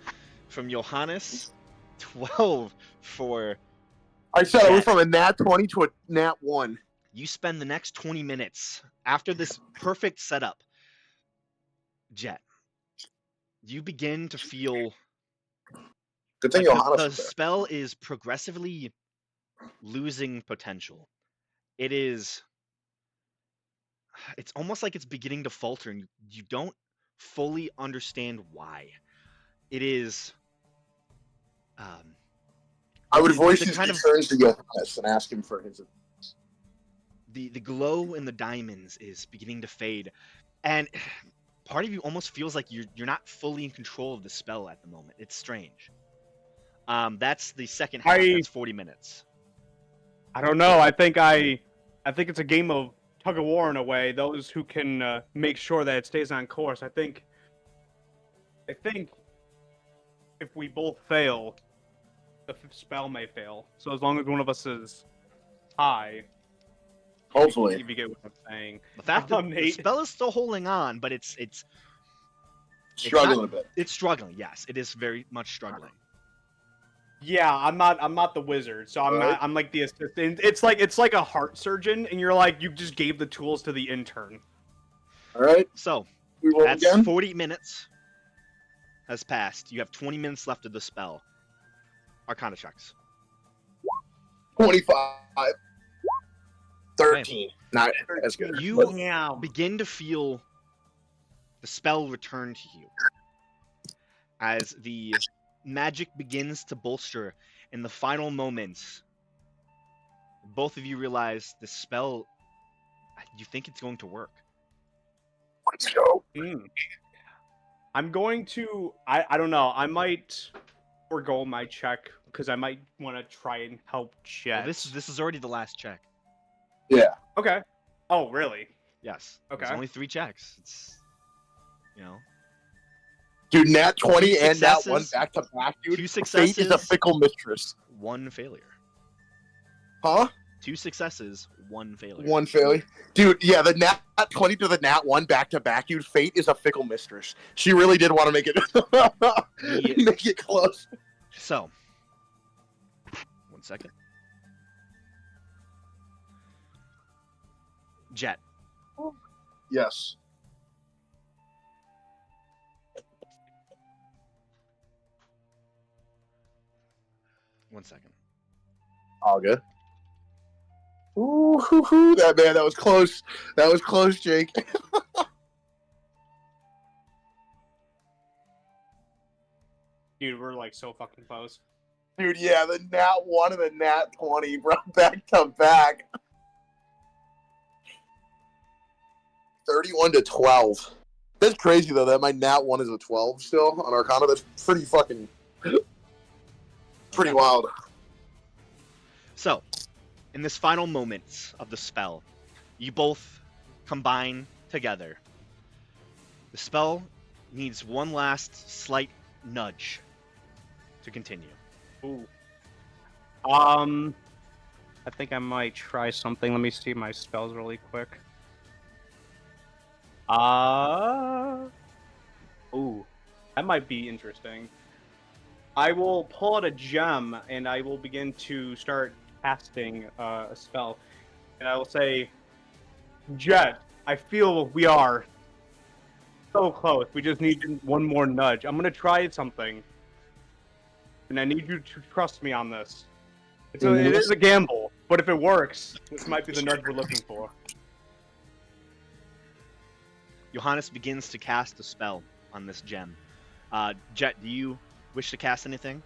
from Johannes, 12 for I said I Jet. went from a Nat 20 to a Nat 1. You. Spend the next 20 minutes after this perfect setup. Jet, you begin to feel Good thing like Johannes the was there. spell is progressively losing potential. It's almost like it's beginning to falter, and you don't fully understand why. It is I would the- voice the his kind of- concerns to Johannes and ask him for his. the glow in the diamonds is beginning to fade, and part of you almost feels like you're not fully in control of the spell at the moment. It's strange. That's the second half. That's 40 minutes. I don't know. I think it's a game of tug of war in a way. Those who can make sure that it stays on course. I think if we both fail, the spell may fail. So as long as one of us is high, Hopefully. if you get what I'm saying. The fact that the Nate. spell is still holding on, but it's Struggling a bit. It's struggling. Yes, it is very much struggling. Yeah, I'm not the wizard, so I'm Alright. not. I'm like the assistant. It's like a heart surgeon, and you're like you just gave the tools to the intern. All right. So We roll that's again. 40 minutes has passed. You have 20 minutes left of the spell. Arcana checks. 25. 13. Not as good. You Yeah. begin to feel the spell return to you as the magic begins to bolster in the final moments. Both of you realize the spell, you think it's going to work. Let's go. I'm going to. I don't know. I might forego my check because I might want to try and help Jet. Well, this is already the last check. Yeah. Okay. Oh, really? Yes. Okay. There's only 3 checks. It's, you know, Dude, Nat 20 and Nat 1 successes, back to back, dude. 2 Fate is a successes, fickle mistress. 1 failure. Huh? 2 successes, 1 failure. 1 failure. Dude, yeah, the Nat 20 to the Nat 1 back to back, dude. Fate is a fickle mistress. She really did want to make it make it close. So, 1 second. Jet, Yes. one second. All good. Ooh, hoo, hoo. That was close. That was close, Jake. Dude, we're like so fucking close. Dude, yeah, the Nat 1 and the Nat 20, bro, back to back. 31 to 12. That's crazy though. That my nat 1 is a 12 still on Arcana. That's pretty fucking pretty wild. So, in this final moments of the spell, you both combine together. The spell needs one last slight nudge to continue. Ooh. I think I might try something. Let me see my spells really quick. Ooh, that might be interesting. I will pull out a gem and I will begin to start casting a spell. And I will say, Jet, I feel we are so close. We just need one more nudge. I'm going to try something. And I need you to trust me on this. It is a gamble, but if it works, this might be the nudge we're looking for. Johannes begins to cast a spell on this gem. Jet, do you wish to cast anything?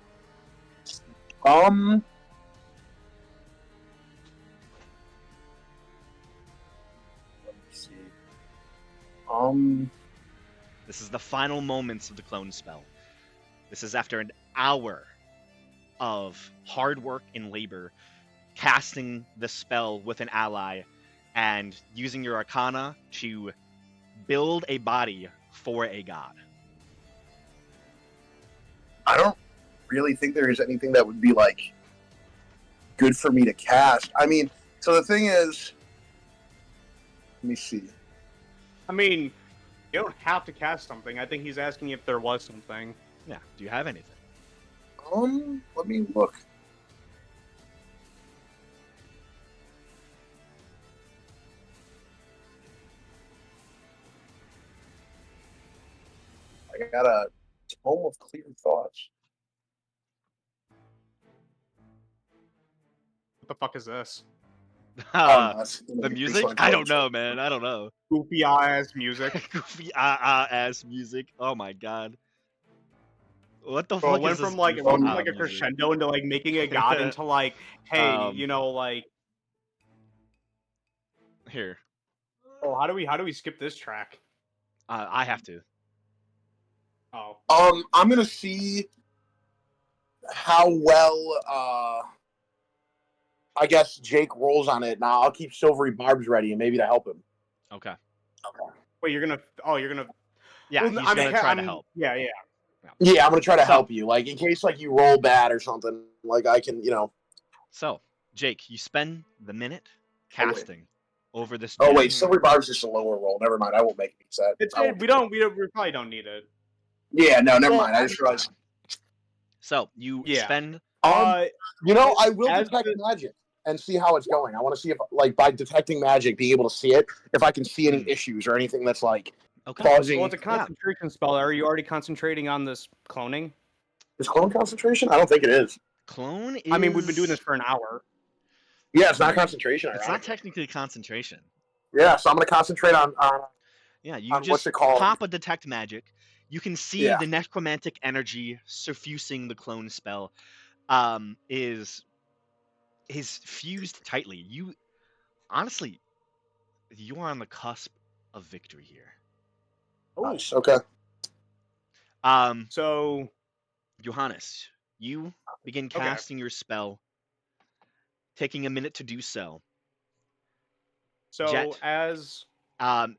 Let me see. This is the final moments of the clone spell. This is after an hour of hard work and labor, casting the spell with an ally, and using your Arcana to build a body for a god. I don't really think there is anything that would be like good for me to cast. I mean, so the thing is, let me see. I mean, you don't have to cast something. I think he's asking if there was something. Yeah. Do you have anything? Let me look. I got a tome of clear thoughts. What the fuck is this? The music? I don't know, man. I don't know. Goofy ass music. Goofy ass music. Oh my god. What the Bro, fuck it went is this from like goofy a music? crescendo into like making a god into like, hey, you know, like, Here. oh, how do we skip this track? I have to. Oh, I'm gonna see how well I guess Jake rolls on it. Now I'll keep silvery barbs ready and maybe to help him. Okay. wait, you're gonna Yeah, well, he's I'm gonna ca- try to I'm- help. Yeah, yeah. Yeah, I'm gonna try to So- help you. Like in case like you roll bad or something. Like I can, you know. So, Jake, you spend the minute Oh, wait. casting over this. Oh gem. wait, silvery barbs is just a lower roll. Never mind. I won't make it sad. It's I won't- we probably don't need it. Yeah, no, never Well, mind. I just realized. So you Yeah. spend. You know, I will as detect the- magic and see how it's going. I want to see if, like, by detecting magic, being able to see it, if I can see any Hmm. issues or anything that's like Okay. causing. Well, it's a concentration spell. Are you already concentrating on this cloning? Is clone concentration? I don't think it is. Clone is. I mean, we've been doing this for an hour. Yeah, it's not concentration. It's not ironically. technically concentration. Yeah, so I'm gonna concentrate on. Yeah, you What's just it called? pop a detect magic. You can see Yeah. the necromantic energy suffusing the clone spell. Is fused tightly. You honestly, you are on the cusp of victory here. Nice. Okay. So Johannes, you begin Okay. casting your spell, taking a minute to do so. Jet. as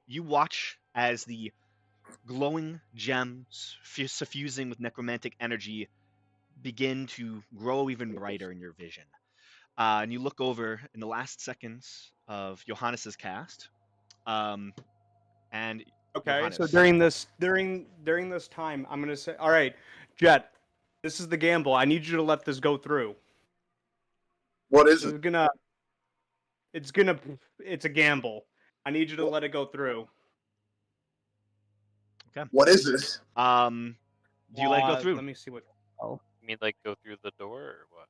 You watch as the glowing gems suffusing with necromantic energy begin to grow even brighter in your vision. And you look over in the last seconds of Johannes's cast. And okay, so Johannes. during this time, I'm gonna say, all right, Jet, this is the gamble. I need you to let this go through. What is This it? is it's a gamble. I need you to let it go through. What is this? Do you let it go through? Let me see what. You mean like go through the door or what?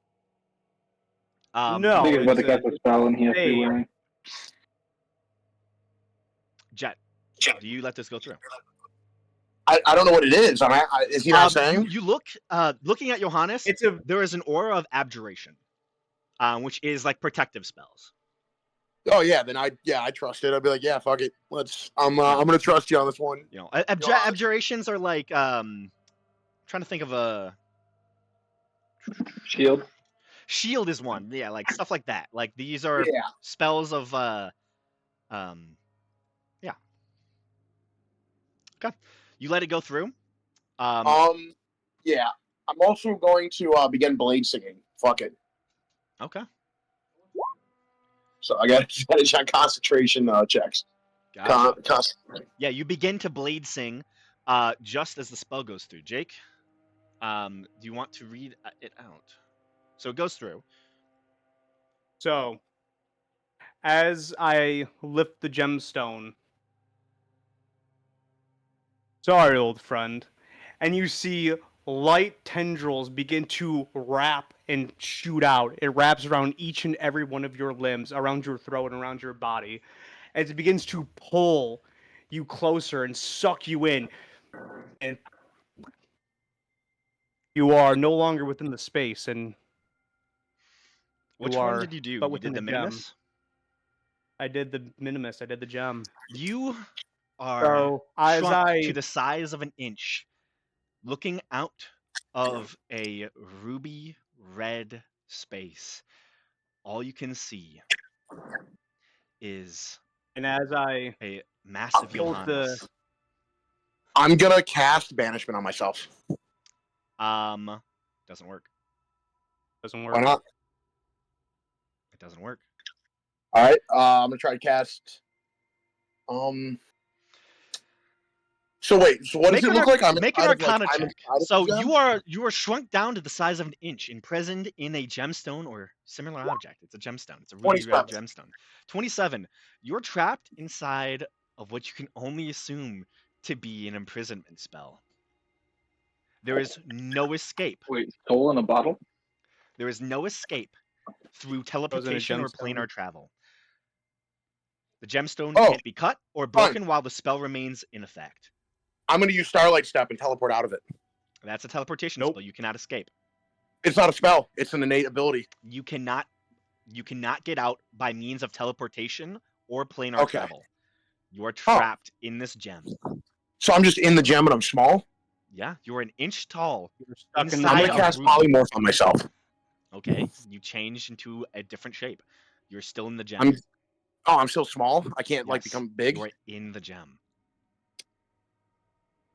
No. I think he's about to it's a- cast a spell and he has to be Hey. willing. Jet, do you let this go through? I don't know what it is. Is he not saying? You look, looking at Johannes, It's a there is an aura of abjuration, which is like protective spells. Oh yeah, then I trust it. I'd be like, yeah, fuck it. I'm gonna trust you on this one. You know, Yeah. abjurations are like trying to think of a Shield. shield is one. Yeah, like stuff like that. Like these are Yeah. spells of yeah. Okay. You let it go through. Yeah. I'm also going to begin blade singing. Fuck it. Okay. So I got to check concentration checks. Gotcha. Yeah, you begin to blade sing just as the spell goes through. Jake, do you want to read it out? So it goes through. So, as I lift the gemstone, sorry, old friend, and you see light tendrils begin to wrap and shoot out. It wraps around each and every one of your limbs, around your throat and around your body, as it begins to pull you closer and suck you in. And you are no longer within the space, and Which you one are did you do? but You within did the the gem. minimus? I did the minimus. I did the gem. You are So as shrunk to I the size of an inch, looking out of a ruby red space. All you can see is and as I a massive killed Johannes. I'm gonna cast banishment on myself. Doesn't work. doesn't work. Why not? It doesn't work. All right. I'm gonna try to cast. So wait. So what does it look like? I'm make an inside of, Arcana I'm check. inside of So the gem? you are shrunk down to the size of an inch, imprisoned in a gemstone or similar object. It's a gemstone. It's a ruby red 27. gemstone. 27. You're trapped inside of what you can only assume to be an imprisonment spell. There is no escape. Wait, soul in a bottle? There is no escape through teleportation or planar travel. The gemstone Oh, can't be cut or broken while the spell remains in effect. I'm gonna use Starlight Step and teleport out of it. That's a teleportation Nope. spell. You cannot escape. It's not a spell. It's an innate ability. You cannot get out by means of teleportation or planar Okay. travel. You are trapped in this gem. So I'm just in the gem and I'm small. Yeah, you're an inch tall. You're stuck in Inside I'm of gonna cast Ruby. polymorph on myself. Okay, you change into a different shape. You're still in the gem. I'm still small. I can't like Yes, become big. You are in the gem.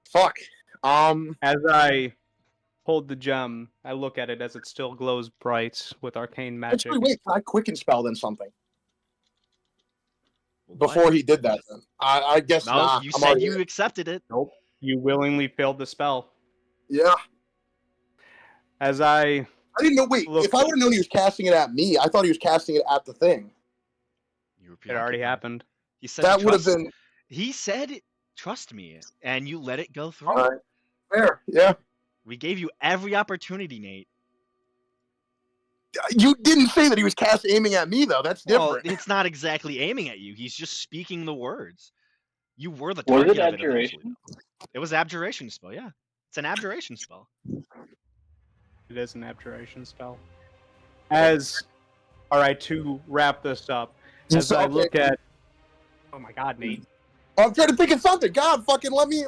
Fuck. As I hold the gem, I look at it as it still glows bright with arcane magic. Actually, wait. Can I quicken spell then something Well, before what? he did that? Then I guess No, nah. you I'm said already you in. accepted it. Nope. You willingly failed the spell. Yeah. As I I didn't know. Wait. Look- If I would have known he was casting it at me, I thought he was casting it at the thing. You were it already preoccupied. happened. He said That to would have trust- been He said, "Trust me," and you let it go through. all right. Fair. Yeah. We gave you every opportunity, Nate. You didn't say that he was aiming at me though. That's Well, different. it's not exactly aiming at you. He's just speaking the words. You were the Was it target of it abjuration? eventually. Though. It was abjuration spell. Yeah, it's an abjuration spell. It is an abjuration spell. As all right, to wrap this up, as I Okay. look at, oh my God, Nate, I'm trying to think of something. God, fucking let me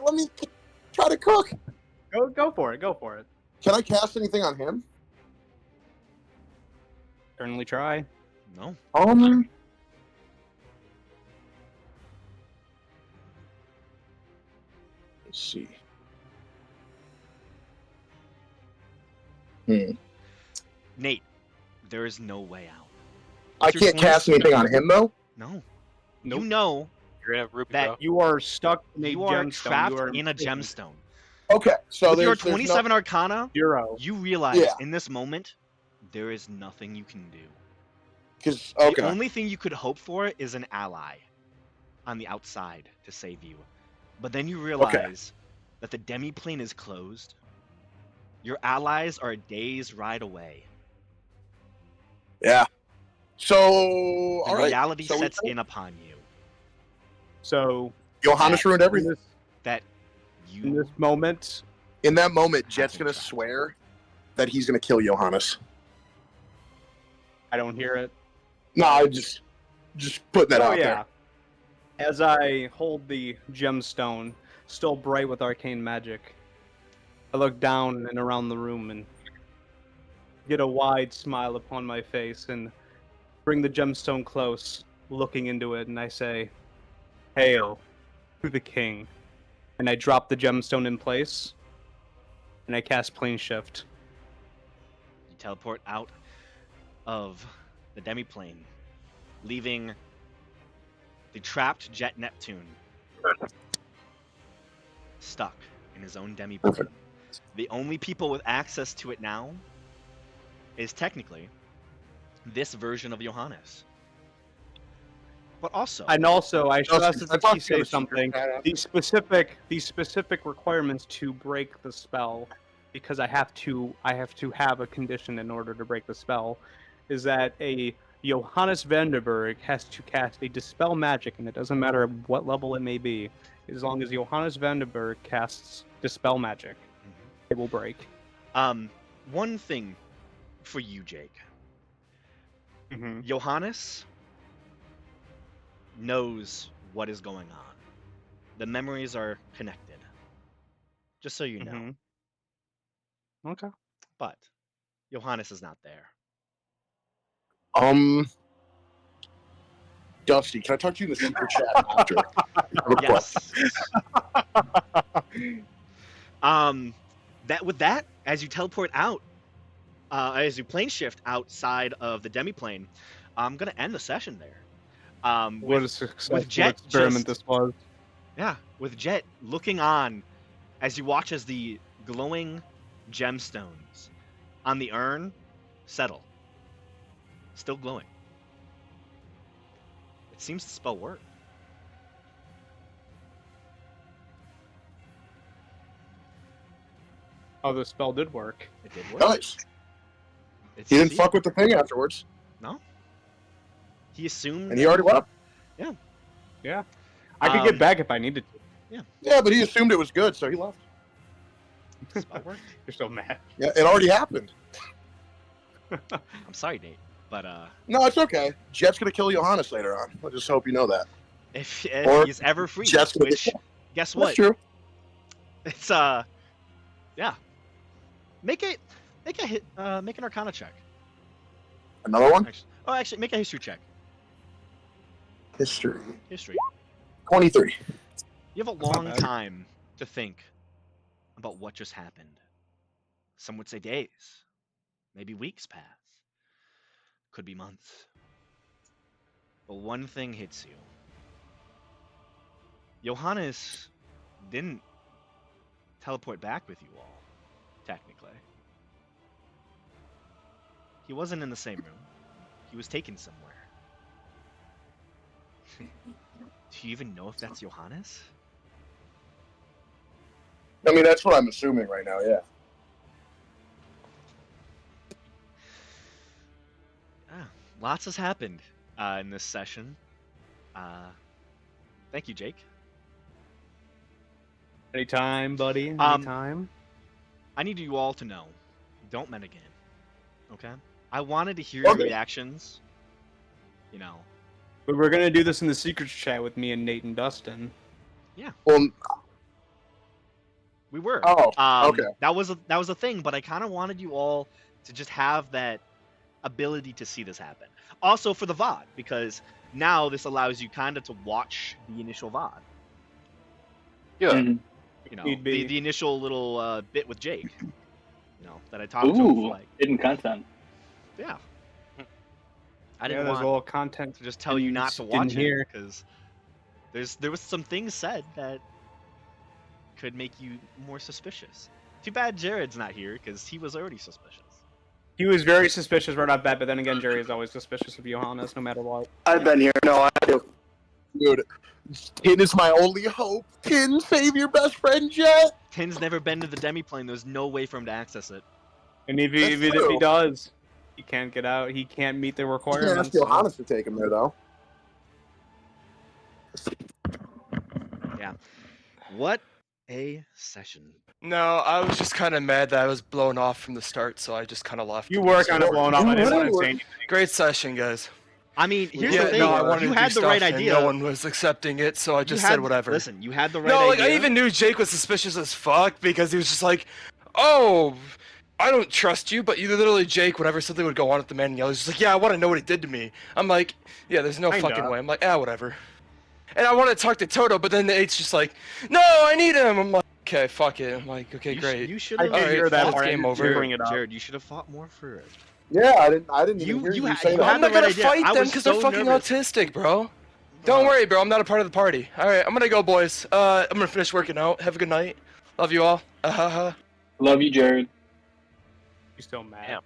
try to cook. go for it, go for it. Can I cast anything on him? Certainly try. No. Let's see. Nate, there is no way out. I What's your can't cast 27? anything on him though. No. Nope. You know You're gonna have Ruby, that bro. You are stuck in a you are gemstone. trapped You are in a imprisoned. gemstone. Okay, so With your there's 27 Arcana, 0. you realize Yeah. in this moment there is nothing you can do. because The okay, only thing you could hope for is an ally on the outside to save you. But then you realize that the demi-plane is closed. Your allies are a day's ride away. yeah. So The all right, reality so we sets know- in upon you So Johannes ruined in everything. this, that in you this moment, In that moment, Have Jet's been gonna trapped. swear that he's gonna kill Johannes. I don't hear it. No, I just Just putting that Oh out yeah. As I hold the gemstone, still bright with arcane magic, I look down and around the room and get a wide smile upon my face and bring the gemstone close, looking into it, and I say, "Hail to the king." And I drop the gemstone in place, and I cast plane shift. You teleport out of the demiplane, leaving the trapped Jet Neptune stuck in his own demiplane. The only people with access to it now is technically this version of Johannes. But also, And also, I should Dustin, ask I if thought you you say were something. secret. These specific requirements to break the spell, because I have to have a condition in order to break the spell, is that a Johannes Vanderberg has to cast a dispel magic, and it doesn't matter what level it may be, as long as Johannes Vanderberg casts dispel magic, it will break. one thing for you, Jake. Mm-hmm. Johannes knows what is going on. The memories are connected. Just so you know. Mm-hmm. Okay. But Johannes is not there. Dusty, can I talk to you in the secret chat after? I have a question. Yes. With that, as you teleport out, as you plane shift outside of the demiplane, I'm gonna end the session there. What a With successful Jet experiment just- this was. Yeah, with Jet looking on as you watch as the glowing gemstones on the urn settle. Still glowing. It seems the spell worked. Oh, the spell did work. It did work. Nice. It He didn't succeeded. fuck with the thing afterwards, No. He assumed. and he already left. Yeah. I could get back if I needed to. Yeah, but he assumed it was good, so he left. The spell worked. You're so mad. Yeah, it already happened. I'm sorry, Nate, but No, it's okay. Jet's gonna kill Johannes later on. I just hope you know that. if Or he's ever free, Jet's gonna which guess what? That's true. It's yeah. Make an Arcana check. Another one. Actually, make a history check. History. History. 23. You have a not long bad. time to think about what just happened. Some would say days, maybe weeks pass, could be months. But one thing hits you. Johannes didn't teleport back with you all, technically. He wasn't in the same room. He was taken somewhere. Do you even know if that's Johannes? I mean, that's what I'm assuming right now. Yeah. Lots has happened in this session. Thank you, Jake. Anytime, buddy. Um, Anytime. I need you all to know, don't men again. Okay? I wanted to hear your Okay. reactions. You know, But we're gonna do this in the secrets chat with me and Nate and Dustin. Well, we were. oh, okay. That was a thing, but I kind of wanted you all to just have that ability to see this happen. Also for the VOD, because now this allows you kind of to watch the initial VOD. Yeah. Mhm. You know, Need be. the initial little bit with Jake. You know, that I talked to him Ooh, for like, hidden content. yeah. I Yeah, didn't there's want all content. to just tell you not to in watch here. it because there was some things said that could make you more suspicious. Too bad Jared's not here because he was already suspicious. He was very suspicious right off bat, but then again, Jerry is always suspicious of Johannes, no matter what. I've been here. No, I do. Dude, Tin is my only hope. Tin, save your best friend, Jet. Tin's never been to the demiplane. There's no way for him to access it. And if he, That's even if he true. does, he can't get out. He can't meet the Yeah, requirements. ask Johannes to take him there, though. What a session. No, I was just kind of mad that I was blown off from the start, so I just kind of left. You were kind of blown off. I didn't want to Whatever. say anything. Great session, guys. I mean, here's yeah, the thing. no, I wanted You to do had the stuff right and idea. no one was accepting it, so I You just had- said whatever. Listen, you had the right No, like idea. I even knew Jake was suspicious as fuck because he was just like, "Oh, I don't trust you," but you literally Jake, whenever something would go on at the man in yellow, he's just like, "Yeah, I want to know what he did to me." I'm like, "Yeah, there's no Kinda. fucking way." I'm like, "Ah, whatever." And I want to talk to Toto, but then Nate's just like, "No, I need him." I'm like, "Okay, fuck it." I'm like, "Okay, great." You should I have. did Alright, hear that that's part. game I didn't over. bring it up. Jared, you should have fought more for it. Yeah, I didn't even hear You you had- say you that. had I'm the not gonna right idea. fight I them was because so they're fucking nervous. autistic, bro. Don't worry, bro. I'm not a part of the party. All right, I'm gonna go, boys. I'm gonna finish working out. Have a good night. Love you all. Love you, Jared. You still mad? Damn.